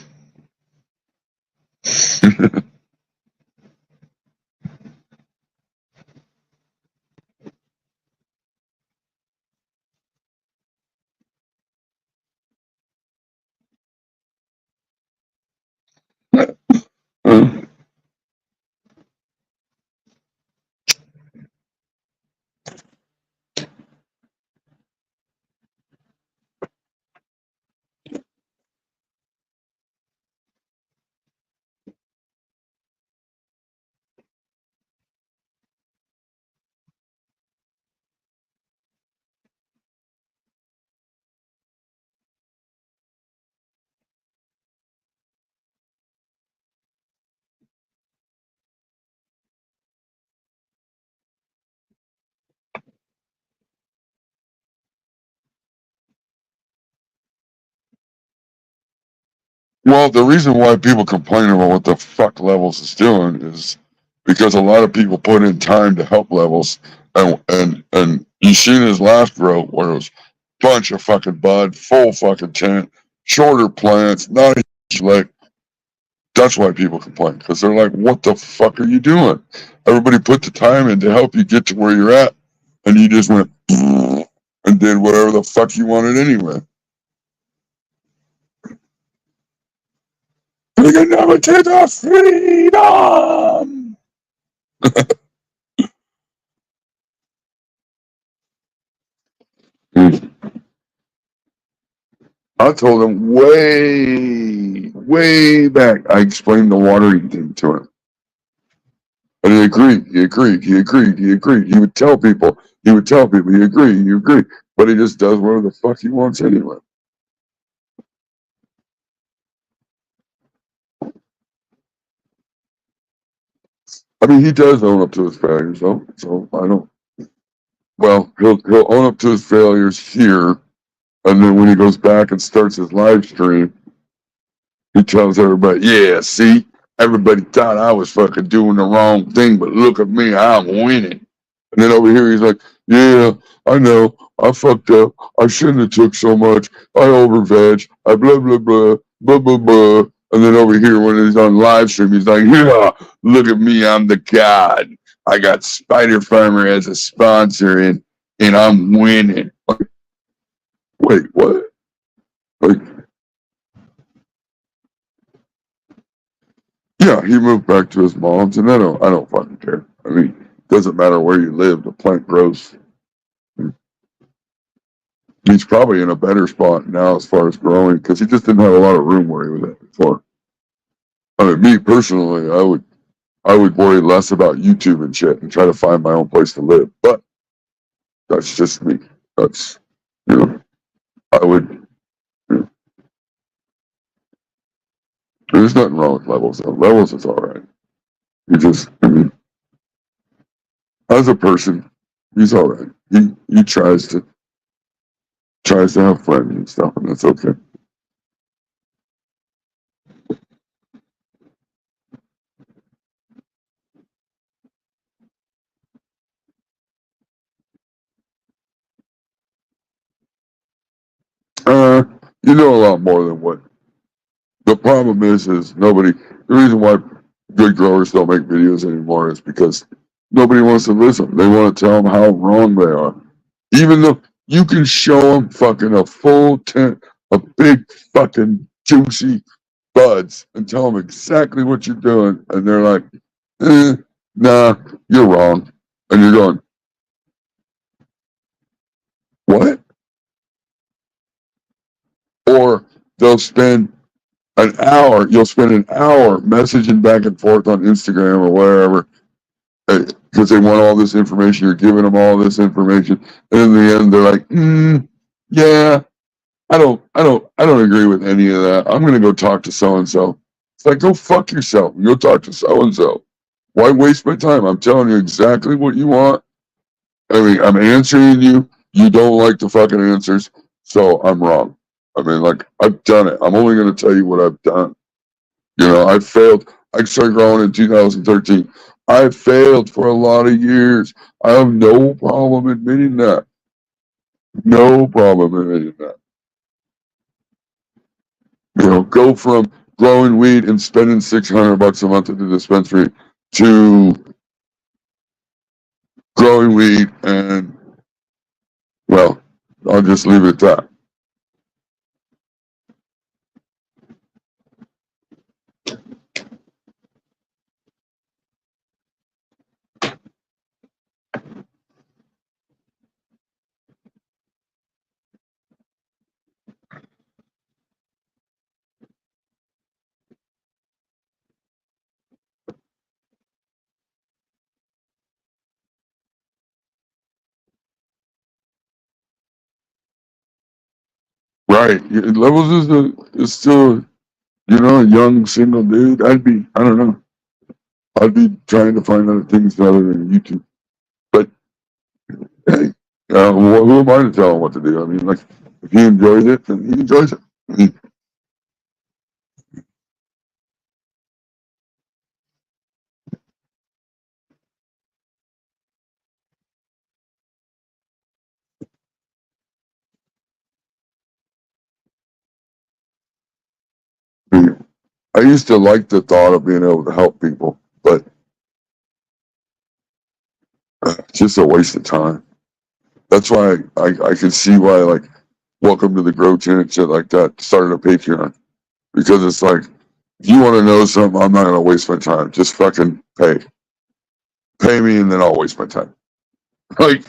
Well, the reason why people complain about what the fuck Levels is doing is because a lot of people put in time to help Levels, and you seen his last grow where it was a bunch of fucking bud, full fucking tent, shorter plants, not a huge lick. That's why people complain, because they're like, what the fuck are you doing? Everybody put the time in to help you get to where you're at, and you just went and did whatever the fuck you wanted anyway. We can never take our freedom. I told him way back. I explained the watering thing to him. And he agreed. He would tell people. He agreed. But he just does whatever the fuck he wants anyway. I mean, he does own up to his failures, though. So I don't. Well, he'll own up to his failures here, and then when he goes back and starts his live stream, he tells everybody, "Yeah, see, everybody thought I was fucking doing the wrong thing, but look at me, I'm winning." And then over here, he's like, "Yeah, I know, I fucked up. I shouldn't have took so much. I over veg. I blah blah blah blah blah blah." And then over here, when he's on live stream, he's like, "Yeah, look at me, I'm the god. I got Spider Farmer as a sponsor, and I'm winning." Like, wait, what? Like, yeah, he moved back to his mom's, and I don't fucking care. I mean, it doesn't matter where you live, the plant grows. He's probably in a better spot now as far as growing because he just didn't have a lot of room where he was at before. I mean, me personally, I would worry less about YouTube and shit and try to find my own place to live. But that's just me. That's, you know, I would, you know, there's nothing wrong with Levels though. Levels is all right. He just, I mean, as a person, he's all right. He tries to have friends and stuff, and that's okay. Uh, you know a lot more than what the problem is nobody. The reason why good growers don't make videos anymore is because nobody wants to listen. They want to tell them how wrong they are, even though you can show them fucking a full tent, a big fucking juicy buds, and tell them exactly what you're doing, and they're like, "Nah, you're wrong," and you're going, "What?" Or they'll spend an hour. You'll spend an hour messaging back and forth on Instagram or wherever because they want all this information. You're giving them all this information, and in the end, they're like, "Yeah, I don't agree with any of that. I'm going to go talk to so and so." It's like, go fuck yourself and go talk to so and so. Why waste my time? I'm telling you exactly what you want. I mean, I'm answering you. You don't like the fucking answers, so I'm wrong. I mean, like, I've done it. I'm only going to tell you what I've done. You know, I failed. I started growing in 2013. I failed for a lot of years. I have no problem admitting that. No problem admitting that. You know, go from growing weed and spending $600 a month at the dispensary to growing weed and, well, I'll just leave it at that. Right. Levels is still, you know, a young single dude. I don't know. I'd be trying to find other things other than YouTube. But hey, who am I to tell him what to do? I mean, like, if he enjoys it, then he enjoys it. I mean, I used to like the thought of being able to help people, but it's just a waste of time. That's why I can see why, like, Welcome to the Grow Tent and shit like that started a Patreon. Because it's like, if you want to know something, I'm not going to waste my time. Just fucking pay. Pay me and then I'll waste my time. Like,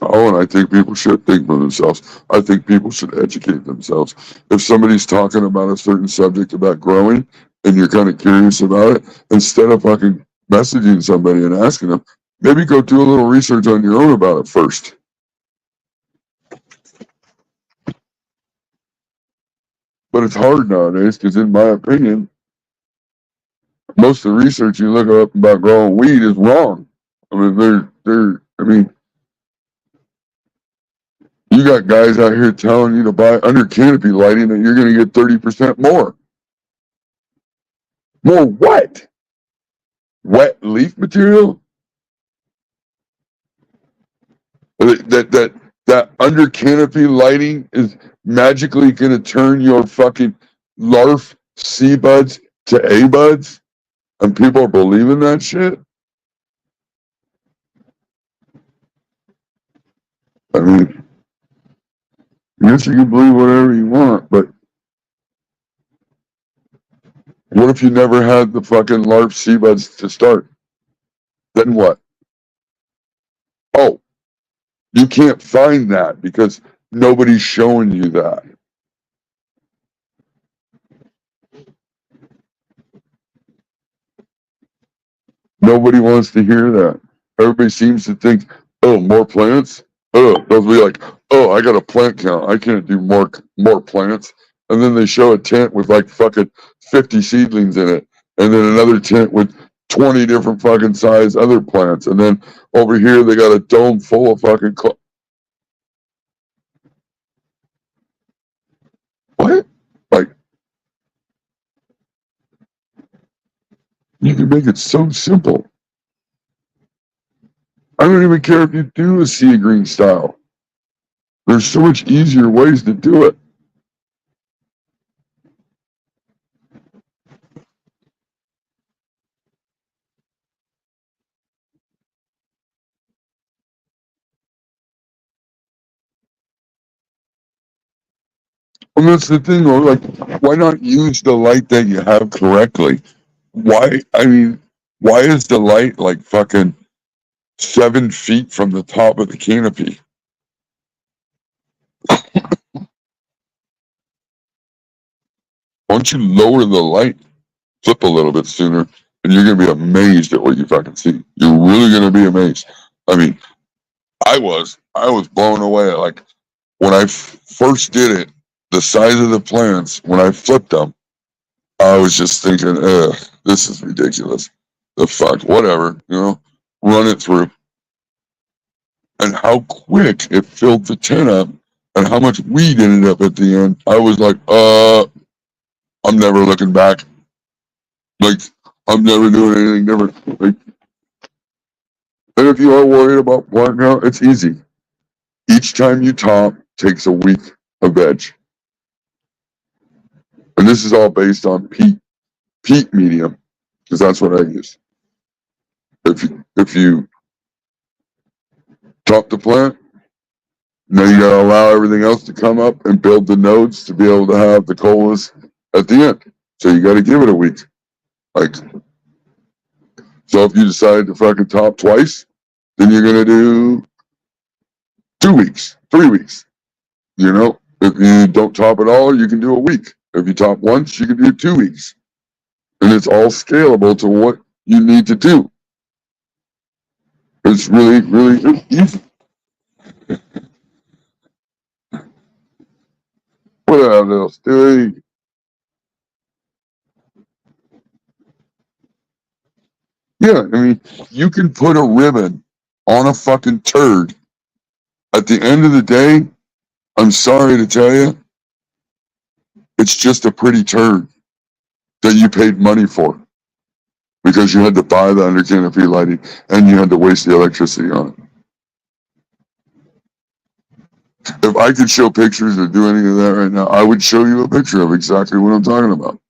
oh, and I think people should think for themselves. I think people should educate themselves. If somebody's talking about a certain subject about growing and you're kind of curious about it, instead of fucking messaging somebody and asking them, maybe go do a little research on your own about it first. But it's hard nowadays because, in my opinion, most of the research you look up about growing weed is wrong. I mean, I mean, you got guys out here telling you to buy under canopy lighting that you're going to get 30% more. More what? Wet leaf material? That under canopy lighting is magically going to turn your fucking larf C buds to A buds, and people are believing that shit. I mean, guess you can believe whatever you want, but what if you never had the fucking LARP seabuds to start? Then what? Oh, you can't find that because nobody's showing you that. Nobody wants to hear that. Everybody seems to think, oh, more plants? Oh, they'll be like, oh, I got a plant count. I can't do more plants. And then they show a tent with like fucking 50 seedlings in it. And then another tent with 20 different fucking size other plants. And then over here, they got a dome full of fucking. What? Like, you can make it so simple. I don't even care if you do a sea green style. There's so much easier ways to do it. And that's the thing, though. Like, why not use the light that you have correctly? Why? I mean, why is the light like fucking 7 feet from the top of the canopy? Why don't you lower the light, flip a little bit sooner, and you're gonna be amazed at what you fucking see. You're really gonna be amazed. I mean, I was blown away. Like when I first did it, the size of the plants when I flipped them, I was just thinking, this is ridiculous. The fuck, whatever, run it through. And how quick it filled the tent up and how much weed ended up at the end. I was like, I'm never looking back. Like, I'm never doing anything different. Like, and if you are worried about plant count, it's easy. Each time you top takes a week of veg. And this is all based on peat medium, because that's what I use. If you top the plant, now you gotta allow everything else to come up and build the nodes to be able to have the colas at the end. So you gotta give it a week. Like, so if you decide to fucking top twice, then you're gonna do 2 weeks, 3 weeks. If you don't top at all, you can do a week. If you top once, you can do 2 weeks. And it's all scalable to what you need to do. It's really, really easy. What else? Yeah, I mean, you can put a ribbon on a fucking turd. At the end of the day, I'm sorry to tell you, it's just a pretty turd that you paid money for because you had to buy the under canopy lighting and you had to waste the electricity on it. If I could show pictures or do any of that right now, I would show you a picture of exactly what I'm talking about.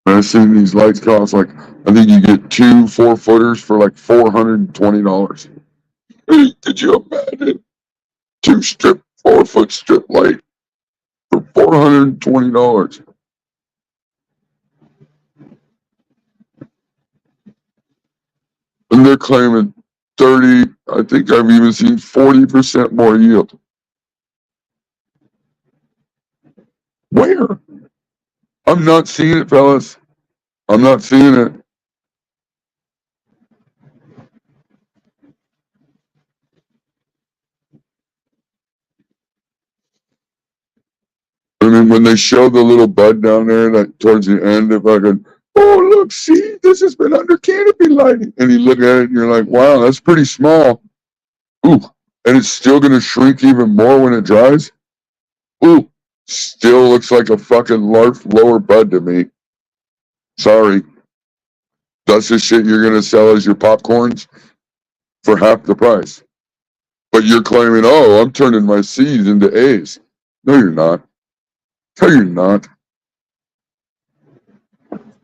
I've seen these lights cost like, I think you get 2 4-footers for like $420. Could you imagine? 4-foot strip light for $420. And they're claiming 30, I think I've even seen 40% more yield. Where? I'm not seeing it, fellas. I'm not seeing it. I mean, when they show the little bud down there, that towards the end, if I could, oh look, see, this has been under canopy lighting, and you look at it and you're like, wow, that's pretty small. Ooh, and it's still gonna shrink even more when it dries. Ooh, still looks like a fucking lower bud to me. Sorry. That's the shit you're gonna sell as your popcorns for half the price. But you're claiming, oh, I'm turning my C's into A's. No, you're not. No, you're not.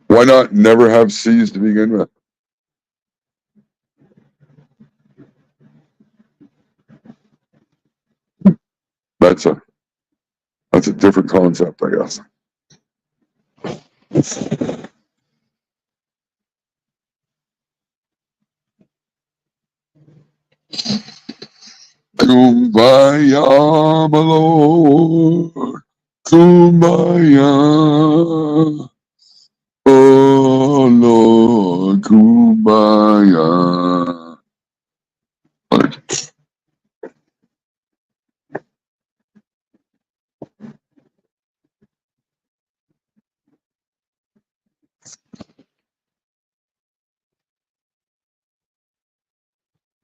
Why not never have C's to begin with? That's a different concept, I guess. Kumbaya, my Lord. Kumbaya. Oh, Lord. Kumbaya.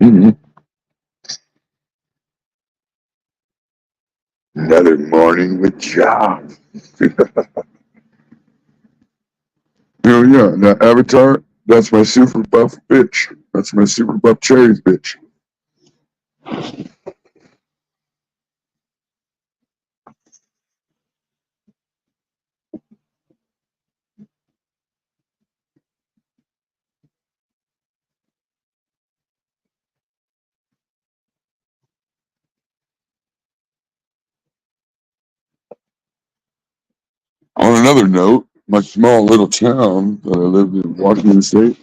Mm-hmm. Another morning with job. Oh yeah, that avatar, that's my super buff bitch. That's my super buff cherries bitch. On another note, my small little town that I lived in Washington State,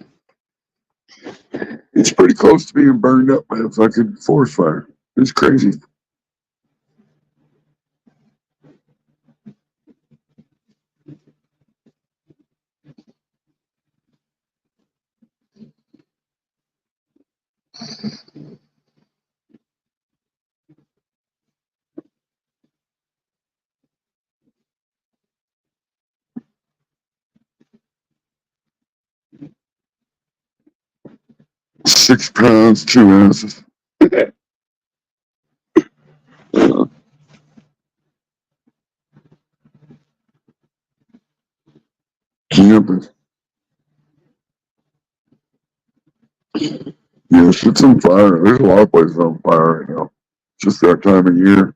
it's pretty close to being burned up by a fucking forest fire. It's crazy. 6 pounds, 2 ounces. Camping. Yeah, shit's on fire. There's a lot of places on fire right now. Just that time of year.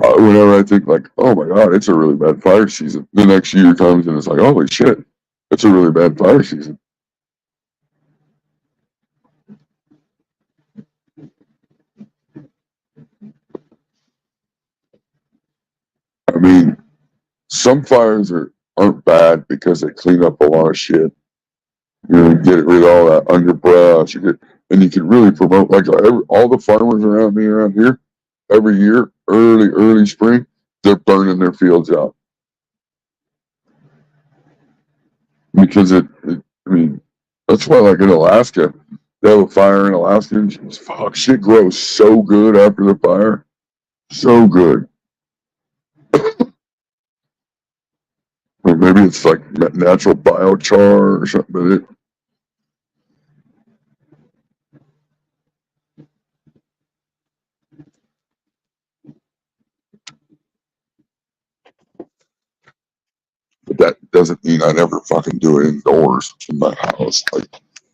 Whenever I think like, oh my god, it's a really bad fire season, the next year comes and it's like, holy shit, it's a really bad fire season. I mean, some fires aren't bad because they clean up a lot of shit. You know, get rid of all that underbrush. And you can really promote like all the farmers around me around here. Every year, early spring, they're burning their fields out because I mean, that's why like in Alaska, they have a fire in Alaska. And fuck, shit grows so good after the fire, so good. Or maybe it's like natural biochar or something. But that doesn't mean I never fucking do it indoors in my house. Like,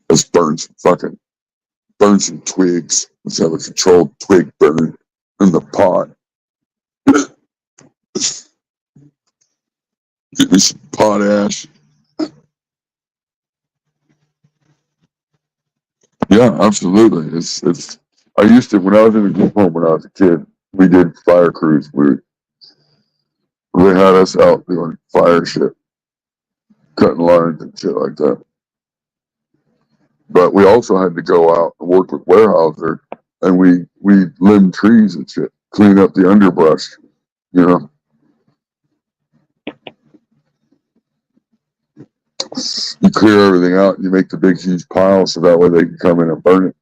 let's burn some twigs. Let's have a controlled twig burn in the pot. Get me some potash. Yeah, absolutely. It's. I used to when I was in a group home when I was a kid. We did fire crews. They had us out doing fire shit, cutting lines and shit like that. But we also had to go out and work with Weyerhaeuser, and we limb trees and shit, clean up the underbrush. You know, you clear everything out, and you make the big huge pile, so that way they can come in and burn it.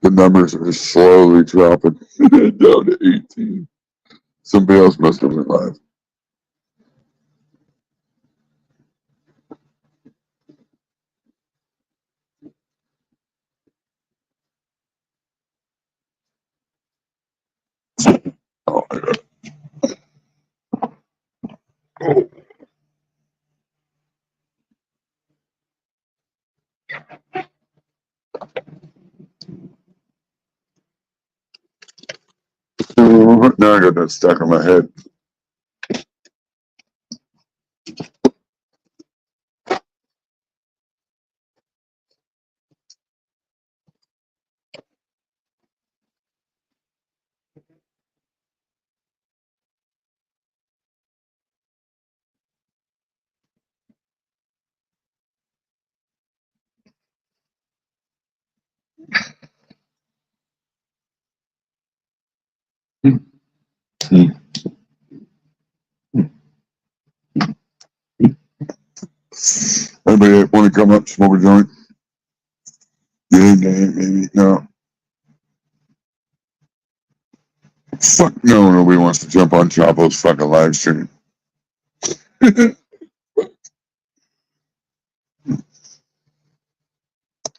The numbers are just slowly dropping down to 18. Somebody else must have went live. Oh, now I got that stuck in my head. Anybody want to come up, smoke a joint? Yeah, maybe. No. Fuck no, nobody wants to jump on Chapo's fucking live stream.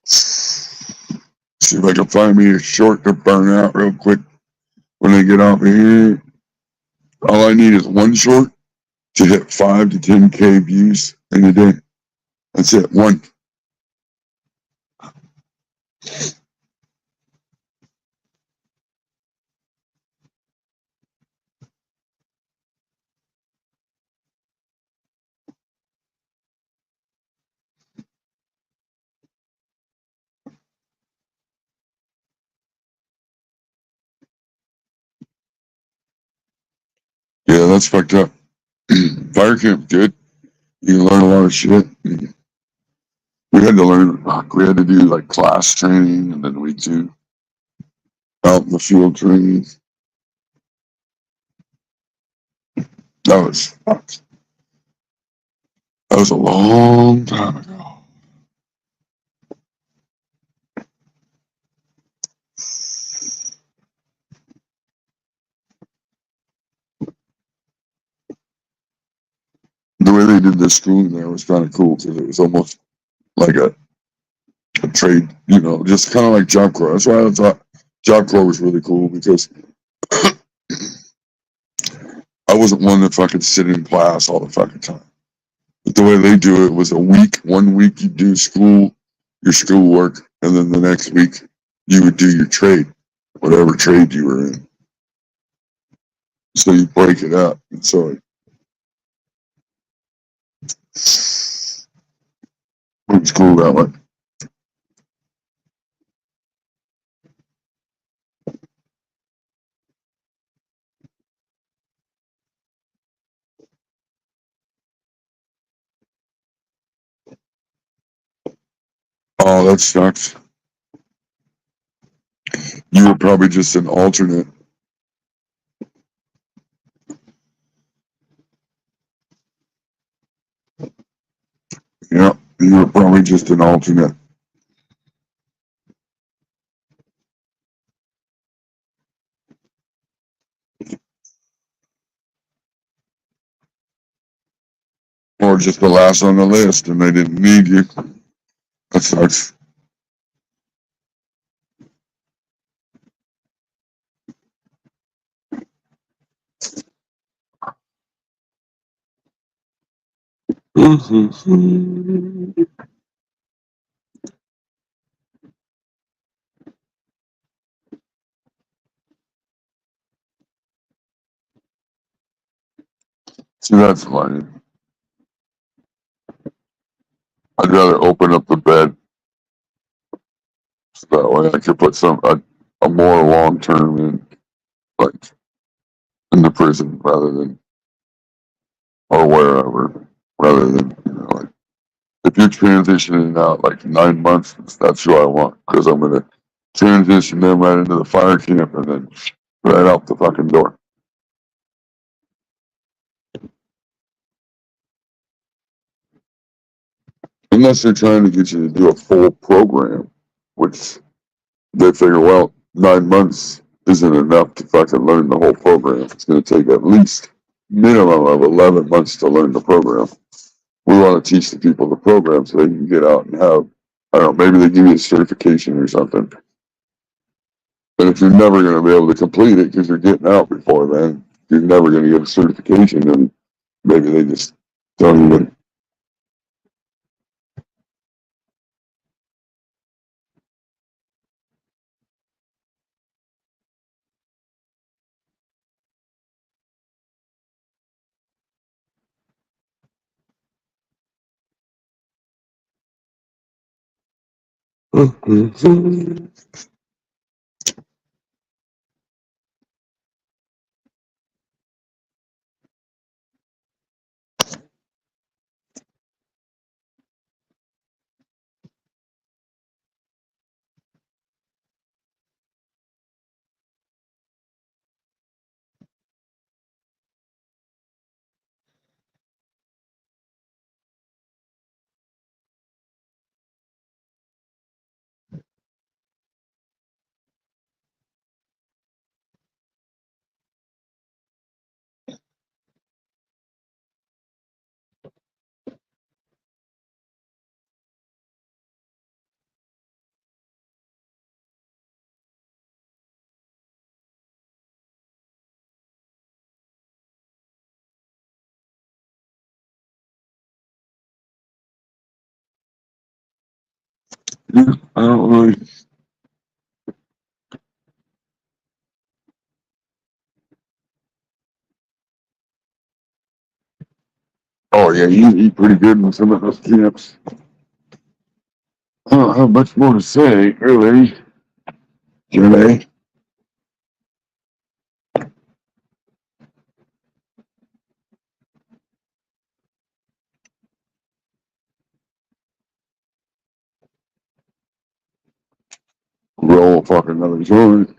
See if I can find me a short to burn out real quick when I get off of here. All I need is one short to hit 5 to 10K views in a day. That's it. One. Yeah, that's fucked up. Fire camp, good. You can learn a lot of shit. We had to learn, we had to do like class training, and then we do out in the field training. That was a long time ago. The way they did the schooling there was kind of cool because it was almost like a trade, just kind of like Job Corps. That's why I thought Job Corps was really cool because I wasn't one to fucking sit in class all the fucking time. But the way they do it was a week. 1 week you do your schoolwork, and then the next week you would do your trade, whatever trade you were in. So you break it up, and so it's cool that way. Oh, that sucks. You were probably just an alternate. Yeah, you were probably just an alternate. Or just the last on the list, and they didn't need you. That sucks. See, that's funny. I'd rather open up the bed so that way I could put a more long term in, like in the prison rather than or wherever, rather than like if you're transitioning out like 9 months, that's who I want because I'm gonna transition them right into the fire camp and then right out the fucking door. Unless they're trying to get you to do a full program, which they figure, well, 9 months isn't enough to fucking learn the whole program. It's going to take at least minimum of 11 months to learn the program. We want to teach the people the program so they can get out and have, I don't know, maybe they give you a certification or something. And if you're never going to be able to complete it because you're getting out before then, you're never going to get a certification, and maybe they just don't even. Yeah, I don't really. Oh yeah, you eat pretty good in some of those camps. I don't have much more to say, really. Janae, roll fucking another joint.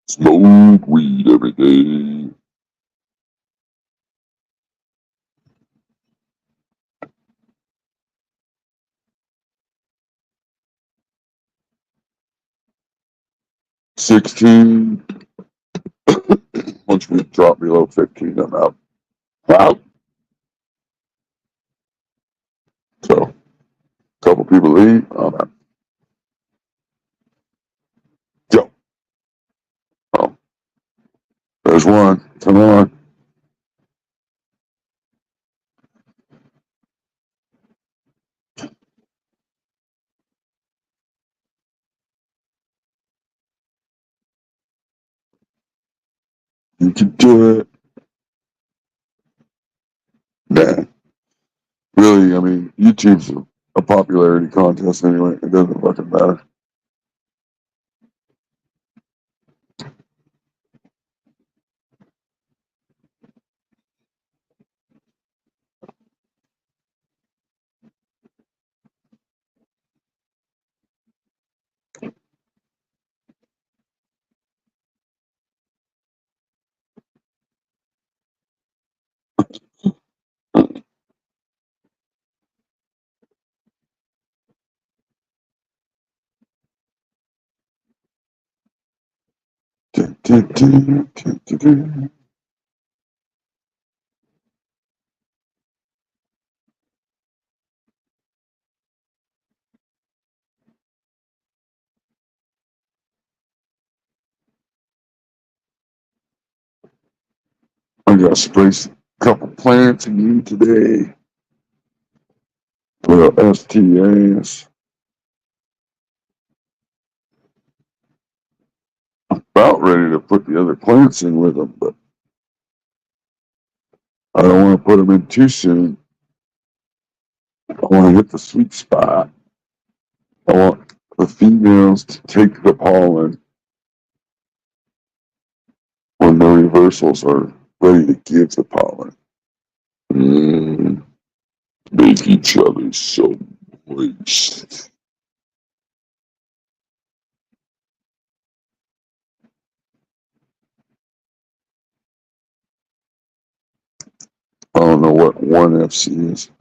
Smoke weed every day. $16. Once we drop below 15, I'm out. Out. So, a couple people leave. I'm out. Go. Oh, there's one. Come on. You can do it. Nah. Really, I mean, YouTube's a popularity contest anyway. It doesn't fucking matter. I got to spray a couple plants again today for the STAs. About ready to put the other plants in with them, but I don't want to put them in too soon. I want to hit the sweet spot. I want the females to take the pollen when the reversals are ready to give the pollen. Mm, make each other so moist. don't know what 1FC is.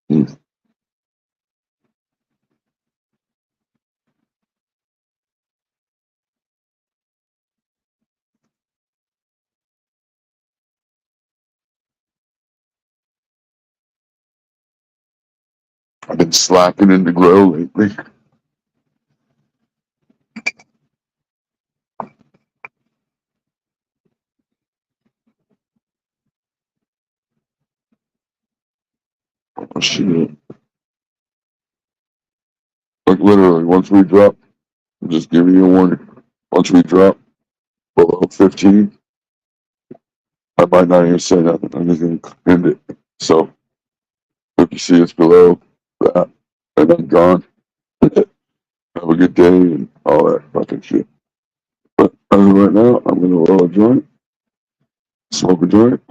Hmm. I've been slacking into grow lately. Oh, shit. Like literally, once we drop, I'm just giving you a warning. Once we drop below 15, I might not even say nothing. I'm just going to end it. So if you see us below that, and I'm gone, have a good day and all that fucking shit. But as of right now, I'm going to roll a joint, smoke a joint,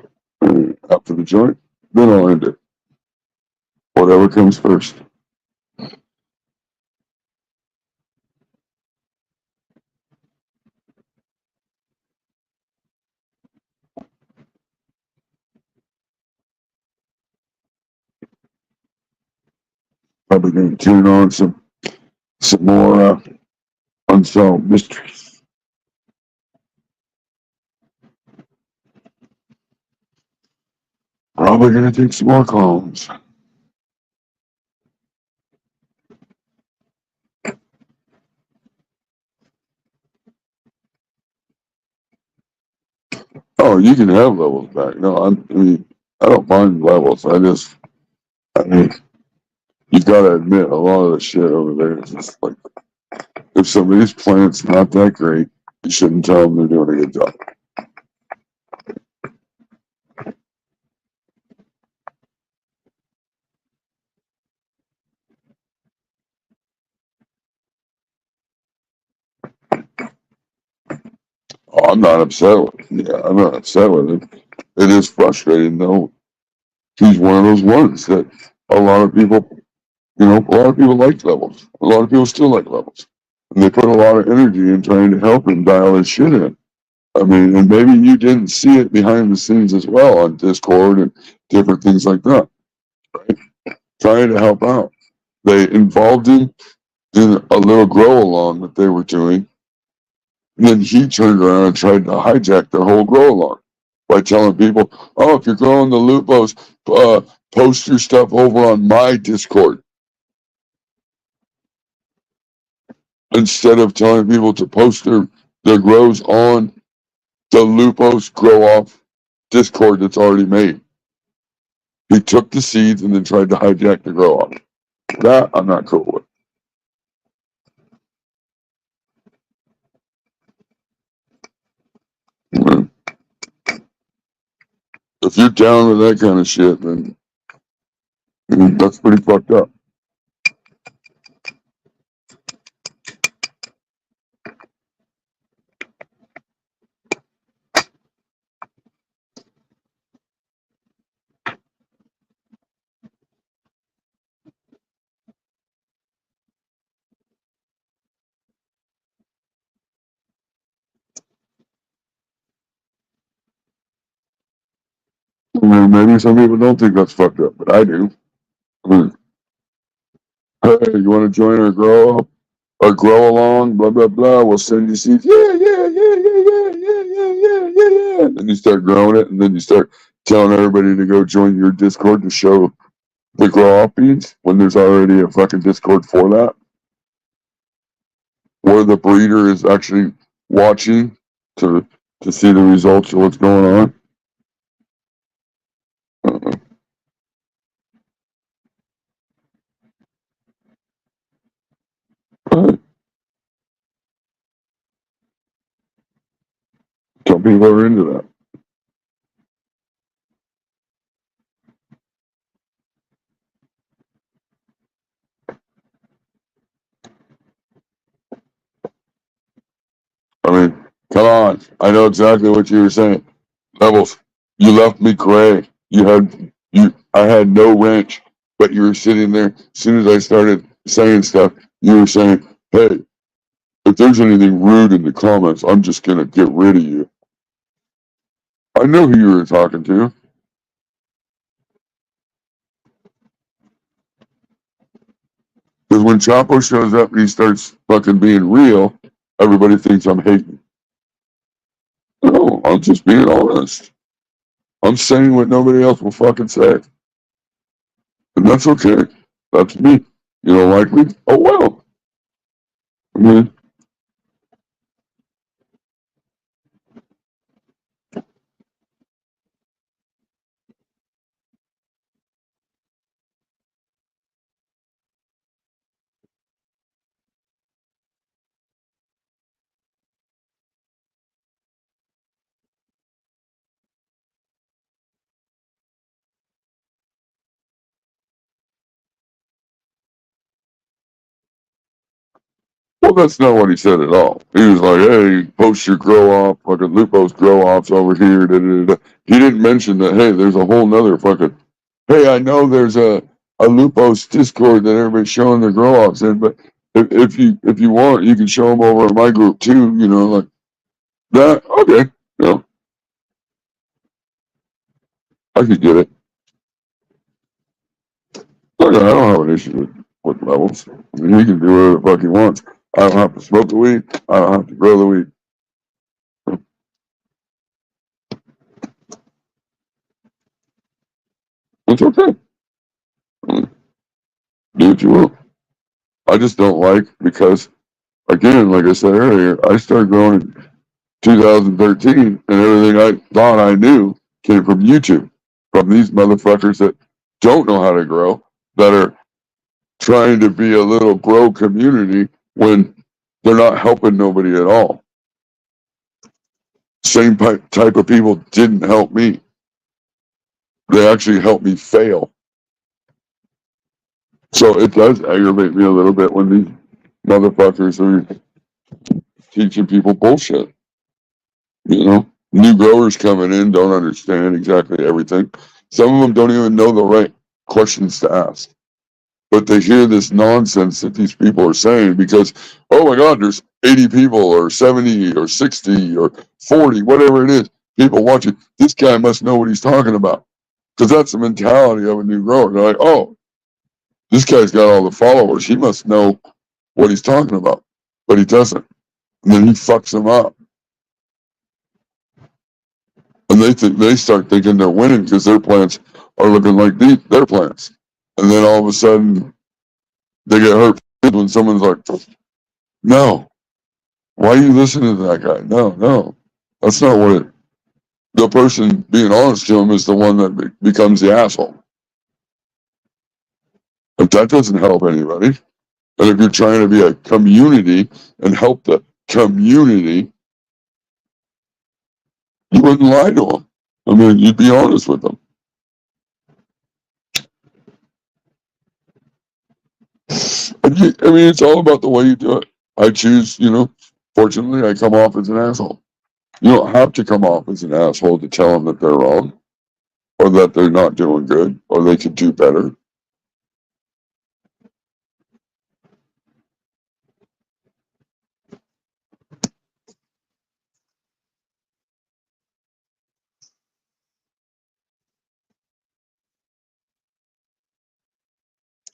and after the joint, then I'll end it. Whatever comes first. Probably going to tune on some more unsolved mysteries. Probably going to take some more clones. Oh, you can have levels back. No, I mean, I don't mind levels. I mean, you gotta admit, a lot of the shit over there is just like, if somebody's plant's not that great, you shouldn't tell them they're doing a good job. Oh, I'm not upset with it. Yeah, I'm not upset with it. It is frustrating though. He's one of those ones that a lot of people, a lot of people like levels. A lot of people still like levels. And they put a lot of energy in trying to help him dial his shit in. I mean, and maybe you didn't see it behind the scenes as well on Discord and different things like that, right? Trying to help out. They involved him in a little grow along that they were doing. And then he turned around and tried to hijack their whole grow along by telling people, oh, if you're growing the lupos, post your stuff over on my Discord. Instead of telling people to post their grows on the lupos grow off Discord that's already made. He took the seeds and then tried to hijack the grow off. That I'm not cool with. If you're down with that kind of shit, then that's pretty fucked up. I mean, maybe some people don't think that's fucked up, but I do. I mean, hey, you want to join our grow up? Or grow along, blah blah blah. We'll send you seeds. Yeah, yeah, yeah, yeah, yeah, yeah, yeah, yeah, yeah, yeah. And you start growing it, and then you start telling everybody to go join your Discord to show the grow off beans when there's already a fucking Discord for that, where the breeder is actually watching to see the results of what's going on. Uh, some people are into that. I mean, come on. I know exactly what you were saying. Levels. You left me gray. I had no wrench, but you were sitting there. As soon as I started saying stuff, you were saying, Hey, if there's anything rude in the comments, I'm just gonna get rid of you. I know who you were talking to. Because when Chapo shows up and he starts fucking being real, everybody thinks I'm hating. No, I'm just being honest. I'm saying what nobody else will fucking say. And that's okay. That's me. You don't like me? Oh well. I mean, well, that's not what he said at all. He was like, hey, post your grow off, fucking Lupo's grow offs over here. Da, da, da. He didn't mention that, hey, there's a whole nother fucking, hey, I know there's a Lupo's Discord that everybody's showing their grow offs in, but if you want, you can show them over in my group too, like that. Okay. I could get it. Okay, I don't have an issue with levels. I mean, he can do whatever the fuck he wants. I don't have to smoke the weed. I don't have to grow the weed. It's okay. I mean, do what you will. I just don't like because, again, like I said earlier, I started growing in 2013, and everything I thought I knew came from YouTube, from these motherfuckers that don't know how to grow, that are trying to be a little grow community when they're not helping nobody at all. Same type of people didn't help me. They actually helped me fail. So it does aggravate me a little bit when these motherfuckers are teaching people bullshit. New growers coming in don't understand exactly everything. Some of them don't even know the right questions to ask. But they hear this nonsense that these people are saying because, oh my God, there's 80 people or 70 or 60 or 40, whatever it is, people watching. This guy must know what he's talking about. Because that's the mentality of a new grower. They're like, oh, this guy's got all the followers. He must know what he's talking about. But he doesn't. And then he fucks them up. And they start thinking they're winning because their plants are looking like their plants. And then all of a sudden they get hurt when someone's like, no, why are you listening to that guy? No, no. That's not what it the person being honest to him is the one that becomes the asshole. But that doesn't help anybody. And if you're trying to be a community and help the community, you wouldn't lie to them. I mean, you'd be honest with them. I mean, it's all about the way you do it. I choose, fortunately, I come off as an asshole. You don't have to come off as an asshole to tell them that they're wrong or that they're not doing good or they could do better.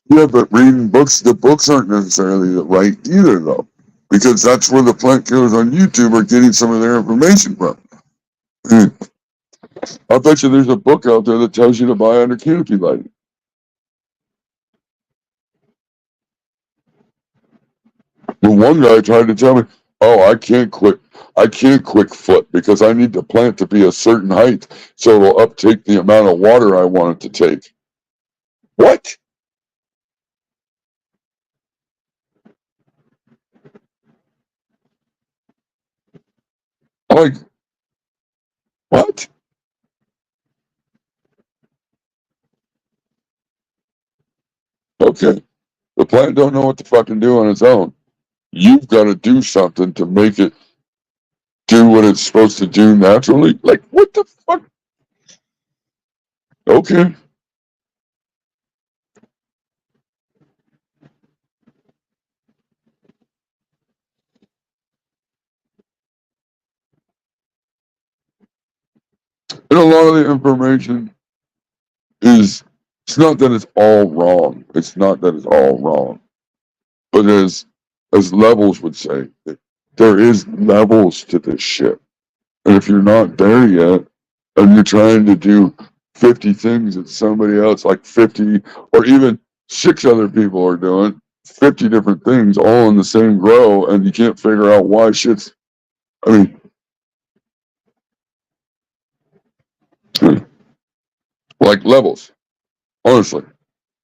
Yeah, but reading books, the books aren't necessarily right either, though, because that's where the plant killers on YouTube are getting some of their information from. I bet you there's a book out there that tells you to buy under canopy lighting. The one guy tried to tell me, "Oh, I can't quick foot because I need the plant to be a certain height so it'll uptake the amount of water I want it to take." What? I'm like, what? Okay, the plant don't know what to fucking do on its own. You've got to do something to make it do what it's supposed to do naturally. Like, what the fuck? Okay. And a lot of the information is, it's not that it's all wrong. It's not that it's all wrong. But as Levels would say, there is levels to this shit. And if you're not there yet, and you're trying to do 50 things that somebody else, like 50 or even 6 other people are doing, 50 different things all in the same grow, and you can't figure out why shit's, I mean, like Levels. Honestly,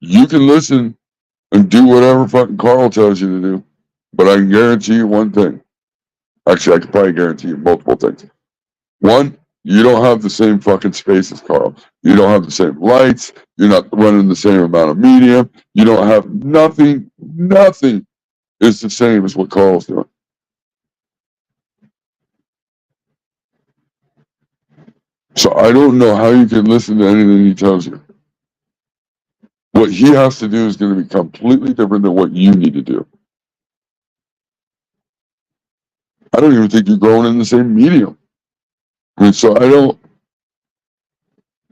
you can listen and do whatever fucking Carl tells you to do, but I can guarantee you one thing. Actually, I can probably guarantee you multiple things. One, you don't have the same fucking space as Carl. You don't have the same lights. You're not running the same amount of medium. You don't have nothing. Nothing is the same as what Carl's doing. So I don't know how you can listen to anything he tells you. What he has to do is going to be completely different than what you need to do. I don't even think you're growing in the same medium. I mean, so I don't,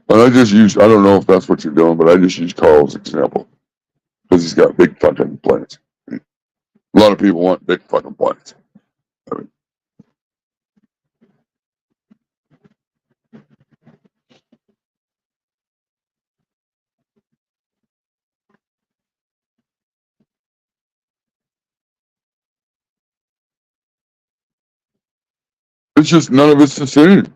and I just use, I don't know if that's what you're doing, but I just use Carl's example because he's got big fucking plants. A lot of people want big fucking plants. I mean, it's just none of it's the same.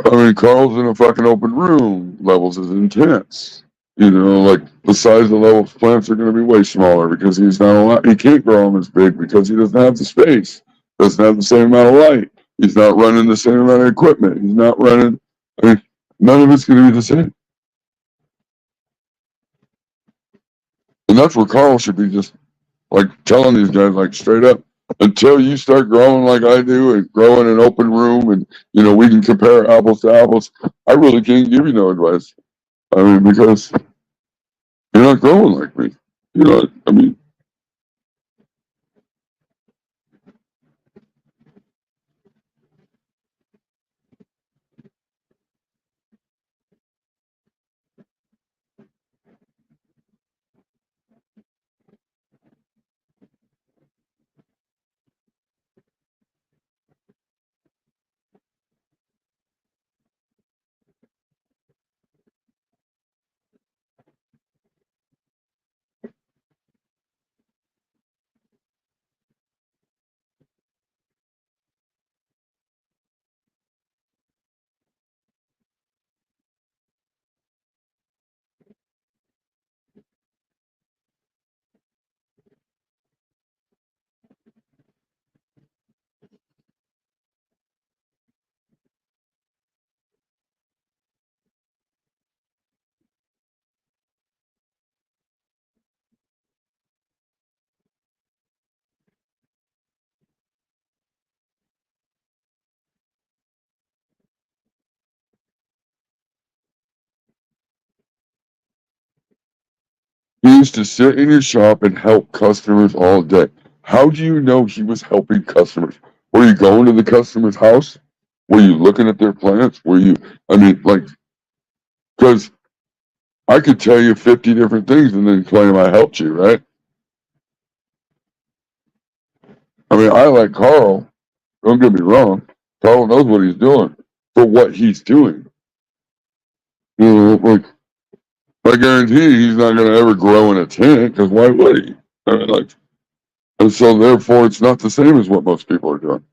I mean, Carl's in a fucking open room. Levels is intense. You know, like the size of Levels plants are going to be way smaller because he's not allowed. He can't grow them as big because he doesn't have the space. Doesn't have the same amount of light. He's not running the same amount of equipment. He's not running. I mean, none of it's going to be the same. And that's where Carl should be just like telling these guys like straight up, until you start growing like I do and grow in an open room and you know we can compare apples to apples, I really can't give you no advice. I mean, because you're not growing like me. You know, I mean, he used to sit in your shop and help customers all day. How do you know he was helping customers? Were you going to the customer's house? Were you looking at their plants? Were you, I mean, like, because I could tell you 50 different things and then claim I helped you, right? I mean, I like Carl. Don't get me wrong. Carl knows what he's doing for what he's doing. You know, like, I guarantee he's not going to ever grow in a tent because why would he? I mean, like, and so therefore it's not the same as what most people are doing.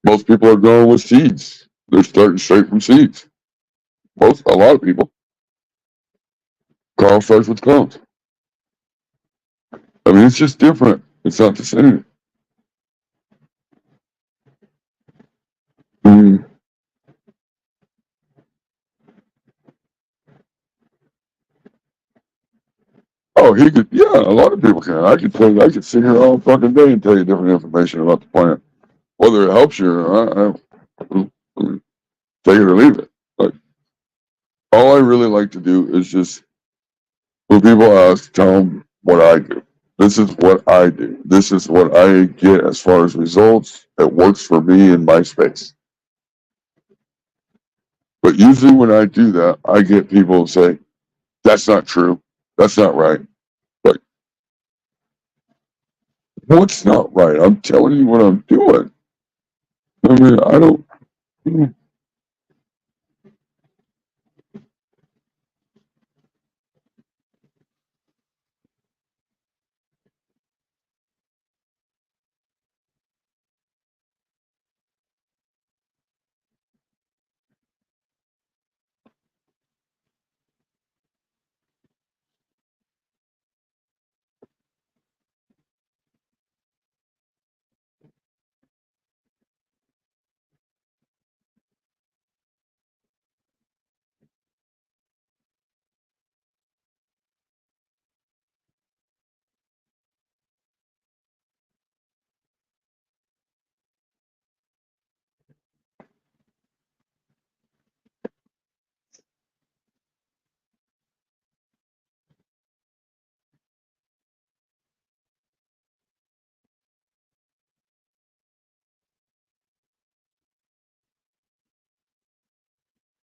Most people are growing with seeds. They're starting straight from seeds. A lot of people. Carl starts with clones. I mean, it's just different. It's not the same. Mm. Oh, he could. Yeah, a lot of people can. I could tell you. I could sit here all fucking day and tell you different information about the plant, whether it helps you or not. I mean, take it or leave it. Like all I really like to do is just When people ask, tell them what I do. This is what I do. This is what I get as far as results. It works for me in my space. But usually when I do that, I get people say, that's not true. That's not right. Like, what's not right? I'm telling you what I'm doing. I mean, I don't.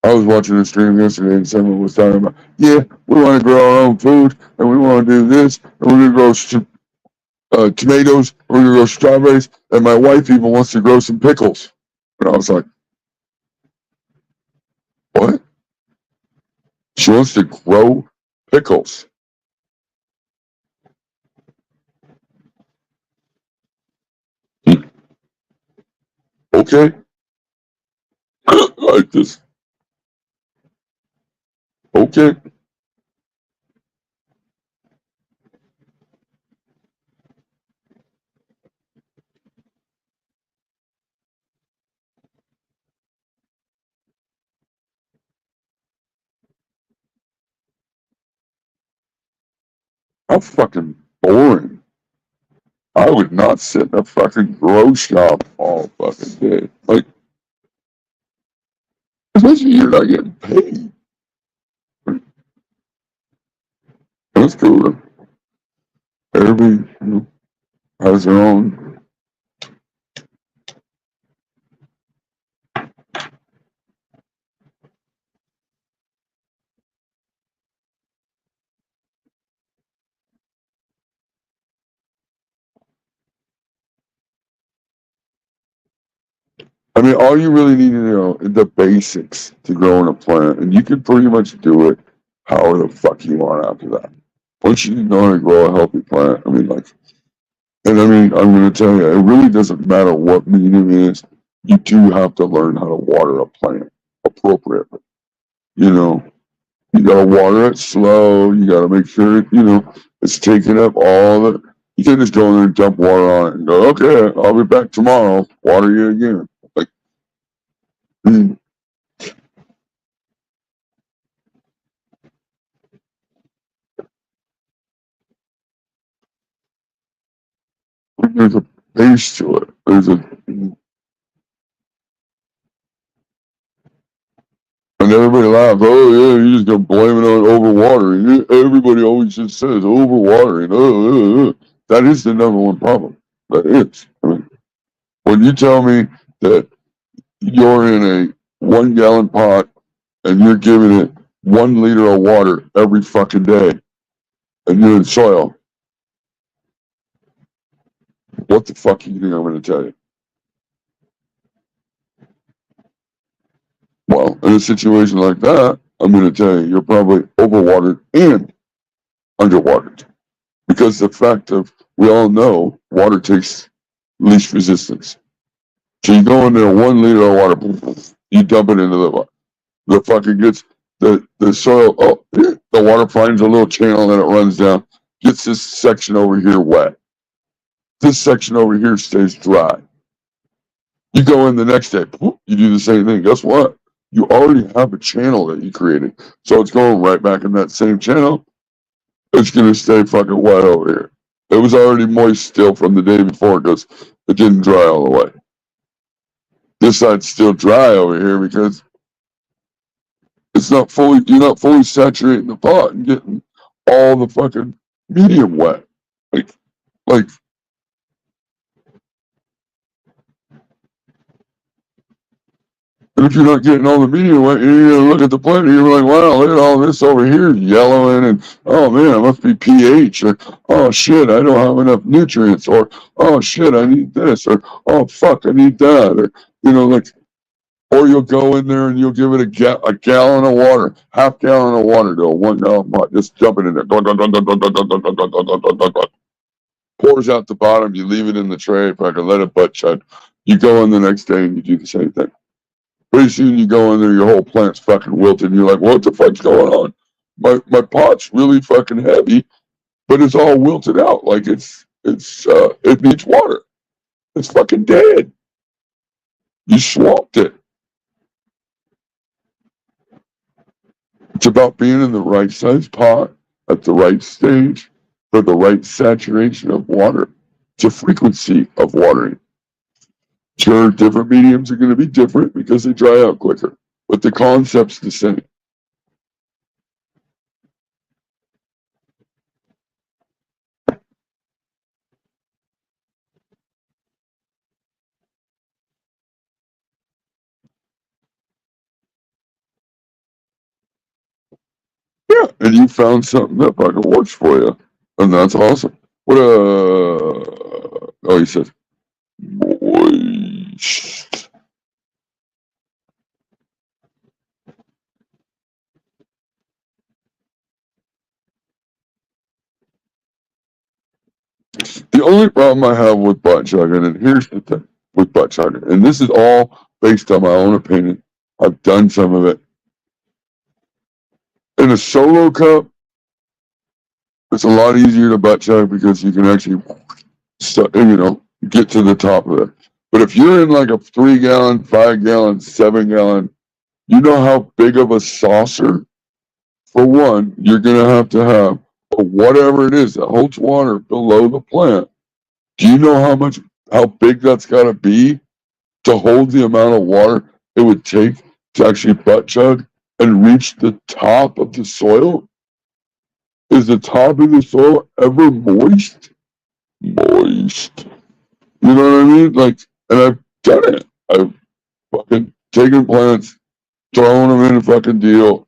I was watching a stream yesterday and someone was talking about, yeah, we want to grow our own food and we want to do this and we're going to grow tomatoes, we're going to grow strawberries, and my wife even wants to grow some pickles. And I was like, what? She wants to grow pickles. Okay. I just, okay. How fucking boring. I would not sit in a fucking grow shop all fucking day. Like, especially you're not getting paid. That's cool. Everybody, has their own. I mean, all you really need to know is the basics to growing a plant, and you can pretty much do it however the fuck you want after that. Once you know how to grow a healthy plant, I mean, like, and I mean, I'm going to tell you, it really doesn't matter what medium it is. You do have to learn how to water a plant appropriately. You know, you got to water it slow. You got to make sure, it's taking up all the. You can't just go in there and dump water on it and go, okay, I'll be back tomorrow, water you again. Like, mm, there's a base to it. And everybody laughs. Oh yeah, you just gonna blame it on overwatering. Everybody always just says overwatering. That is the number one problem. That is. I mean, when you tell me that you're in a 1 gallon pot and you're giving it 1 liter of water every fucking day, and you're in soil, what the fuck do you think I'm gonna tell you? Well, in a situation like that, I'm gonna tell you you're probably overwatered and underwatered. Because the fact of we all know water takes least resistance. So you go in there 1 liter of water, you dump it into the fucking gets the soil. Oh, the water finds a little channel and it runs down. Gets this section over here wet. This section over here stays dry. You go in the next day, you do the same thing. Guess what? You already have a channel that you created, so it's going right back in that same channel. It's gonna stay fucking wet over here. It was already moist still from the day before because it didn't dry all the way. This side's still dry over here because it's not fully. You're not fully saturating the pot and getting all the fucking medium wet. Like, and if you're not getting all the medium wet, you're gonna look at the plant and you're like, wow, look at all this over here yellowing, and oh man, it must be pH, or oh shit, I don't have enough nutrients, or oh shit, I need this, or oh fuck, I need that, or like, or you'll go in there and you'll give it a gallon of water, half gallon of water to a 1 gallon pot, just dump it in there, pours out the bottom, you leave it in the tray, fucking let it butt chug. You go in the next day and you do the same thing. Pretty soon you go in there, your whole plant's fucking wilted, and you're like, what the fuck's going on? My pot's really fucking heavy, but it's all wilted out. Like it needs water. It's fucking dead. You swamped it. It's about being in the right size pot at the right stage for the right saturation of water. It's a frequency of watering. Sure, different mediums are going to be different because they dry out quicker, but the concept's the same. Yeah, and you found something that fucking works for you, and that's awesome. What oh, he says moist. The only problem I have with butt chugging, and here's the thing with butt chugging, and this is all based on my own opinion. I've done some of it. In a solo cup, it's a lot easier to butt chug because you can actually, get to the top of it. But if you're in like a 3 gallon, 5 gallon, 7 gallon, you know how big of a saucer. For one, you're going to have whatever it is that holds water below the plant. Do you know how big that's got to be to hold the amount of water it would take to actually butt chug and reach the top of the soil? Is the top of the soil ever moist? Moist. You know what I mean? Like, and I've done it. I've fucking taken plants, thrown them in a fucking deal,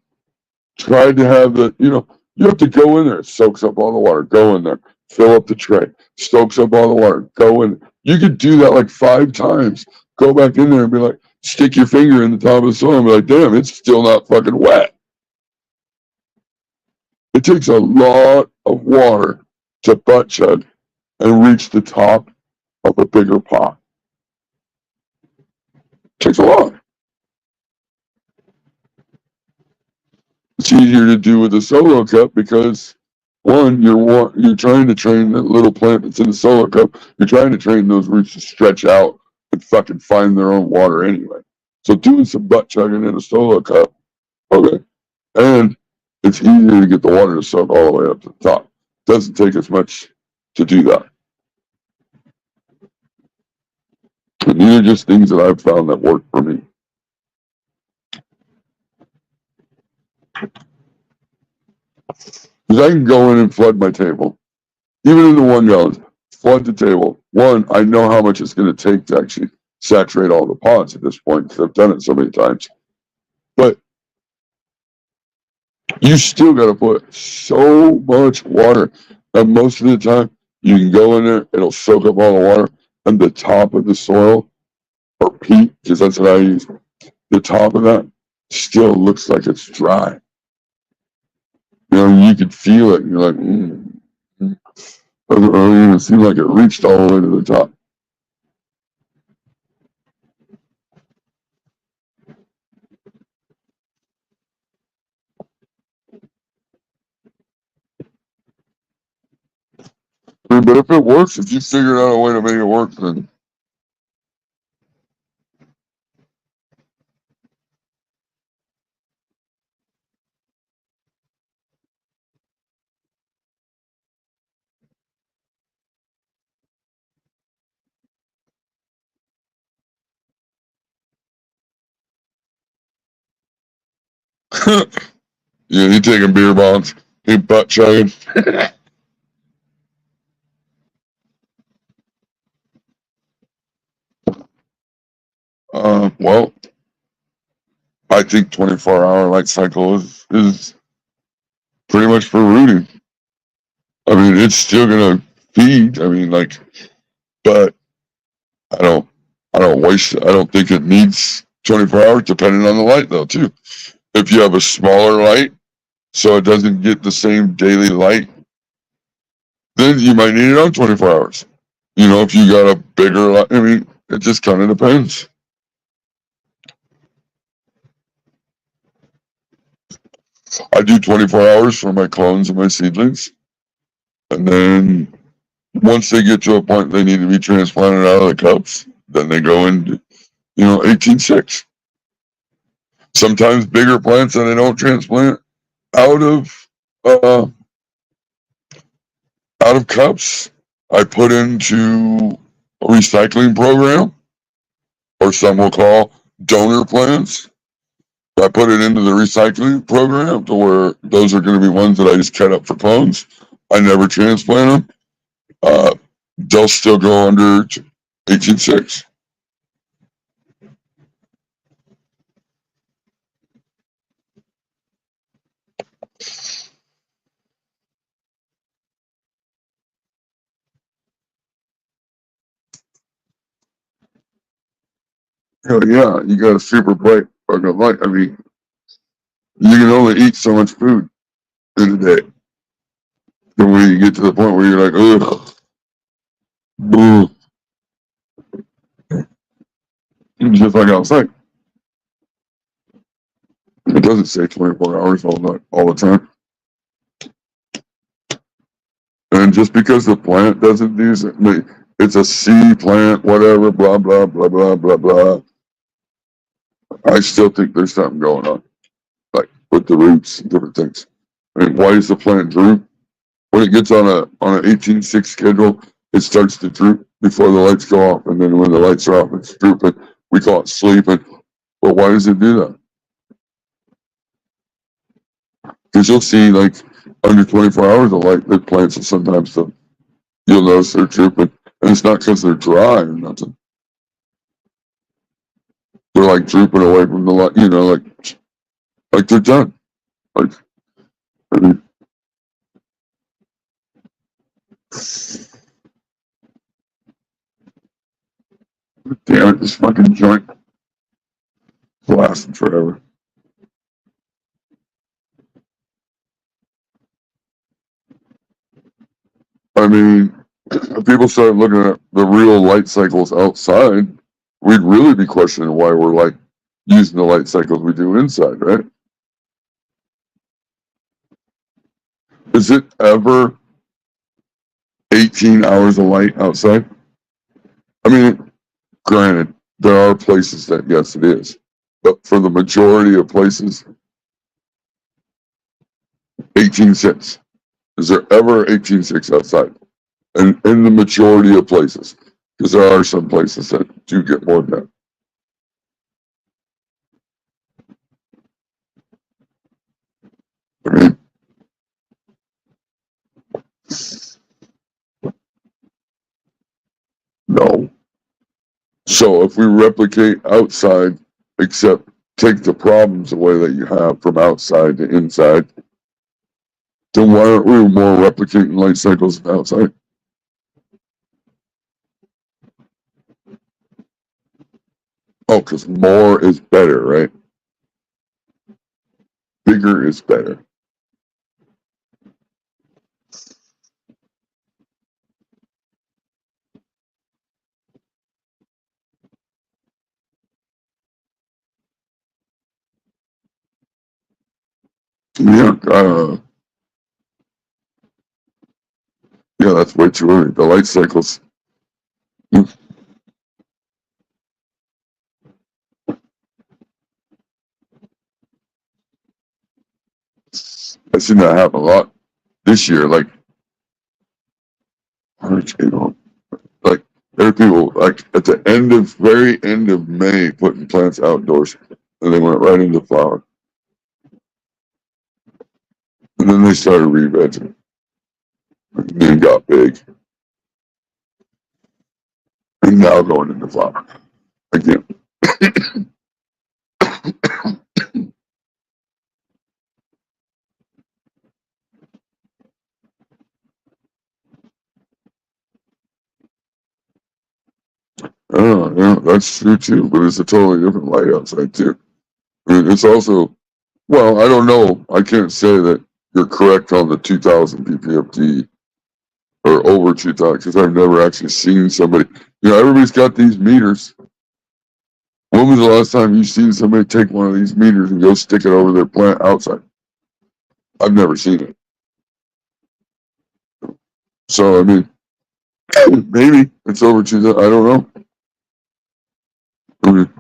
tried to have you have to go in there. It soaks up all the water. Go in there. Fill up the tray. Soaks up all the water. Go in. You could do that like 5 times. Go back in there and be like, stick your finger in the top of the soil and be like, damn, it's still not fucking wet. It takes a lot of water to butt chug and reach the top of a bigger pot. It takes a lot. It's easier to do with a solo cup because one, you're trying to train that little plant that's in the solo cup. You're trying to train those roots to stretch out and fucking find their own water anyway. So doing some butt chugging in a solo cup, okay, and it's easier to get the water to soak all the way up to the top. Doesn't take as much to do that. And these are just things that I've found that work for me. Because I can go in and flood my table, even in the 1 gallons, flood the table. One, I know how much it's going to take to actually saturate all the pots at this point because I've done it so many times. But you still got to put so much water. And most of the time, you can go in there, it'll soak up all the water, and the top of the soil, or peat, because that's what I use, the top of that still looks like it's dry. You could feel it. And you're like, It doesn't even seem like it reached all the way to the top. But if it works, if you figured out a way to make it work, then yeah, you taking beer bonds. Hey, butt chugging. Well, I think 24-hour light cycle is pretty much for rooting. I mean, it's still gonna feed. I mean, like, but I don't, I don't waste. I don't think it needs 24 hours, depending on the light, though. Too, if you have a smaller light, so it doesn't get the same daily light, then you might need it on 24 hours. You know, if you got a bigger light, I mean, it just kind of depends. I do 24 hours for my clones and my seedlings, and then once they get to a point they need to be transplanted out of the cups, then they go into 18.6. Sometimes bigger plants that they don't transplant out of uh, out of cups, I put into a recycling program, or some will call donor plants. I put it into the recycling program to where those are going to be ones that I just cut up for clones. I never transplant them. They'll still go under 18.6. Yeah, you got a super bright fucking light. I mean, you can only eat so much food in a day. And when you get to the point where you're like, ugh, boo, just like outside. It doesn't say 24 hours all the time. And just because the plant doesn't use it, it's a C plant, whatever, blah, blah, blah, blah, blah, blah. I still think there's something going on, like with the roots and different things. I mean, why does the plant droop? When it gets on an 18.6 schedule, it starts to droop before the lights go off. And then when the lights are off, it's drooping. We call it sleeping. But why does it do that? Because you'll see, like, under 24 hours of light, the plants will sometimes, you'll notice they're drooping. And it's not because they're dry or nothing. They're like drooping away from the light, like they're done. Like, I mean, damn it, this fucking joint is lasting forever. I mean, if people started looking at the real light cycles outside, we'd really be questioning why we're like using the light cycles we do inside, right? Is it ever 18 hours of light outside? I mean, granted, there are places that, yes, it is. But for the majority of places, 18.6. Is there ever 18.6 outside? And in the majority of places, because there are some places that do get more than that. I mean, no. So if we replicate outside, except take the problems away that you have from outside to inside, then why aren't we more replicating light cycles than outside? Oh, because more is better, right? Bigger is better. Yeah, yeah, that's way too early. The light cycles. I've seen that happen a lot this year. Like, like there are people like at the very end of May putting plants outdoors, and they went right into flower. And then they started re-vegging. And then got big. And now going into flower again. Oh, yeah, that's true too, but it's a totally different light outside too. I mean, it's also, well, I don't know. I can't say that you're correct on the 2000 ppmt or over 2000 because I've never actually seen somebody. Everybody's got these meters. When was the last time you seen somebody take one of these meters and go stick it over their plant outside? I've never seen it. So, I mean, maybe it's over 2000. I don't know. I mean,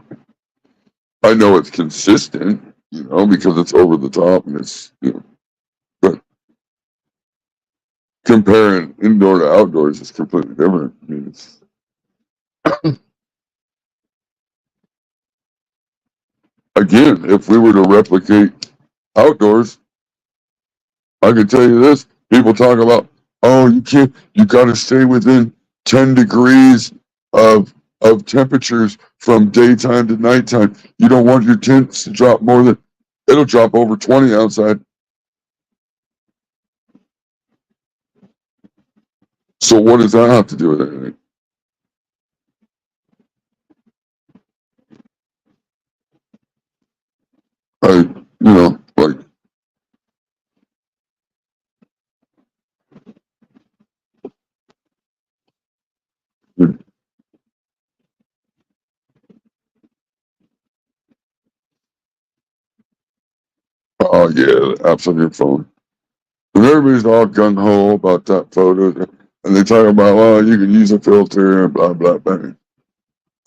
I know it's consistent, because it's over the top and it's, but comparing indoor to outdoors is completely different. I mean, again, if we were to replicate outdoors, I can tell you this: people talk about, oh, you got to stay within 10 degrees of temperatures from daytime to nighttime. You don't want your temps to drop more than it'll drop over 20 outside. So what does that have to do with anything? Like, oh yeah, the apps on your phone. And everybody's all gung ho about that photo, and they talk about, well, you can use a filter and blah blah blah.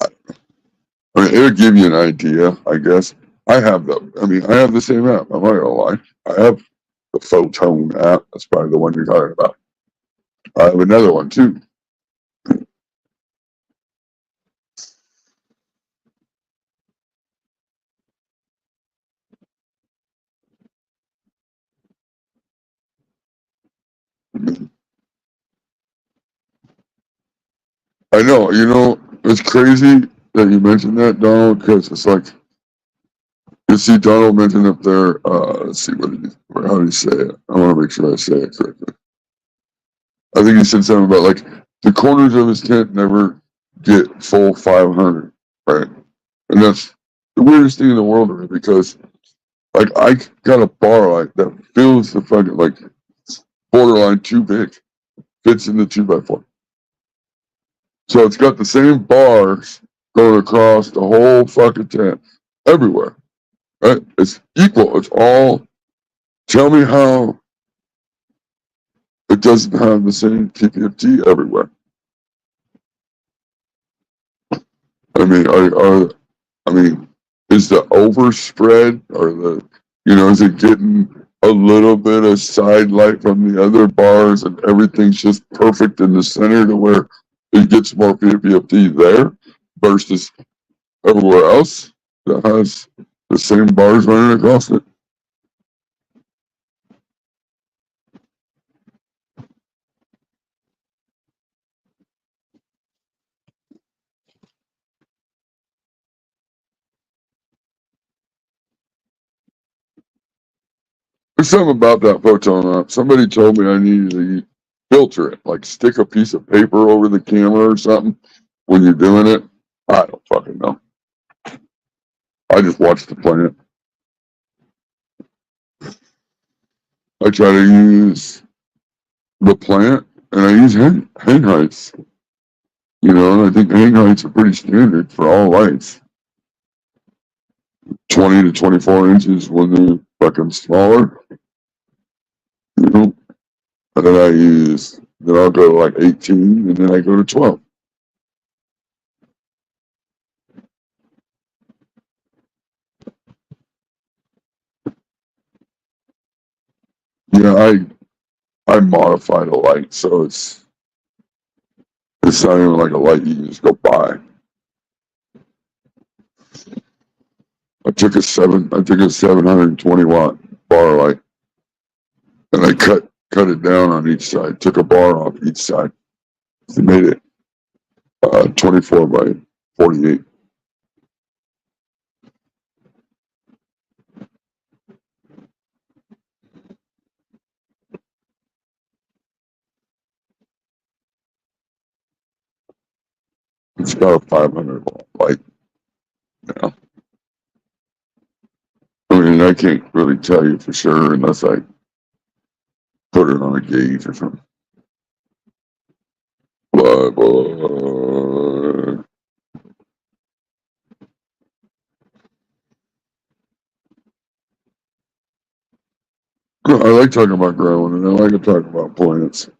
I mean, it'll give you an idea, I guess. I have the same app. I'm not gonna lie. I have the Photone app. That's probably the one you're talking about. I have another one too. I know. It's crazy that you mentioned that, Donald, because it's like you see Donald mentioned up there. Let's see how do you say it? I want to make sure I say it correctly. I think he said something about like the corners of his tent never get full 500, right? And that's the weirdest thing in the world to me because like I got a bar light that fills the fucking like borderline too big, fits in the 2x4. So it's got the same bars going across the whole fucking tent everywhere, right? It's equal. It's all. Tell me how it doesn't have the same TPFT everywhere. I mean, I mean, is the overspread or is it getting a little bit of side light from the other bars and everything's just perfect in the center to where it gets more PPFT there versus everywhere else that has the same bars running across it? There's something about that photon app. Somebody told me I needed to filter it, like stick a piece of paper over the camera or something when you're doing it. I don't fucking know. I just watch the plant. I try to use the plant and I use hang heights. And I think hang heights are pretty standard for all lights. 20 to 24 inches when they're fucking smaller. You know, and then I'll go to like 18 and then I go to 12. Yeah, I modified a light so it's not even like a light you can just go buy. I took a 720 watt bar light and I cut it down on each side. Took a bar off each side. They made it 24 by 48. It's got a 500 watt light. Yeah. I mean, I can't really tell you for sure unless I put it on a gauge or something. But I like talking about growing, and I like to talk about plants.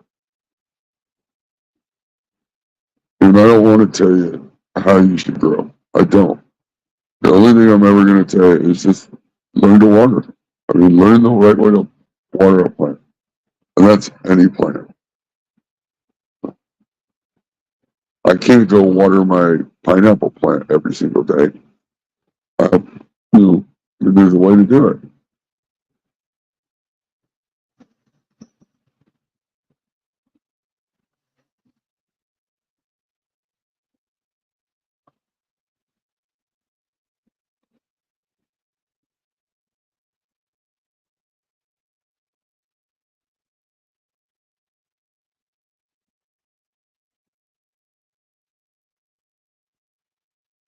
And I don't want to tell you how you should grow. I don't. The only thing I'm ever going to tell you is just learn to water. I mean, learn the right way to water a plant. And that's any plant. I can't go water my pineapple plant every single day. Uh, you know, there's a way to do it.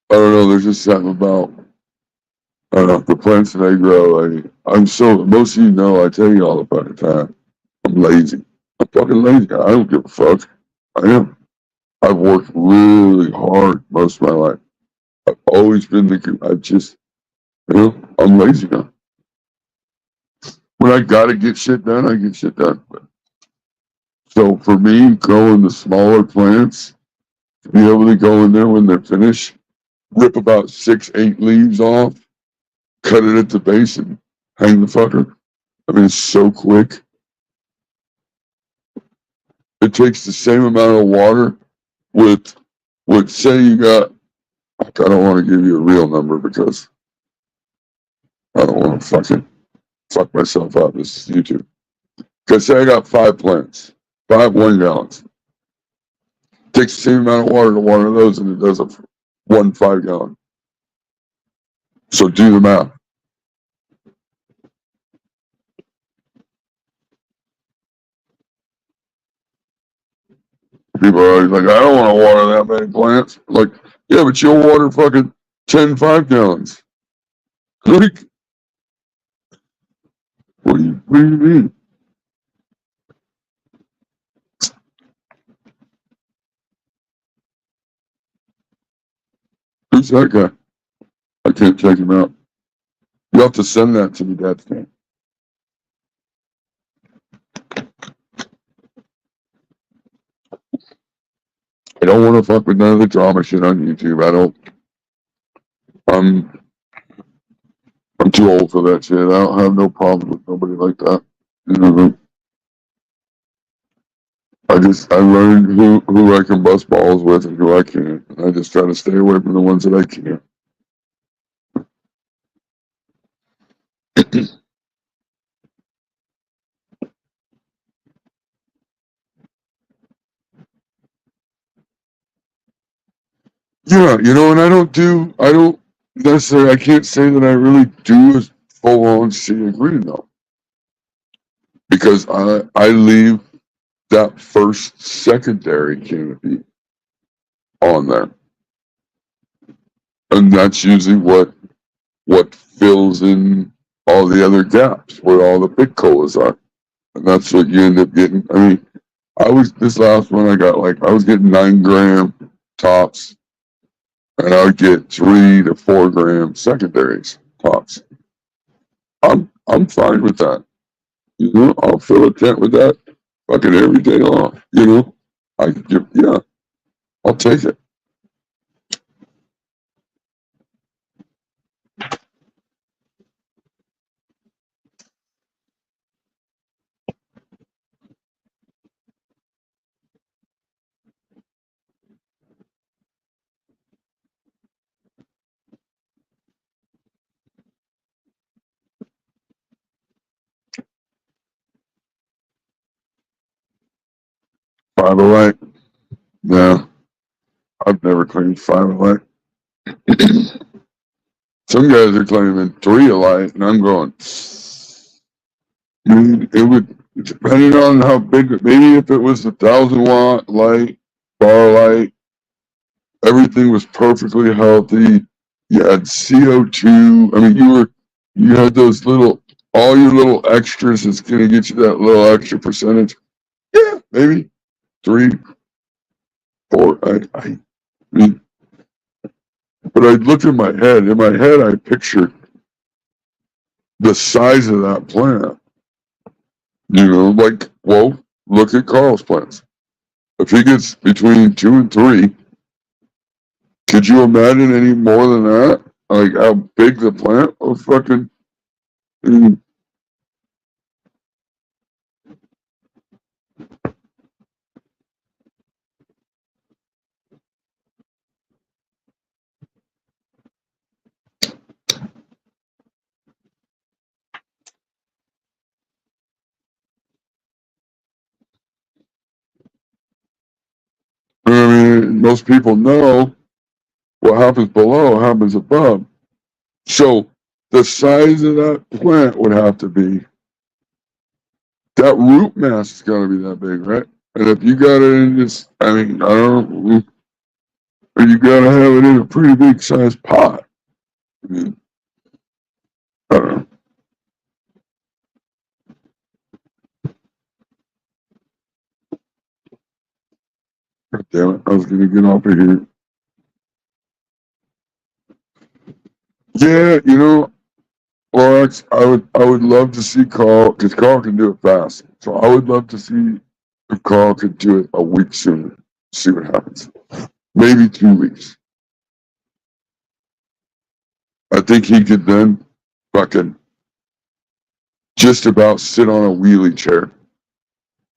I don't know. There's just something about the plants that I grow. Most of you know, I tell you all the fucking time, I'm lazy. I'm fucking lazy. I don't give a fuck. I am. I've worked really hard most of my life. I've always been I've just, I'm lazy now. When I gotta get shit done, I get shit done. So for me, growing the smaller plants, to be able to go in there when they're finished, rip about 6, 8 leaves off, cut it at the base, and hang the fucker. I mean, it's so quick. It takes the same amount of water with say you got, I don't want to give you a real number because I don't want to fucking fuck myself up. This is YouTube. Because say I got 5 plants, 5 1 gallons. It takes the same amount of water to water those and it does a 1 5 gallon. So do the math. People are always like, I don't want to water that many plants. Like, yeah, but you'll water fucking 10 5 gallons. Like, what do you mean? Who's that guy? I can't check him out. You have to send that to me, Dad's name. I don't want to fuck with none of the drama shit on YouTube. I don't. I'm I'm too old for that shit. I don't have no problem with nobody like that. You know, I learned who I can bust balls with and who I can't. I just try to stay away from the ones that I can't. Yeah, and I don't necessarily, I can't say that I really do a full on sea of green though, because I leave that first secondary canopy on there, and that's usually what fills in all the other gaps where all the big colas are, and that's what you end up getting. I mean, this last one I got I was getting 9 gram tops, and I would get 3 to 4 gram secondaries tops. I'm fine with that. I'll fill a tent with that fucking every day long. Yeah, I'll take it. 5-a-light. Yeah, I've never claimed 5-a-light. Some guys are claiming 3-a-light, and I'm going. I mean, it would, depending on how big, maybe if it was 1,000-watt light, bar light, everything was perfectly healthy. You had CO2. I mean, you had those little, all your little extras that's going to get you that little extra percentage. Yeah, maybe 3, 4. I mean, but I look in my head. In my head, I pictured the size of that plant. You know, like, well, look at Carl's plants. If he gets between 2 and 3, could you imagine any more than that? Like how big the plant of fucking. I mean, most people know what happens below happens above. So the size of that plant would have to be, that root mass is got to be that big, right? And if you got it in this, I mean, I don't know, you got to have it in a pretty big sized pot. I mean, I don't know. God damn it, I was going to get off of here. Yeah, you know, Lawrence, I would love to see Carl, because Carl can do it fast. So I would love to see if Carl could do it a week sooner. See what happens. Maybe 2 weeks. I think he could then fucking just about sit on a wheelie chair,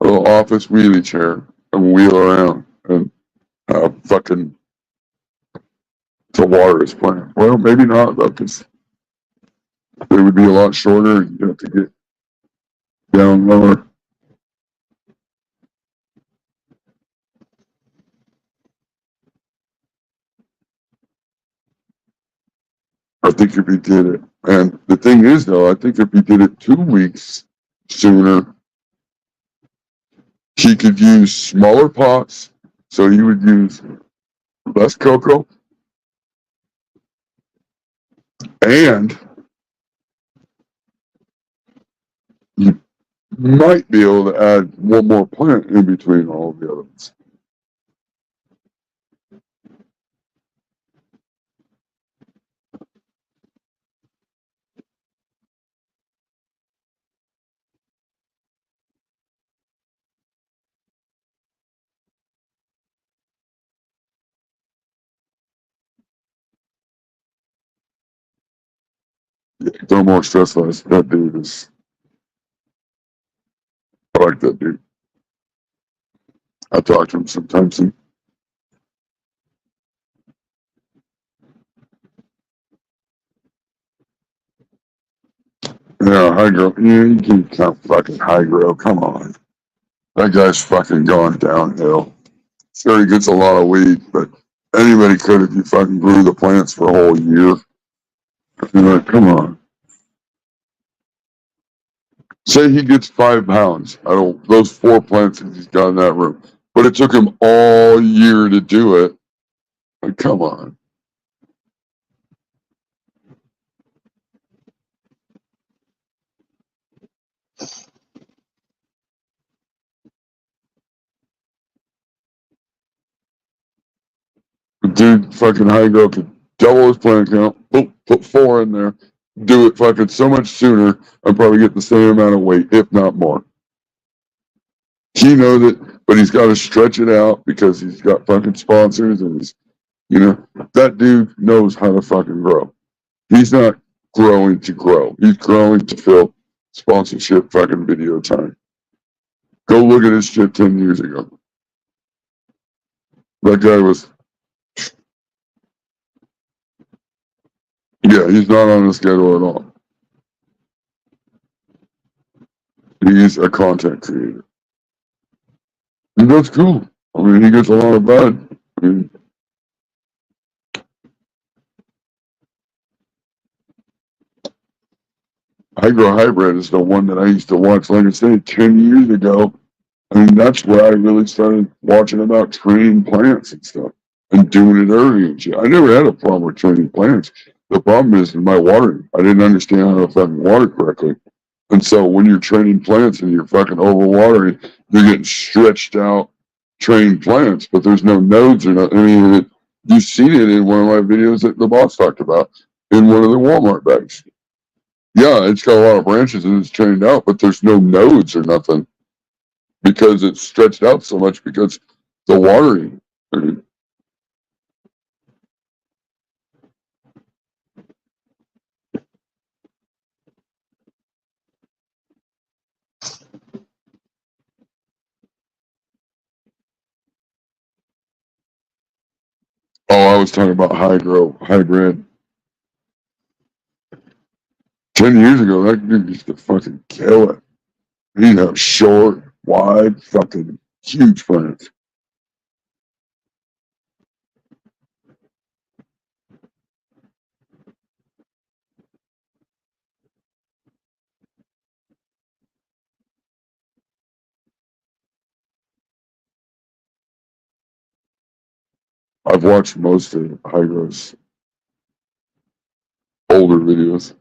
a little office wheelie chair, and wheel around and fucking to water his plant. Well, maybe not though, because they would be a lot shorter and you have to get down lower. I think if he did it, and the thing is though, I think if he did it 2 weeks sooner, he could use smaller pots, so he would use less cocoa, and you might be able to add one more plant in between all of the other ones. No more stress less. That dude is, I like that dude. I talk to him sometimes. And, yeah, hydro. Yeah, you can count fucking hydro. Come on. That guy's fucking going downhill. Sure, he gets a lot of weed, but anybody could if you fucking grew the plants for a whole year. You're like, come on. Say he gets 5 pounds out of those 4 plants that he's got in that room, but it took him all year to do it. Like, come on. The dude fucking hydro could double his plant count, boop, put 4 in there, do it fucking so much sooner, and probably get the same amount of weight, if not more. He knows it, but he's got to stretch it out because he's got fucking sponsors and he's, you know, that dude knows how to fucking grow. He's not growing to grow. He's growing to fill sponsorship fucking video time. Go look at his shit 10 years ago. That guy was, yeah, he's not on the schedule at all. He's a content creator. And that's cool. I mean, he gets a lot of bud. I mean, Hydro Hybrid is the one that I used to watch, like I said, 10 years ago. I mean, that's where I really started watching about training plants and stuff and doing it early and shit. I never had a problem with training plants. The problem is my watering. I didn't understand how to fucking water correctly. And so when you're training plants and you're fucking overwatering, you're getting stretched out trained plants, but there's no nodes or nothing. I mean, you've seen it in one of my videos that the boss talked about in one of the Walmart bags. Yeah, it's got a lot of branches and it's trained out, but there's no nodes or nothing because it's stretched out so much because the watering. I mean, oh, I was talking about hybrid. 10 years ago, that dude used to fucking kill it. He'd have short, wide, fucking huge plants. I've watched most of Hydro's older videos.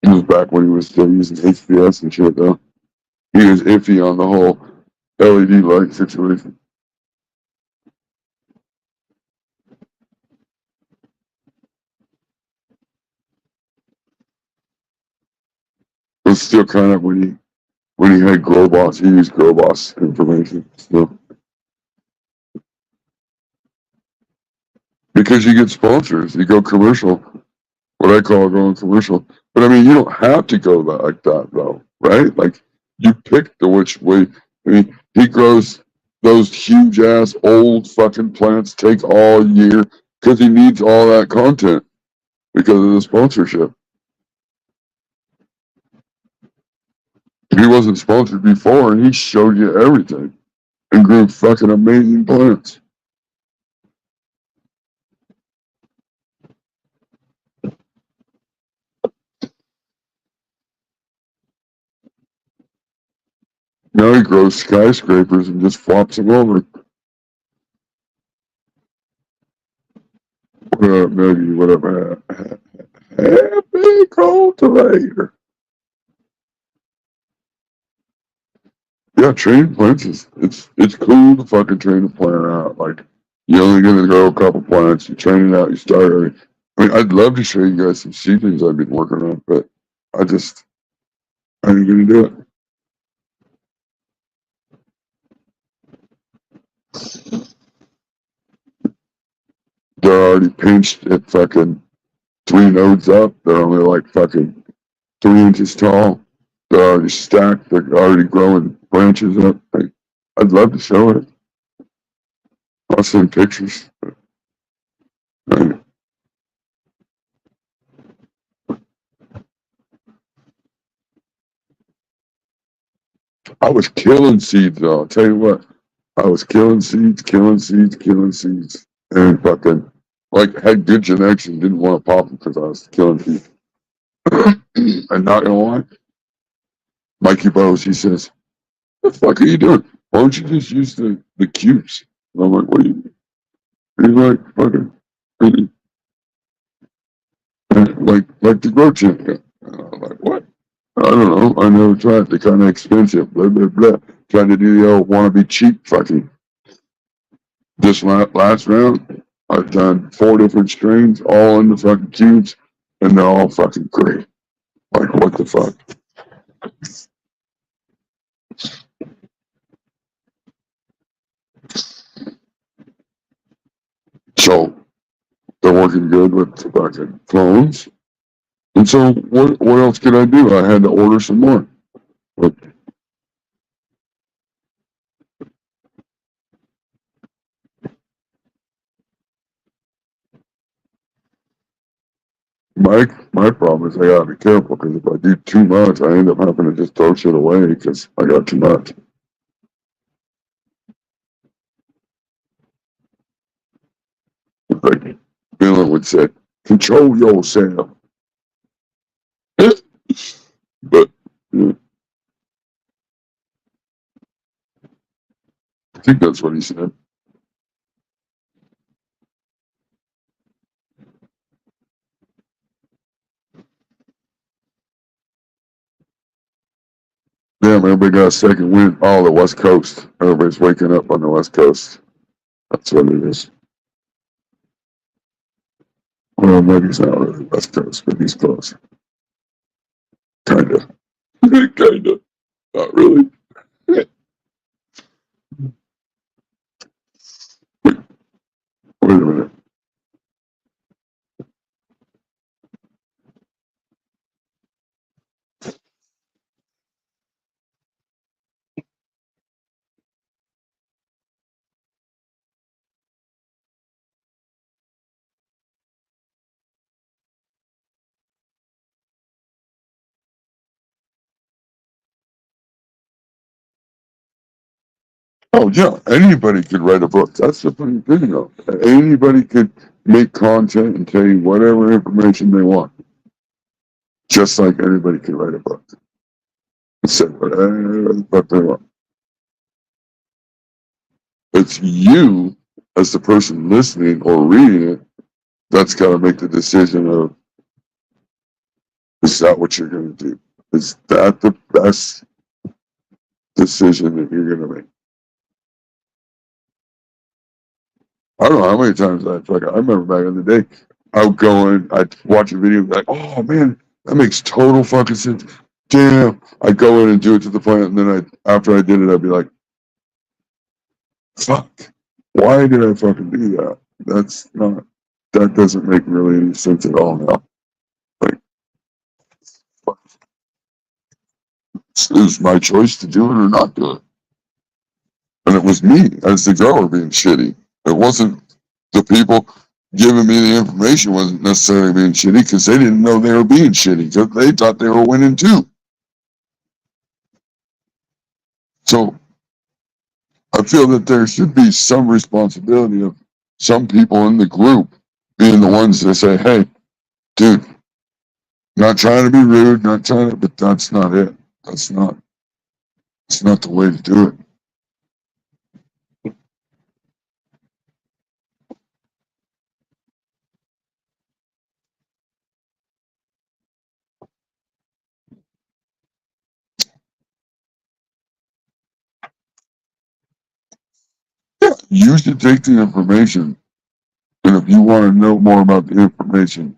It was back when he was still using HPS and shit, though. He was iffy on the whole LED light situation. It was still kind of when he had Growboss, he used Growboss information still. Because you get sponsors, you go commercial, what I call going commercial. But I mean, you don't have to go that like that though, right? Like you pick the which way. I mean, he grows those huge ass old fucking plants, take all year because he needs all that content because of the sponsorship. He wasn't sponsored before, and he showed you everything and grew fucking amazing plants. Now he grows skyscrapers and just flops them over. What up, Maggie? What up, happy cultivator? Yeah, training plants is it's cool to fucking train a plant out. Like you're only gonna grow a couple plants, you train it out, you start early. I mean, I'd love to show you guys some seedlings I've been working on, but I just I ain't gonna do it. They're already pinched at fucking 3 nodes up. They're only like fucking 3 inches tall. They're already stacked. They're already growing branches up. I'd love to show it. I'll send pictures. I, I was killing seeds though. I'll tell you what. I was killing seeds, killing seeds, and fucking like had good genetics and didn't want to pop them because I was killing seeds. And not gonna lie, Mikey Bose, he says, "What the fuck are you doing? Why don't you just use the cubes?" And I'm like, "What do you mean?" And he's like, "Fucking like the grow chip." And I'm like, "What?" I don't know. I never tried. They're kind of expensive. Blah blah blah. Trying to do the old wanna be cheap fucking. This last round, I've done 4 different strains, all in the fucking cubes, and they're all fucking great. Like, what the fuck? So, they're working good with the fucking clones. And so, what else could I do? I had to order some more. But My problem is I gotta be careful because if I do too much, I end up having to just throw shit away because I got too much. Like Bill would say, control yourself. But yeah, I think that's what he said. Damn, everybody got a second wind. Oh, the West Coast. Everybody's waking up on the West Coast. That's what it is. Well, maybe he's not really West Coast, but he's close. Kinda. Kinda. Not really. Wait a minute. Oh yeah, anybody could write a book. That's the funny thing, though. Anybody could make content and tell you whatever information they want, just like anybody could write a book and say whatever the fuck they want. It's you, as the person listening or reading it, that's got to make the decision of, is that what you're going to do? Is that the best decision that you're going to make? I don't know how many times I remember back in the day, I would go in, I'd watch a video, and be like, oh man, that makes total fucking sense. Damn. I'd go in and do it to the point, and then after I did it, I'd be like, fuck, why did I fucking do that? That doesn't make really any sense at all now. Like, it was my choice to do it or not do it. And it was me as the grower being shitty. It wasn't the people giving me the information wasn't necessarily being shitty because they didn't know they were being shitty because they thought they were winning too. So I feel that there should be some responsibility of some people in the group being the ones that say, hey, dude, not trying to be rude, not trying to, but that's not it. It's not the way to do it. Yeah, you should take the information. And if you want to know more about the information,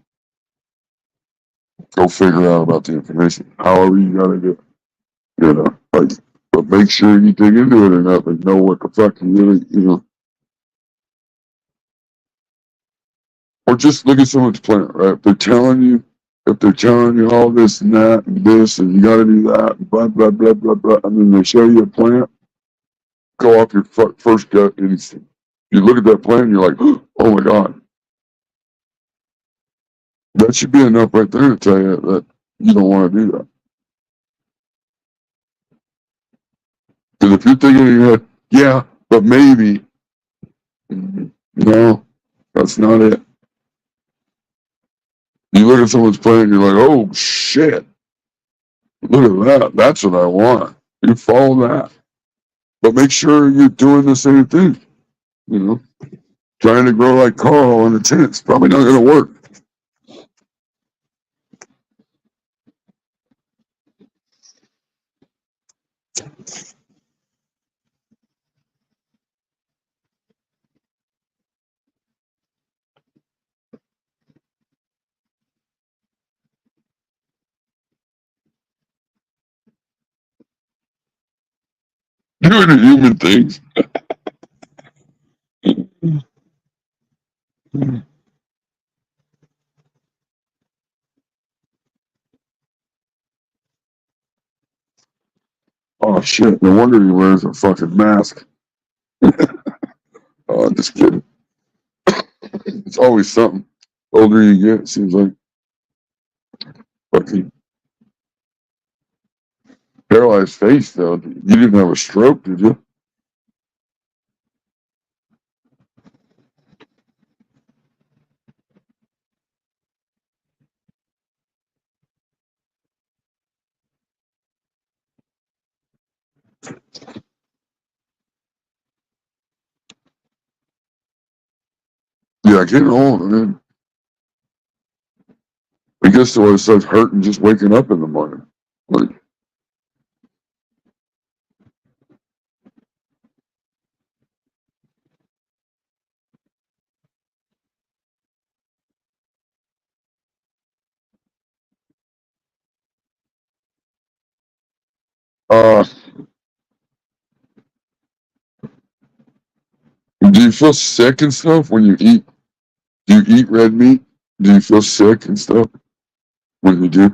go figure out about the information. However you got to do it. You know, like, but make sure you dig into it enough and know what the fuck you really, or just look at someone's plant, right? If they're telling you all this and that and this and you got to do that and blah, blah, blah, blah, blah, and then they show you a plant, go off your first gut instinct. You look at that plant and you're like, oh my God. That should be enough right there to tell you that you don't want to do that. Because if you're thinking in your head, yeah, but maybe, no, that's not it. You look at someone's plant and you're like, oh shit, look at that. That's what I want. You follow that. But make sure you're doing the same thing. You know, trying to grow like Carl on a tent's probably not going to work. Doing the human things. Oh shit! No wonder he wears a fucking mask. Oh, just kidding. It's always something. The older you get, it seems like. Fucking paralyzed face, though. You didn't have a stroke, did you? Yeah, getting old, man. I guess the way it starts hurting just waking up in the morning. Like, uh, do you feel sick and stuff when you eat? Do you eat red meat? Do you feel sick and stuff when you do?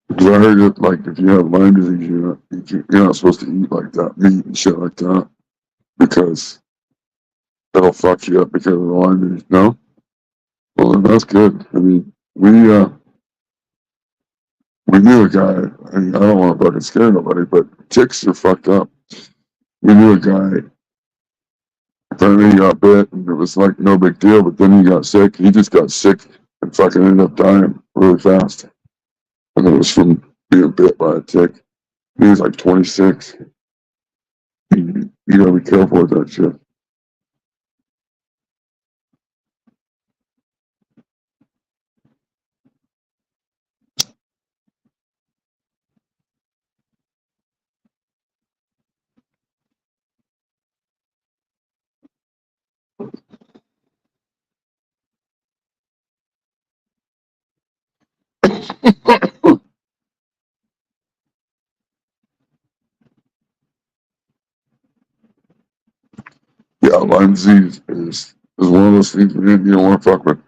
Because I heard that, like, if you have Lyme disease, you're not supposed to eat like that meat and shit like that because that'll fuck you up because of the Lyme disease. No? Well, then that's good. I mean, we knew a guy. I mean, I don't want to fucking scare nobody, but ticks are fucked up. We knew a guy. Apparently, he got bit, and it was like no big deal. But then he got sick. He just got sick and fucking ended up dying really fast. And it was from being bit by a tick. He was like 26. You gotta be careful with that shit. Yeah, Lyme disease is one of those things you don't want to fuck with.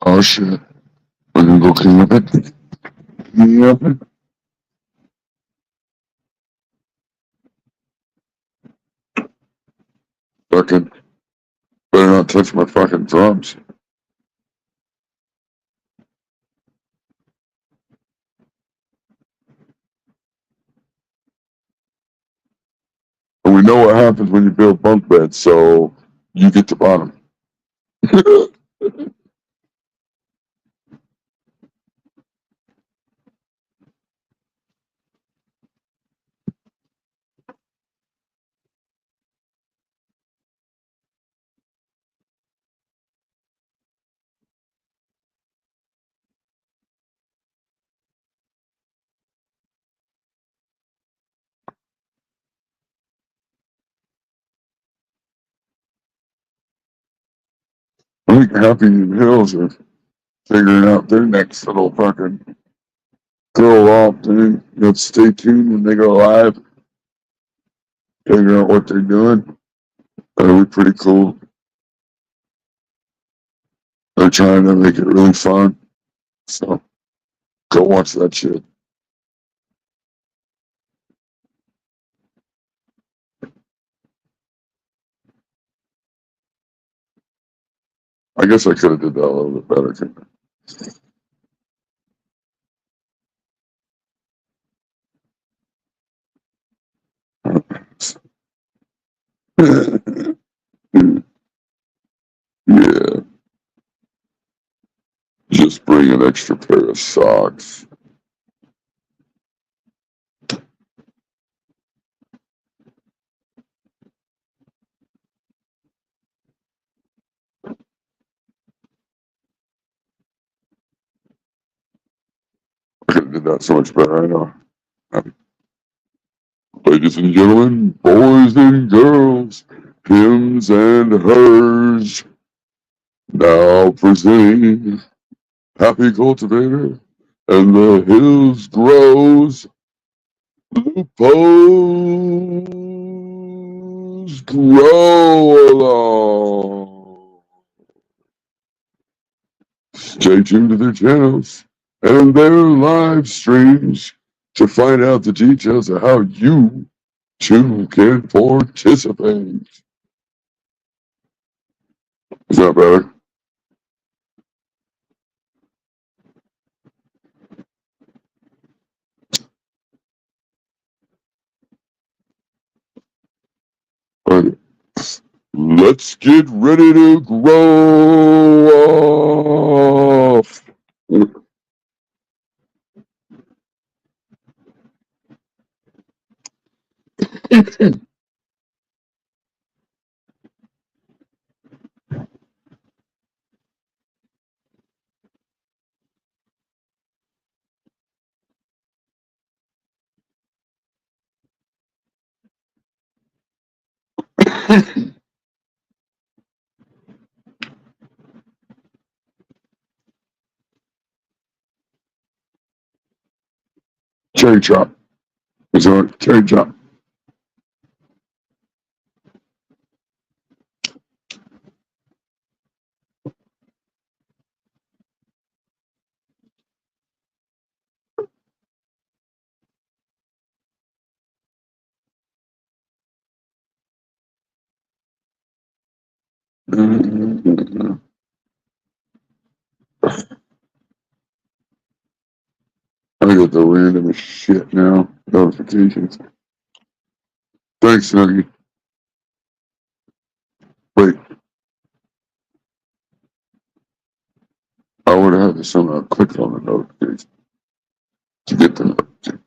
Oh shit. I'm gonna go clean up it. Yep. Fucking better not touch my fucking drums. And we know what happens when you build bunk beds, so you get the bottom. I think Happy Hills are figuring out their next little fucking grow up thing. You have to stay tuned when they go live, figure out what they're doing. That'll be pretty cool. They're trying to make it really fun. So go watch that shit. I guess I could have did that a little bit better. Yeah, just bring an extra pair of socks. did that so much better. I know. Ladies and gentlemen, boys and girls, hims and hers, now presenting Happy Cultivator and the Hills Grows Lupo's Grow Along. Stay tuned to their channels and their live streams to find out the details of how you too can participate. Is that better? Okay. Let's get ready to grow off. Cherry chop. Is that cherry chop? I get the random shit now. Notifications. Thanks, Snuggie. Wait, I would have to somehow click on the notification to get the notification.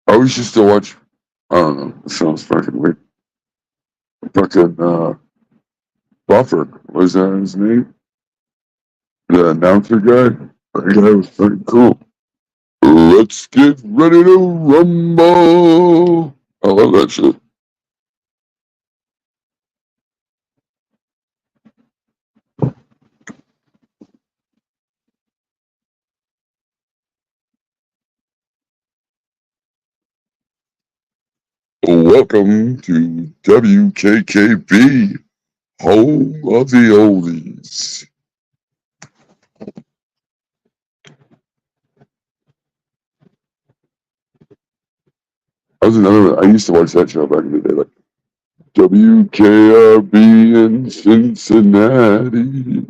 Oh, we should still watch. I don't know. It sounds fucking weird. Fucking Buffer. Was that his name? The announcer guy? That guy was pretty cool. Let's get ready to rumble. I love that shit. Welcome to WKKB, home of the oldies. That was another one. I used to watch that show back in the day, like WKRB in Cincinnati.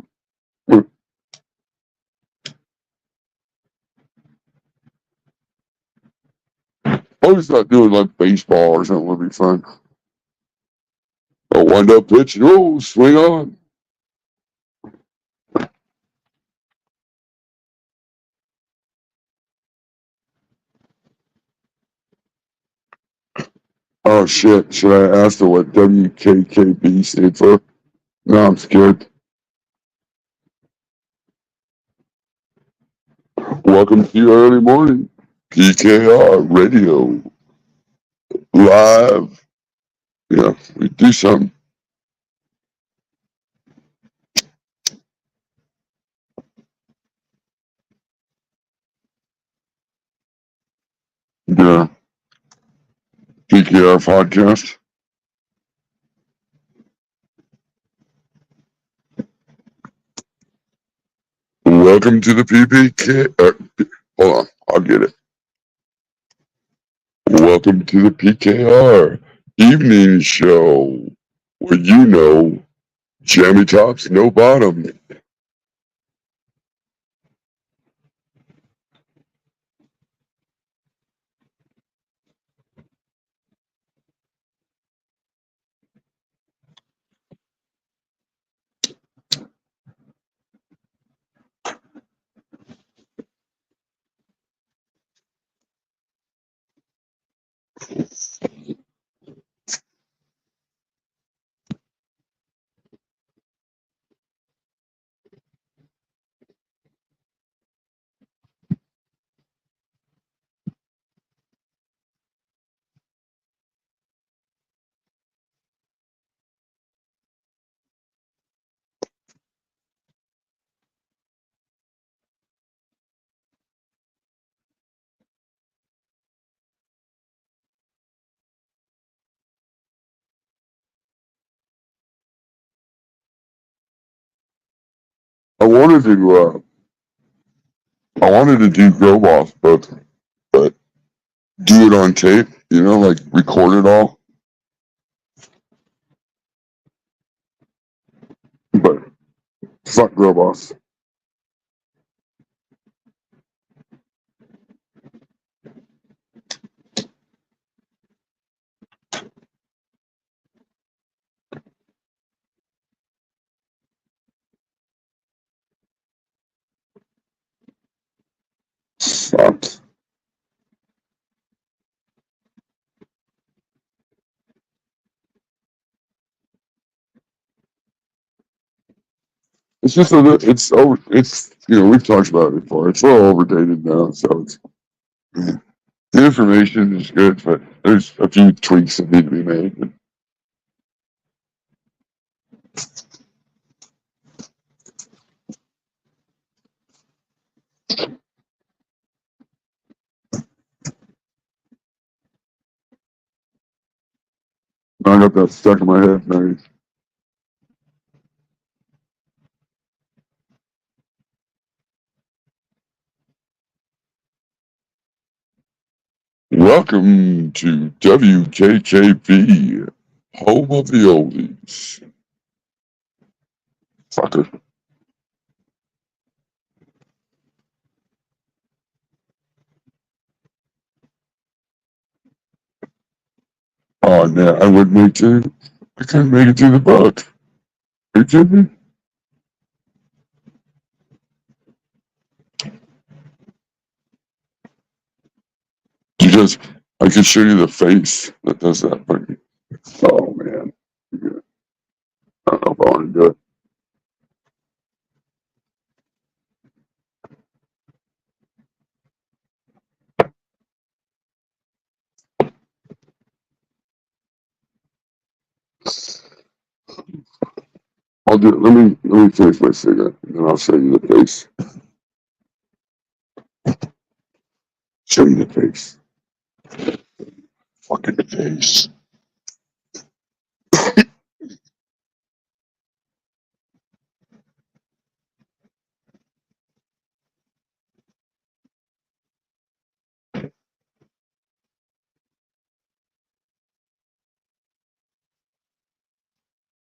I was not doing like baseball or something would be fun. A wind up pitch, oh, swing on. Oh shit, should I ask her what WKKB stood for? No, I'm scared. Welcome to your early morning. PKR radio. Live. Yeah, we do something. Yeah. PKR podcast. Welcome to the PPK. Hold on, I'll get it. Welcome to the PKR evening show, where you know, jammy tops, no bottom. wanted to do grow off, but do it on tape. You know, like record it all. But fuck grow boss. Fuck. It's just it's over. It's we've talked about it before. It's a little overdated now, so it's the information is good, but there's a few tweaks that need to be made. I got that stuck in my head. Now. Welcome to WKKP, home of the oldies. Fucker. Oh, man, I wouldn't make it. I couldn't make it through the book. Are you kidding me? You just, I can show you the face that does that. But, oh, man. I don't know if I want to do it. I'll do it. Let me finish my cigarette, and then I'll show you the face. Show you the face. Fucking face.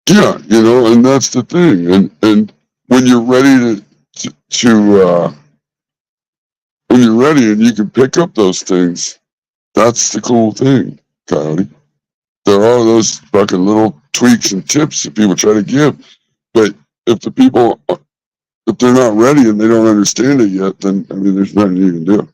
Yeah, and that's the thing. And when you're ready to when you're ready and you can pick up those things, that's the cool thing, Coyote. There are those fucking little tweaks and tips that people try to give, but if the people, if they're not ready and they don't understand it yet, then I mean, there's nothing you can do.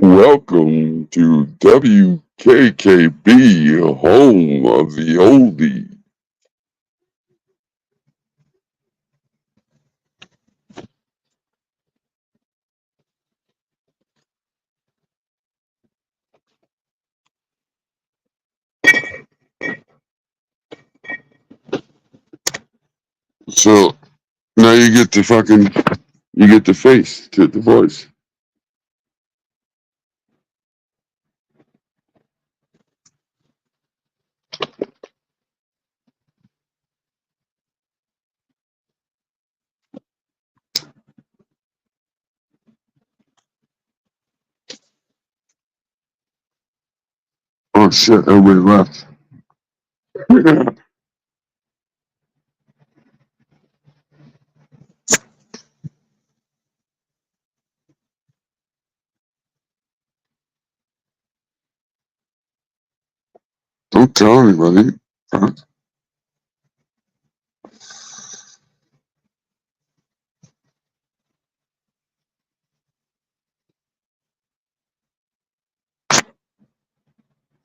Welcome to WKKB, home of the oldie. So now you get the face to the voice. Oh shit! Everybody left. Don't tell anybody. Huh?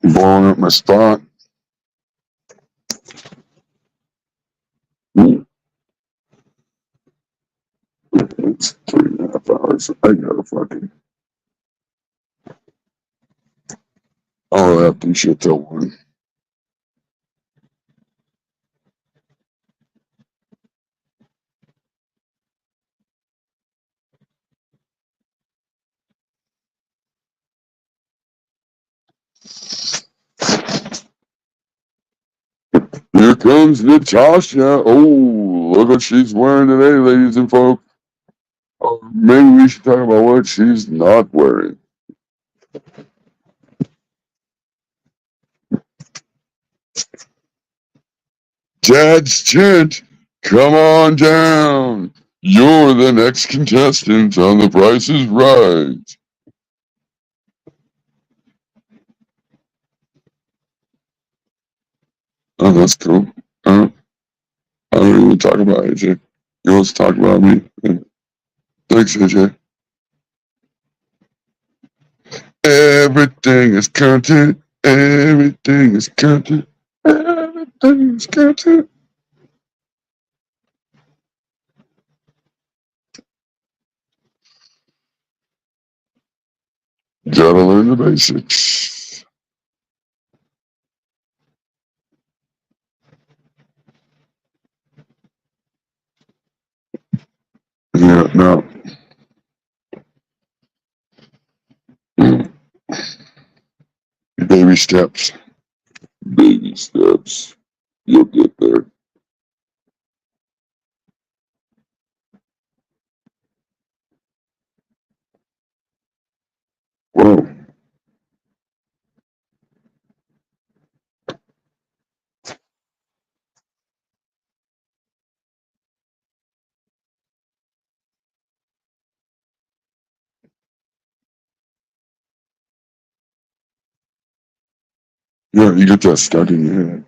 Blowing up my spot. It's 3.5 hours. I gotta fucking. I'll have to shit till 1. Here comes Natasha. Oh, look what she's wearing today, ladies and folks. Maybe we should talk about what she's not wearing. Dad's tent, come on down. You're the next contestant on The Price is Right. Oh, that's cool. I don't even talk about AJ. You want to talk about me? Thanks, AJ. Everything is content. Everything is content. Everything is content. Gotta learn the basics. Yeah, no. Baby steps. Baby steps. You'll get there. Whoa. Yeah, you get that stuck in your head.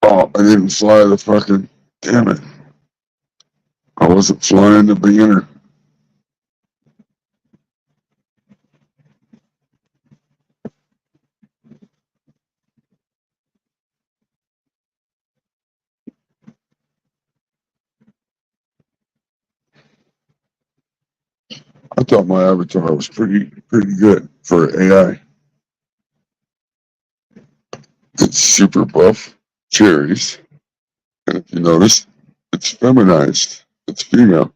Oh, I didn't fly the fucking. Damn it. I wasn't flying the beginner. I thought my avatar was pretty good for AI. It's super buff, cherries, and if you notice, it's feminized. It's female.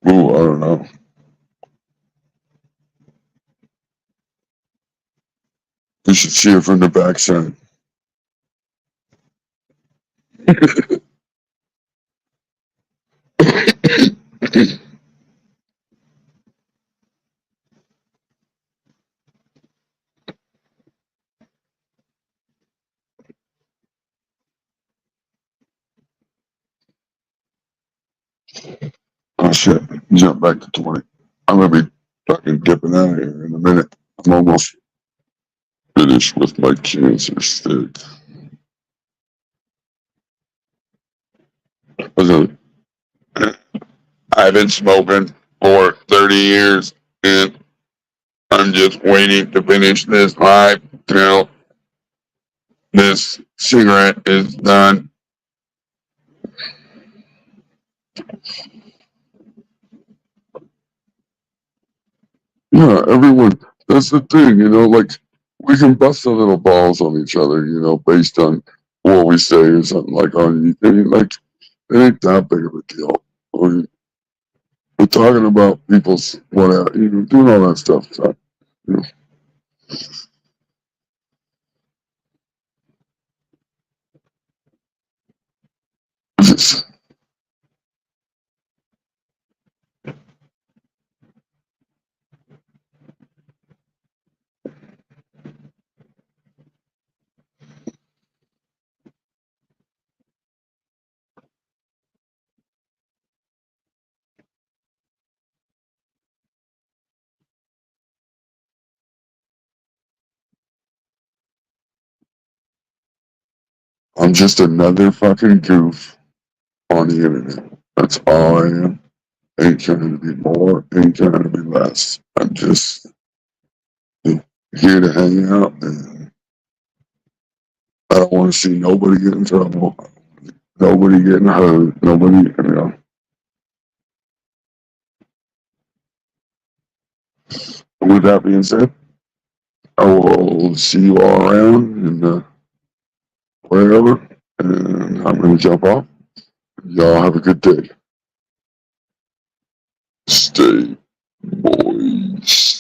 Ooh, I don't know. You should see it from the backside. jump back to 20. I'm gonna be fucking dipping out of here in a minute. I'm almost finished with my cancer stick. Listen, I've been smoking for 30 years and I'm just waiting to finish this life till this cigarette is done. Yeah, everyone. That's the thing, like we can bust our little balls on each other, based on what we say or something like on anything. Like it ain't that big of a deal. We're talking about people's whatever, doing all that stuff. So, you know, it's- I'm just another fucking goof on the internet. That's all I am. Ain't trying to be more, ain't trying to be less. I'm just here to hang out, and I don't want to see nobody get in trouble, nobody getting hurt, nobody. With that being said, I will see you all around and wherever, and I'm going to jump off. Y'all have a good day. Stay boys.